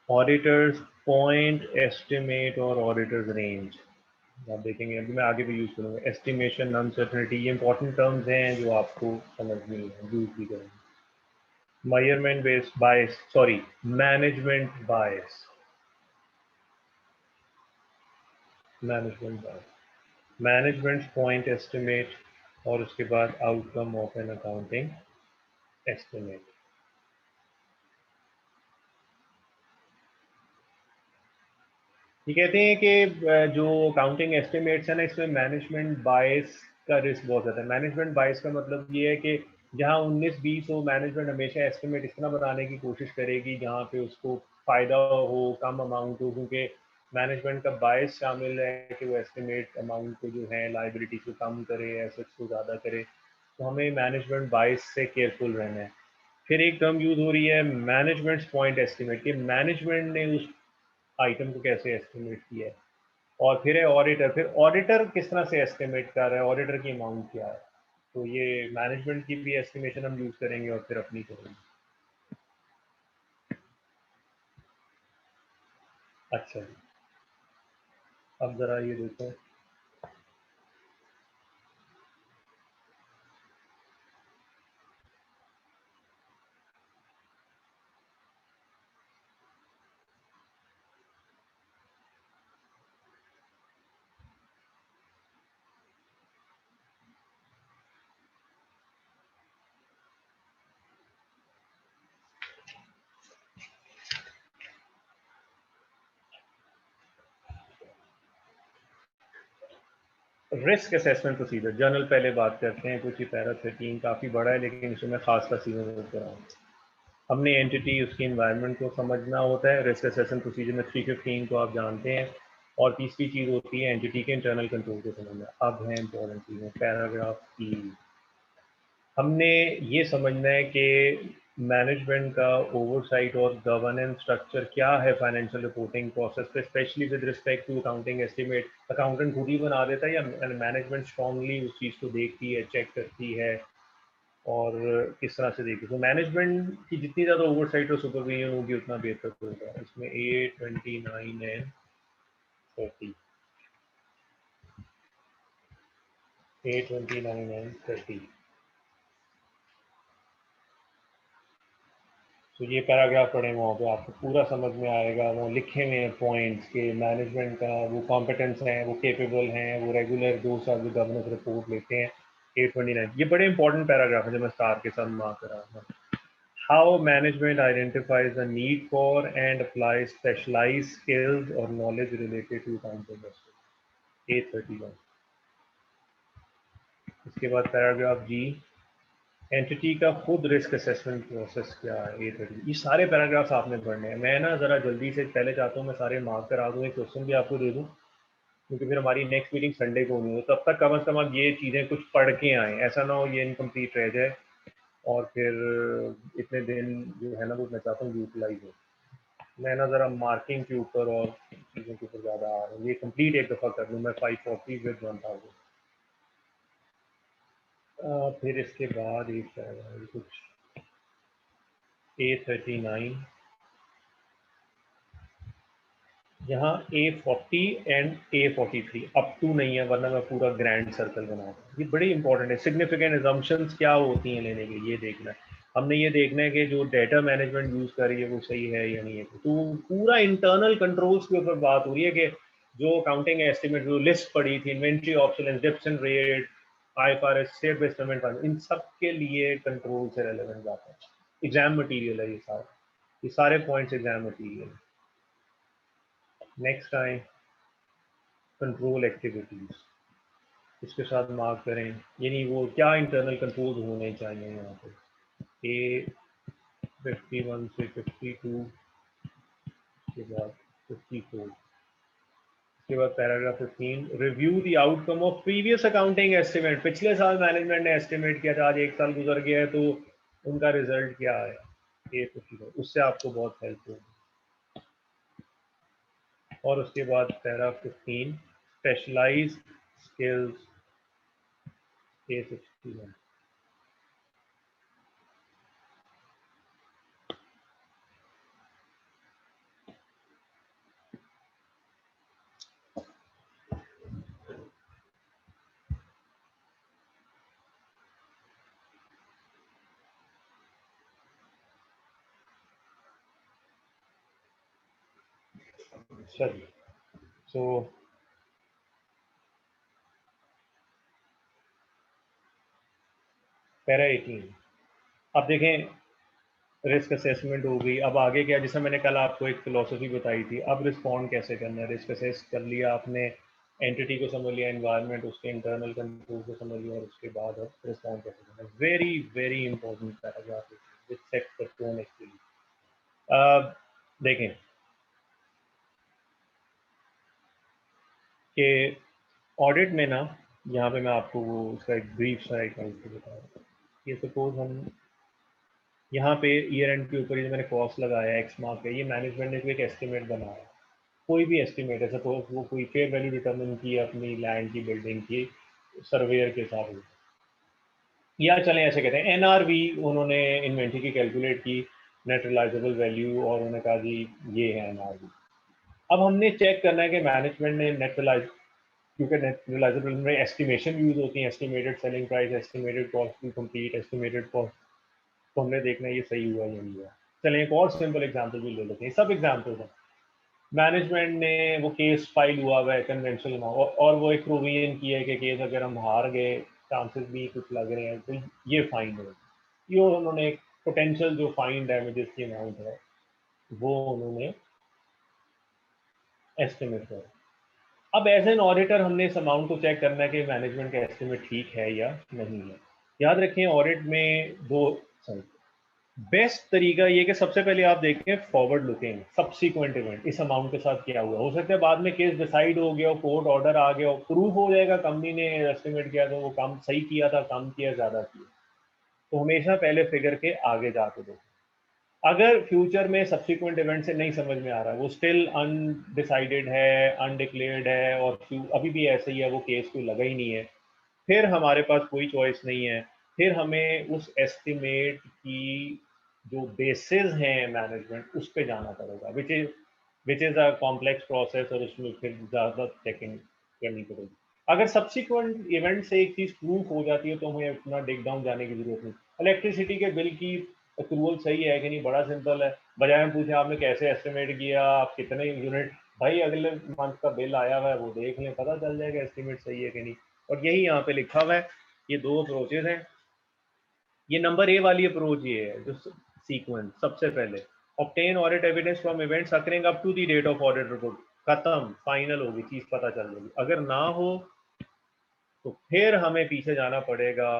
ऑडिटर्स पॉइंट एस्टिमेट और ऑडिटर्स रेंज। आप देखेंगे अभी मैं आगे भी यूज करूंगा। एस्टिमेशन, अनसर्टनिटी, ये इंपॉर्टेंट टर्म्स हैं जो आपको समझनी है, यूज भी करेंगे। मेजरमेंट बेस्ड बायस, सॉरी, मैनेजमेंट बायस, मैनेजमेंट बायस, मैनेजमेंट पॉइंट एस्टिमेट और उसके बाद outcome of an accounting estimate. ये कहते हैं कि जो अकाउंटिंग एस्टिमेट्स है ना, इसमें मैनेजमेंट बायस का रिस्क बहुत ज़्यादा है। मैनेजमेंट बायस का मतलब ये है कि जहाँ 19-20 हो, मैनेजमेंट हमेशा एस्टिमेट इस तरह बनाने की कोशिश करेगी जहाँ पे उसको फ़ायदा हो, कम अमाउंट हो, क्योंकि मैनेजमेंट का बायस शामिल है कि वो एस्टिमेट अमाउंट को जो है लाइबिलिटी को कम करे, एसेट्स को ज़्यादा करे। तो हमें मैनेजमेंट बायस से केयरफुल रहना है। फिर एक टर्म यूज हो रही है मैनेजमेंट पॉइंट एस्टिमेट, कि मैनेजमेंट ने उस आइटम को कैसे एस्टिमेट किया है। और फिर है ऑडिटर, फिर ऑडिटर किस तरह से एस्टिमेट कर रहा है, ऑडिटर की अमाउंट क्या है। तो ये मैनेजमेंट की भी एस्टिमेशन हम यूज करेंगे और फिर अपनी करेंगे। अच्छा, अब जरा ये देखो, रिस्क असेसमेंट प्रोसीजर जनरल पहले बात करते हैं। कुछ ही पैरा 13 काफ़ी बड़ा है, लेकिन इसमें मैं खास का सीजन कर रहा हूँ। हमने एंटिटी, उसकी इन्वायरमेंट को समझना होता है। रिस्क असेसमेंट प्रोसीजर में 315 को आप जानते हैं। और तीसरी चीज़ होती है एंटिटी के इंटरनल कंट्रोल को समझना। अब है इंपॉर्टेंट चीज़ें, पैराग्राफ 3। हमने ये समझना है कि मैनेजमेंट का ओवरसाइट और गवर्नेंस स्ट्रक्चर क्या है फाइनेंशियल रिपोर्टिंग प्रोसेस पे, specially with respect to accounting estimate. Accountant खुद ही बना देता है या मैनेजमेंट स्ट्रांगली उस चीज़ को देखती है, चेक करती है, और किस तरह से देखती है। तो मैनेजमेंट की जितनी ज़्यादा ओवरसाइट और सुपरविजन होगी उतना बेहतर होगा। इसमें A29 एंड 30, A29 एंड 30। तो ये पैराग्राफ पढ़े वहाँ पे आपको पूरा समझ में आएगा। वो लिखे हुए हैं पॉइंट्स के मैनेजमेंट का वो कॉम्पिटेंस है, वो केपेबल हैं, वो रेगुलर 2 साल की गवर्नेंस रिपोर्ट लेते हैं। 829, ये बड़े इंपॉर्टेंट पैराग्राफ है जो मैं स्टार के साथ मार्क कर रहा हूँ। How management identifies the need for and apply specialise skills और नॉलेज रिलेटेड टू अकाउंटिंग। 831। इसके बाद पैराग्राफ जी, एंटिटी का खुद रिस्क असेसमेंट प्रोसेस क्या है। ये सारे पैराग्राफ्स आपने पढ़ने हैं। मैं ना ज़रा जल्दी से पहले चाहता हूँ मैं सारे मार्क करा दूँ, एक क्वेश्चन भी आपको दे दूँ, क्योंकि फिर हमारी नेक्स्ट मीटिंग संडे को होनी हो। तब तक कम से कम आप ये चीज़ें कुछ पढ़ के आएँ, ऐसा ना हो ये इनकम्प्लीट रह जाए और फिर इतने दिन जो है ना वो मैं चाहता हूँ यूटिलाइज हो। मैं ना ज़रा मार्किंग के ऊपर और चीज़ों के ऊपर ज़्यादा आ रहा हूँ। ये कंप्लीट एक दफ़ा कर लूँ मैं 540 विद 1000। फिर इसके बाद एक कुछ A39, यहाँ A40 and A43 up to नहीं है, वरना मैं पूरा ग्रैंड सर्कल बनाऊंगा। ये बड़ी इंपॉर्टेंट है। सिग्निफिकेंट एजम्पशंस क्या होती हैं लेने के, ये देखना है हमने। ये देखना है कि जो डेटा मैनेजमेंट यूज कर रही है वो सही है या नहीं है। तो पूरा इंटरनल कंट्रोल्स के ऊपर बात हो रही है कि जो अकाउंटिंग एस्टिमेट जो लिस्ट पड़ी थी, inventory option, dips and rate, IFRS, state based payment, इन सब के लिए कंट्रोल से रेलेवेंट जाता है। एग्जाम मटीरियल है ये सारे पॉइंट्स एग्जाम मटीरियल। नेक्स्ट आए कंट्रोल एक्टिविटीज, इसके साथ मार्क करें, यानी वो क्या इंटरनल कंट्रोल होने चाहिए यहाँ पे। A51 से 52 के बाद 54 के बाद paragraph 15, review the outcome of previous accounting estimate. पिछले साल मैनेजमेंट ने एस्टिमेट किया था, आज एक साल गुजर गया है, तो उनका रिजल्ट क्या आया। A54 उससे आपको बहुत हेल्प होगी। और उसके बाद पैराग्राफ 15, स्पेशलाइज्ड स्किल्स A61। चलिए, सो पैरा 18, अब देखें रिस्क असेसमेंट हो गई। अब आगे क्या, जैसे मैंने कल आपको एक फिलोसफी बताई थी, अब रिस्पॉन्ड कैसे करना है। रिस्क असेस कर लिया आपने, एंटिटी को समझ लिया, एनवायरनमेंट, उसके इंटरनल कंट्रोल को समझ लिया, और उसके बाद अब रिस्पॉन्ड कैसे करना है। Very very important paragraph which sets the tone actually. देखें कि ऑडिट में ना, यहाँ पे मैं आपको वो उसका एक ब्रीफ सा एक बता रहा हूँ। ये सपोज हम यहाँ पे ईयर एंड के ऊपर, ये मैंने कॉस्ट लगाया एक्स मार्क है, ये मैनेजमेंट ने कोई एक एस्टिमेट बनाया, कोई भी एस्टिमेट है, सपोज वो कोई फेयर वैल्यू डिटरमिन की अपनी लैंड की, बिल्डिंग की, सर्वेयर के साथ, या चलें ऐसे कहते हैं NRV, उन्होंने इन्वेंट्री की कैलकुलेट की, नेट रिलाइजेबल वैल्यू, और उन्होंने कहा जी ये है NRV। अब हमने चेक करना है कि मैनेजमेंट ने नेट रिलाइज, क्योंकि नेट रिलाइजेबल में एस्टिमेशन यूज होती है, estimated selling price, estimated cost to complete, estimated cost, तो हमने देखना है ये सही हुआ या नहीं हुआ। चलें एक और सिंपल एग्जांपल भी ले लेते हैं, सब एग्जांपल्स हैं। मैनेजमेंट ने वो केस फाइल हुआ है कन्वेंशनल, और वो एक प्रोविजन की है कि केस अगर हम हार गए, चांसेस भी कुछ लग रहे हैं, तो ये फाइन हो, ये उन्होंने पोटेंशियल जो फाइन डैमेजेस की अमाउंट है वो उन्होंने एस्टिमेट किया। अब एज एन ऑडिटर हमने इस अमाउंट को चेक करना है कि मैनेजमेंट का एस्टिमेट ठीक है या नहीं है। याद रखें ऑडिट में दो, बेस्ट तरीका ये कि सबसे पहले आप देखें फॉरवर्ड लुकिंग सब्सिक्वेंट इवेंट, इस अमाउंट के साथ क्या हुआ। हो सकता है बाद में केस डिसाइड हो गया, कोर्ट ऑर्डर आ गया, प्रूफ हो जाएगा कंपनी ने एस्टिमेट किया तो वो काम सही किया था, कम किया, ज्यादा किया। तो हमेशा पहले फिगर के आगे जाके देखो। अगर फ्यूचर में सब्सिक्वेंट इवेंट से नहीं समझ में आ रहा है, वो स्टिल अनडिसाइडेड है, अनडिक्लेयर्ड है, और अभी भी ऐसे ही है, वो केस कोई लगा ही नहीं है, फिर हमारे पास कोई चॉइस नहीं है। फिर हमें उस एस्टिमेट की जो बेसिस हैं मैनेजमेंट, उस पे जाना पड़ेगा, which is a complex process, और उसमें फिर ज़्यादा चेकिंग करनी पड़ेगी। अगर सब्सिक्वेंट इवेंट से एक चीज़ प्रूफ हो जाती है तो हमें इतना डिग डाउन जाने की जरूरत नहीं। इलेक्ट्रिसिटी के बिल की अप्रूवल सही है कि नहीं, बड़ा सिंपल है। बजाय हम पूछे आपने कैसे एस्टिमेट किया, आप कितने यूनिट, भाई अगले मंथ का बिल आया हुआ है वो देख लें, पता चल जाएगा एस्टिमेट सही है कि नहीं। और यही यहाँ पे लिखा हुआ है, ये दो अप्रोचेज हैं। ये नंबर ए वाली अप्रोच ये है जो सीक्वेंस, सबसे पहले obtain audit evidence from events occurring up to the date of audit report, खत्म, फाइनल होगी चीज, पता चल जाएगी। अगर ना हो तो फिर हमें पीछे जाना पड़ेगा,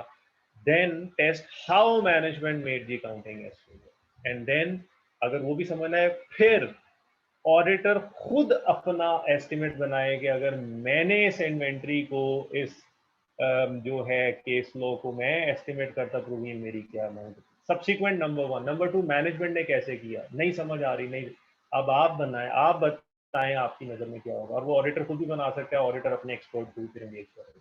then test how management made the accounting estimate, and then अगर वो भी समझना है, फिर ऑडिटर खुद अपना एस्टिमेट बनाए कि अगर मैंने इस इन्वेंट्री को, इस जो है केस लो को मैं एस्टिमेट करता, प्रूविंग मेरी क्या amount. Subsequent number one. Number two, management ने कैसे किया, नहीं समझ आ रही, नहीं, अब आप बनाए, आप बताएं आपकी नजर में क्या होगा। और वो ऑडिटर खुद भी बना सकता है, ऑडिटर अपने एक्सपर्ट को फिर एंगेज करेगा।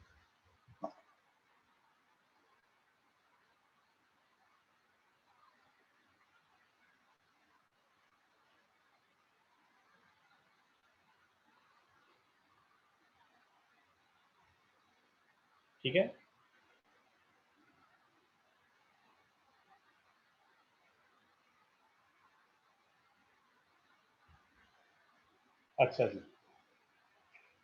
ठीक है। अच्छा जी,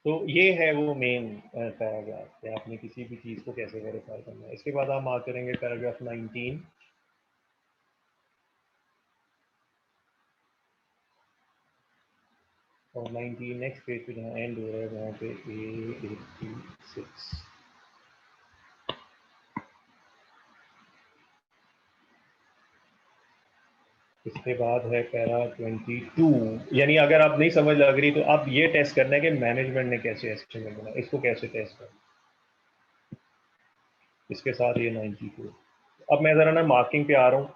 तो ये है वो मेन पैराग्राफ कि आपने किसी भी चीज़ को कैसे वेरीफाई करना है। इसके बाद आप मार्क करेंगे पैराग्राफ 19 और 19 नेक्स्ट पेज पे जहाँ एंड हो रहा है वहाँ पे A86। इसके बाद है पैरा 22, यानी अगर आप नहीं समझ लग रही तो आप ये टेस्ट करना है कि मैनेजमेंट ने कैसे एस्टिमेट बनाया, इसको कैसे टेस्ट करना। इसके साथ ये 92। अब मैं ज़रा ना मार्किंग पे आ रहा हूँ।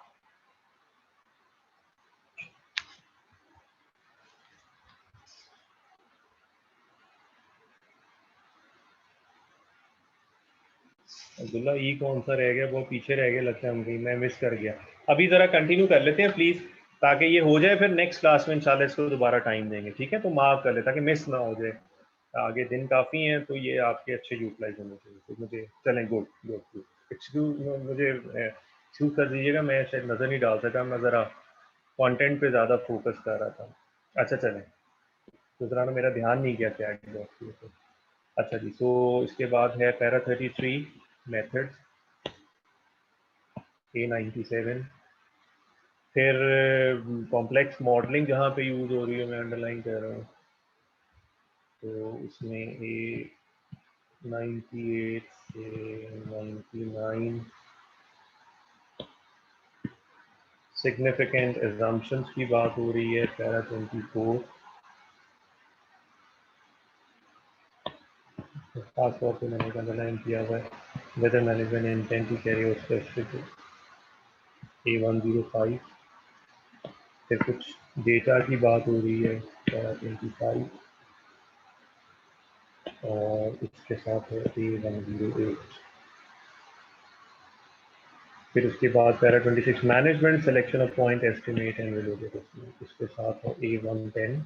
अब्दुल्ला ई कौन सा रह गया, वो पीछे रह गया लगता है, मुझे मैं मिस कर गया। अभी ज़रा कंटिन्यू कर लेते हैं प्लीज़, ताकि ये हो जाए, फिर नेक्स्ट क्लास में इंशाल्लाह इसको दोबारा टाइम देंगे, ठीक है। तो मार्क कर ले ताकि मिस ना हो जाए। आगे दिन काफ़ी हैं तो ये आपके अच्छे यूटिलाइज होने चाहिए। तो मुझे चलें, गुड गुड गुड। मुझे एक्सक्यूज कर दीजिएगा, मैं शायद नज़र नहीं डाल सका, मैं ज़रा कंटेंट पे ज़्यादा फोकस कर रहा था। अच्छा चलें, तो ज़रा ना मेरा ध्यान नहीं गया चैट बॉक्स पे। अच्छा जी, तो इसके बाद है पैरा 33 मेथड्स A97। फिर कॉम्प्लेक्स मॉडलिंग जहाँ पे यूज़ हो रही है, मैं अंडरलाइन कर रहा हूँ, तो उसमें A98 से 99 सिग्निफिकेंट एजम्पशंस की बात हो रही है। पैरा 24 खास तौर पे मैंने अंडरलाइन किया हुआ है, whether management intent to carry out specific A105। फिर कुछ डेटा की बात हो रही है पैरा 25 और इसके साथ है A108। फिर उसके बाद para 26 management selection of point estimate and related estimate, इसके साथ है A110।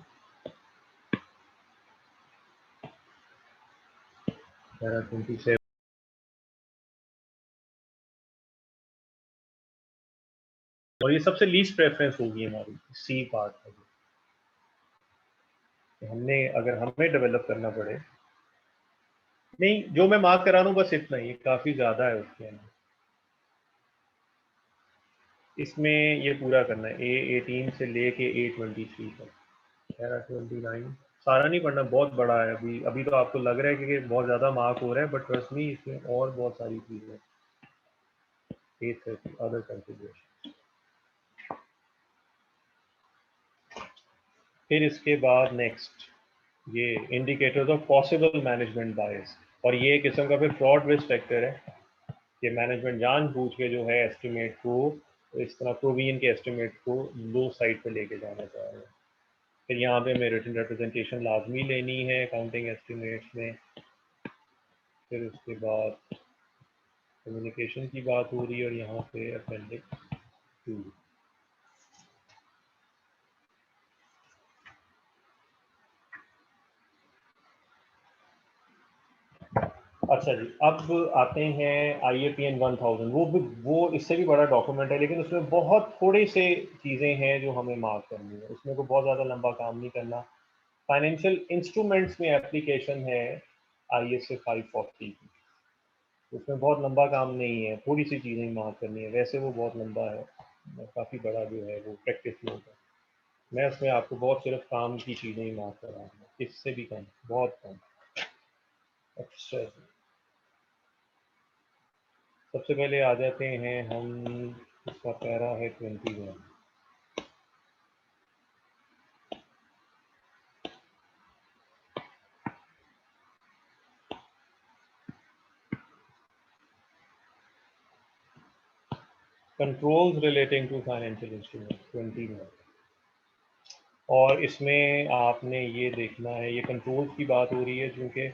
पैरा 27 और ये सबसे लीस्ट प्रेफरेंस होगी हमारी सी पार्ट में। हमने अगर हमें डेवलप करना पड़े, नहीं जो मैं मार्क करा रहा हूँ बस इतना ही, काफ़ी ज़्यादा है उसके अंदर। इसमें ये पूरा करना है A18 से लेके A23 तक। पैरा 29 सारा नहीं पढ़ना, बहुत बड़ा है। अभी अभी तो आपको लग रहा है कि बहुत ज़्यादा मार्क हो रहा है, बट ट्रस्ट मी इसमें और बहुत सारी चीज़ें। A30 other consideration. फिर इसके बाद नेक्स्ट ये इंडिकेटर्स ऑफ पॉसिबल मैनेजमेंट बायस, और ये किस्म का फिर फ्रॉड रिस्क फैक्टर है कि मैनेजमेंट जानबूझ के जो है एस्टिमेट को इस तरह प्रोविजन के एस्टिमेट को लो साइड पे लेके जाना चाह रहे हैं। फिर यहाँ पे हमें रिटन रिप्रेजेंटेशन लाजमी लेनी है अकाउंटिंग एस्टिमेट्स में। फिर उसके बाद कम्युनिकेशन की बात हो रही है और यहाँ पे अपेंडिक्स 2। अच्छा जी, अब आते हैं IAPN 1000। वो इससे भी बड़ा डॉक्यूमेंट है, लेकिन उसमें बहुत थोड़े से चीज़ें हैं जो हमें मार्क करनी है। उसमें को बहुत ज़्यादा लंबा काम नहीं करना। फाइनेंशियल इंस्ट्रूमेंट्स में एप्लीकेशन है ISA 540 की, उसमें बहुत लंबा काम नहीं है, थोड़ी सी चीज़ें मार्क करनी है। वैसे वो बहुत लंबा है, काफ़ी बड़ा जो है वो प्रैक्टिस में होता है। मैं उसमें आपको बहुत सिर्फ काम की चीज़ें ही मार्क कर रहा हूँ, इससे भी कम, बहुत कम। अच्छा, सबसे पहले आ जाते हैं हम, इसका पैरा है 21। Controls relating to financial instrument 21। और इसमें आपने ये देखना है, ये कंट्रोल्स की बात हो रही है क्योंकि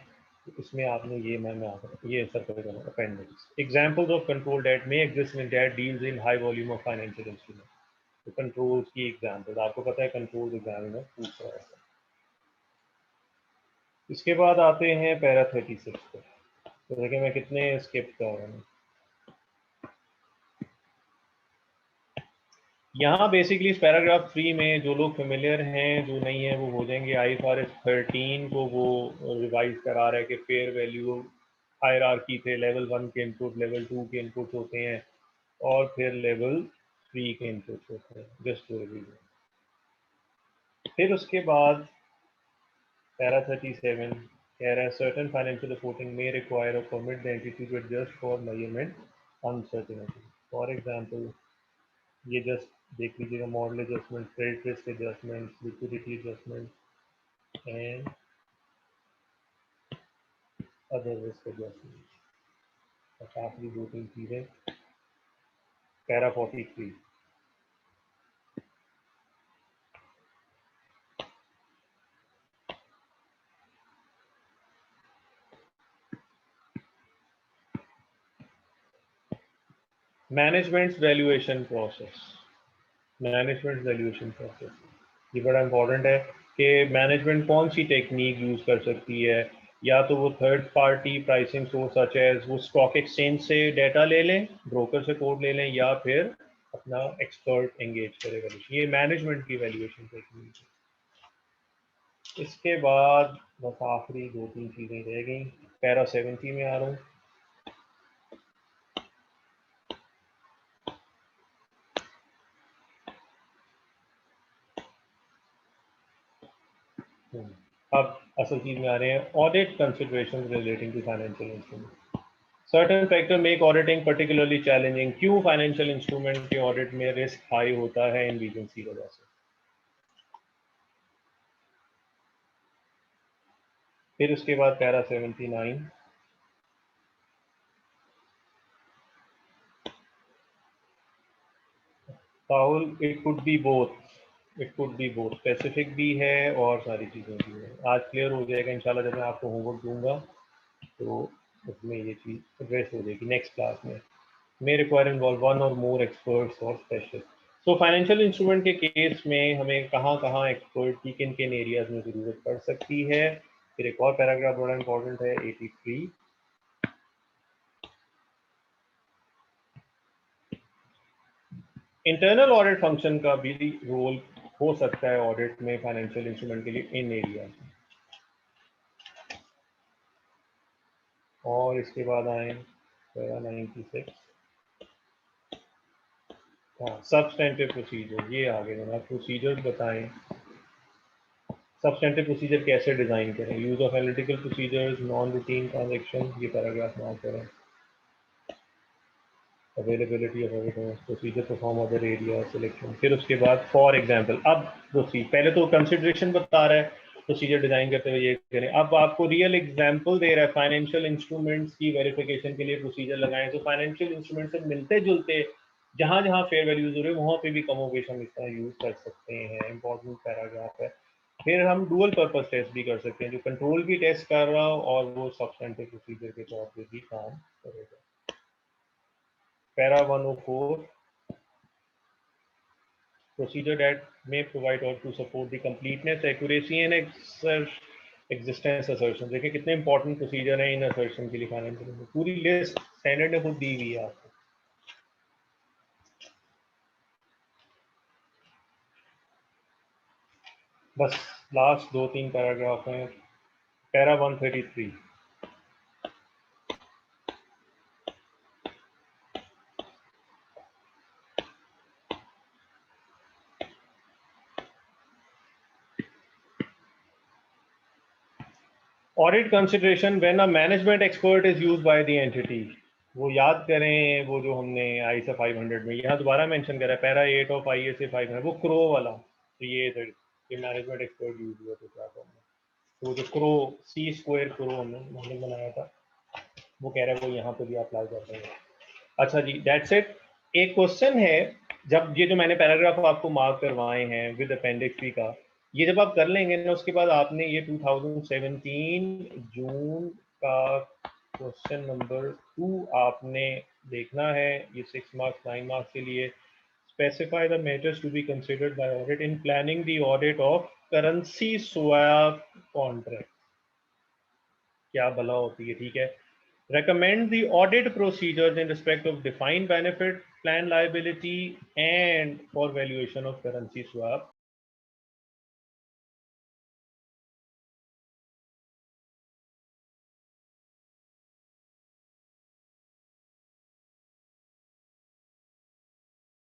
इसमें आपने ये ये सर्कल करना appendix. Examples of control that may exist in that deals in high volume of financial instrument. तो कंट्रोल्स की एग्जांपल आपको पता है, कंट्रोल एग्जाम में पूछ रहा है। इसके बाद आते हैं पैरा 36 पे। तो देखिए मैं कितने स्किप कर रहा हूँ। यहाँ बेसिकली इस पैराग्राफ 3 में जो लोग फेमिलियर हैं, जो नहीं है वो हो जाएंगे। IFRS 13 को वो रिवाइज करा रहा है कि फेयर वैल्यू हायरार्की थे, लेवल 1 के इनपुट, लेवल 2 के इनपुट होते हैं और फिर लेवल 3 के इनपुट होते हैं, जस्ट टू रिवीजन। फिर उसके बाद पैरा 37 कह रहा है सर्टेन फाइनेंशियल रिपोर्टिंग में रिक्वायर और permit the entity to adjust for measurement uncertainty. For example ये जस्ट देख लीजिएगा, model adjustment, credit risk adjustment, liquidity adjustment and other risk adjustment. अच्छा आखिरी 2-3 चीजें, para 43 management valuation process. Management valuation process ये बड़ा इंपॉर्टेंट है कि मैनेजमेंट कौन सी टेक्निक यूज कर सकती है। या तो वो third party pricing source such as वो स्टॉक एक्सचेंज से डेटा ले लें, ब्रोकर से कोड ले लें, या फिर अपना एक्सपर्ट एंगेज करे वैल्यूएशन। ये मैनेजमेंट की वैल्यूएशन टेक्निक है। इसके बाद बस आखिरी 2-3 चीजें रह गई। पैरा 70 में आ रहा हूँ। अब असल चीज में आ रहे हैं, audit consideration relating to financial instrument. Certain factor make auditing particularly challenging. क्यों फाइनेंशियल इंस्ट्रूमेंट के ऑडिट में रिस्क हाई होता है इन रीजन की वजह से। फिर उसके बाद para 79 Rahul, it could be both, it could be both, specific भी है और सारी चीजें भी है। आज क्लियर हो जाएगा इंशाल्लाह, जब मैं आपको होमवर्क दूंगा तो उसमें ये चीज एड्रेस हो जाएगी नेक्स्ट क्लास में। may require involve one or more experts or specialists. So financial instrument के केस में हमें कहाँ कहाँ एक्सपर्ट की किन किन एरियाज में जरूरत पड़ सकती है। फिर एक और पैराग्राफ बड़ा इंपॉर्टेंट है 83, इंटरनल ऑडिट फंक्शन का भी रोल हो सकता है ऑडिट में फाइनेंशियल इंस्ट्रूमेंट के लिए इन एरिया। और इसके बाद आए पैरा 96, हाँ सब्सटेंटिव प्रोसीजर। ये आगे जनाब प्रोसीजर बताएं, सब्सटेंटिव प्रोसीजर कैसे डिजाइन करें, use of analytical procedures, non routine transaction, ये पैराग्राफ मार्क करें। Availability of evidence, procedure perform other area selection. फिर उसके बाद फॉर एग्जांपल, अब प्रोसीज पहले तो कंसिडरेशन बता रहा है प्रोसीजर डिजाइन करते हुए ये करें, अब आपको रियल एग्जांपल दे रहा है फाइनेंशियल इंस्ट्रूमेंट्स की वेरिफिकेशन के लिए प्रोसीजर लगाएं। तो फाइनेंशियल इंस्ट्रूमेंट से मिलते जुलते जहां जहां फेयर वैल्यूज हो रहे हैं वहां पे भी कमोबेश हम इसका यूज कर सकते हैं। इंपॉर्टेंट पैराग्राफ है। फिर हम डुअल पर्पस टेस्ट भी कर सकते हैं, जो कंट्रोल भी टेस्ट कर रहा हो और वो सब्सटेंटिव प्रोसीजर के तौर पे भी काम करेगा। Para 104, procedure that may provide or to support the completeness, accuracy and existence assertion। देखिए कितने इंपॉर्टेंट प्रोसीजर है इन असर्शन के लिए फाइनेंशियल में, पूरी लिस्ट स्टैंडर्ड ने खुद दी हुई है आपको। बस लास्ट 2-3 पैराग्राफ हैं। Para 133, audit consideration when a management expert is used by the entity. वो याद करें वो जो हमने ISA 500 में यहाँ दोबारा मेंशन करा है, पैरा 8 ऑफ ISA 500, वो क्रो वाला। तो ये मैनेजमेंट एक्सपर्ट यूज हुआ तो क्या करना, तो जो क्रो सी स्क्वायर क्रो हमने बनाया था, वो कह रहा है वो यहाँ पे भी अप्लाई कर रहे हैं। अच्छा जी, दैट्स इट। एक क्वेश्चन है, जब ये जो मैंने पैराग्राफ आपको मार्क करवाए हैं विद अपेंडिक्स बी का, ये जब आप कर लेंगे ना उसके बाद आपने ये 2017 जून का क्वेश्चन नंबर 2 आपने देखना है। ये 6 मार्क्स 9 मार्क्स के लिए। Specify the matters to be considered by audit in planning the audit of currency swap contract. क्या भला होती है, ठीक है। recommend the audit procedures in respect of defined benefit plan liability and for valuation of currency swap.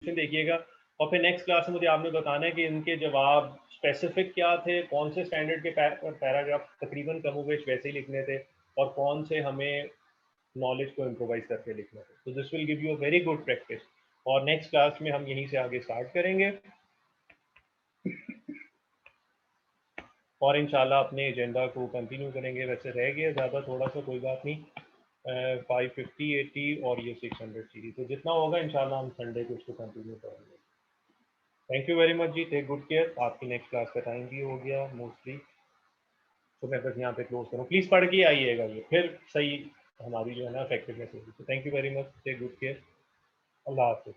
देखिएगा और फिर next class में मुझे आपने बताना है कि इनके जवाब स्पेसिफिक क्या थे, कौन से स्टैंडर्ड के पैराग्राफ तकरीबन कमोबेश वैसे ही लिखने थे और कौन से हमें नॉलेज को इम्प्रोवाइज करके लिखना थे. तो this will give you a very good practice और नेक्स्ट क्लास में हम यहीं से आगे स्टार्ट करेंगे और इंशाल्लाह अपने एजेंडा को कंटिन्यू करेंगे. वैसे रह गया ज़्यादा थोड़ा सा, कोई बात नहीं. 550, 80 और ये 600 सीरीज, तो जितना होगा इंशाल्लाह हम संडे को इसको कंटिन्यू करेंगे. थैंक यू वेरी मच जी, टेक गुड केयर. आपकी नेक्स्ट क्लास का टाइम भी हो गया मोस्टली, तो मैं बस यहाँ पे क्लोज करूँ. प्लीज़ पढ़ के आइएगा, ये फिर सही हमारी जो है ना इफेक्टिवनेस होगी. तो thank you very much, take good care. अल्लाह हाफिज़.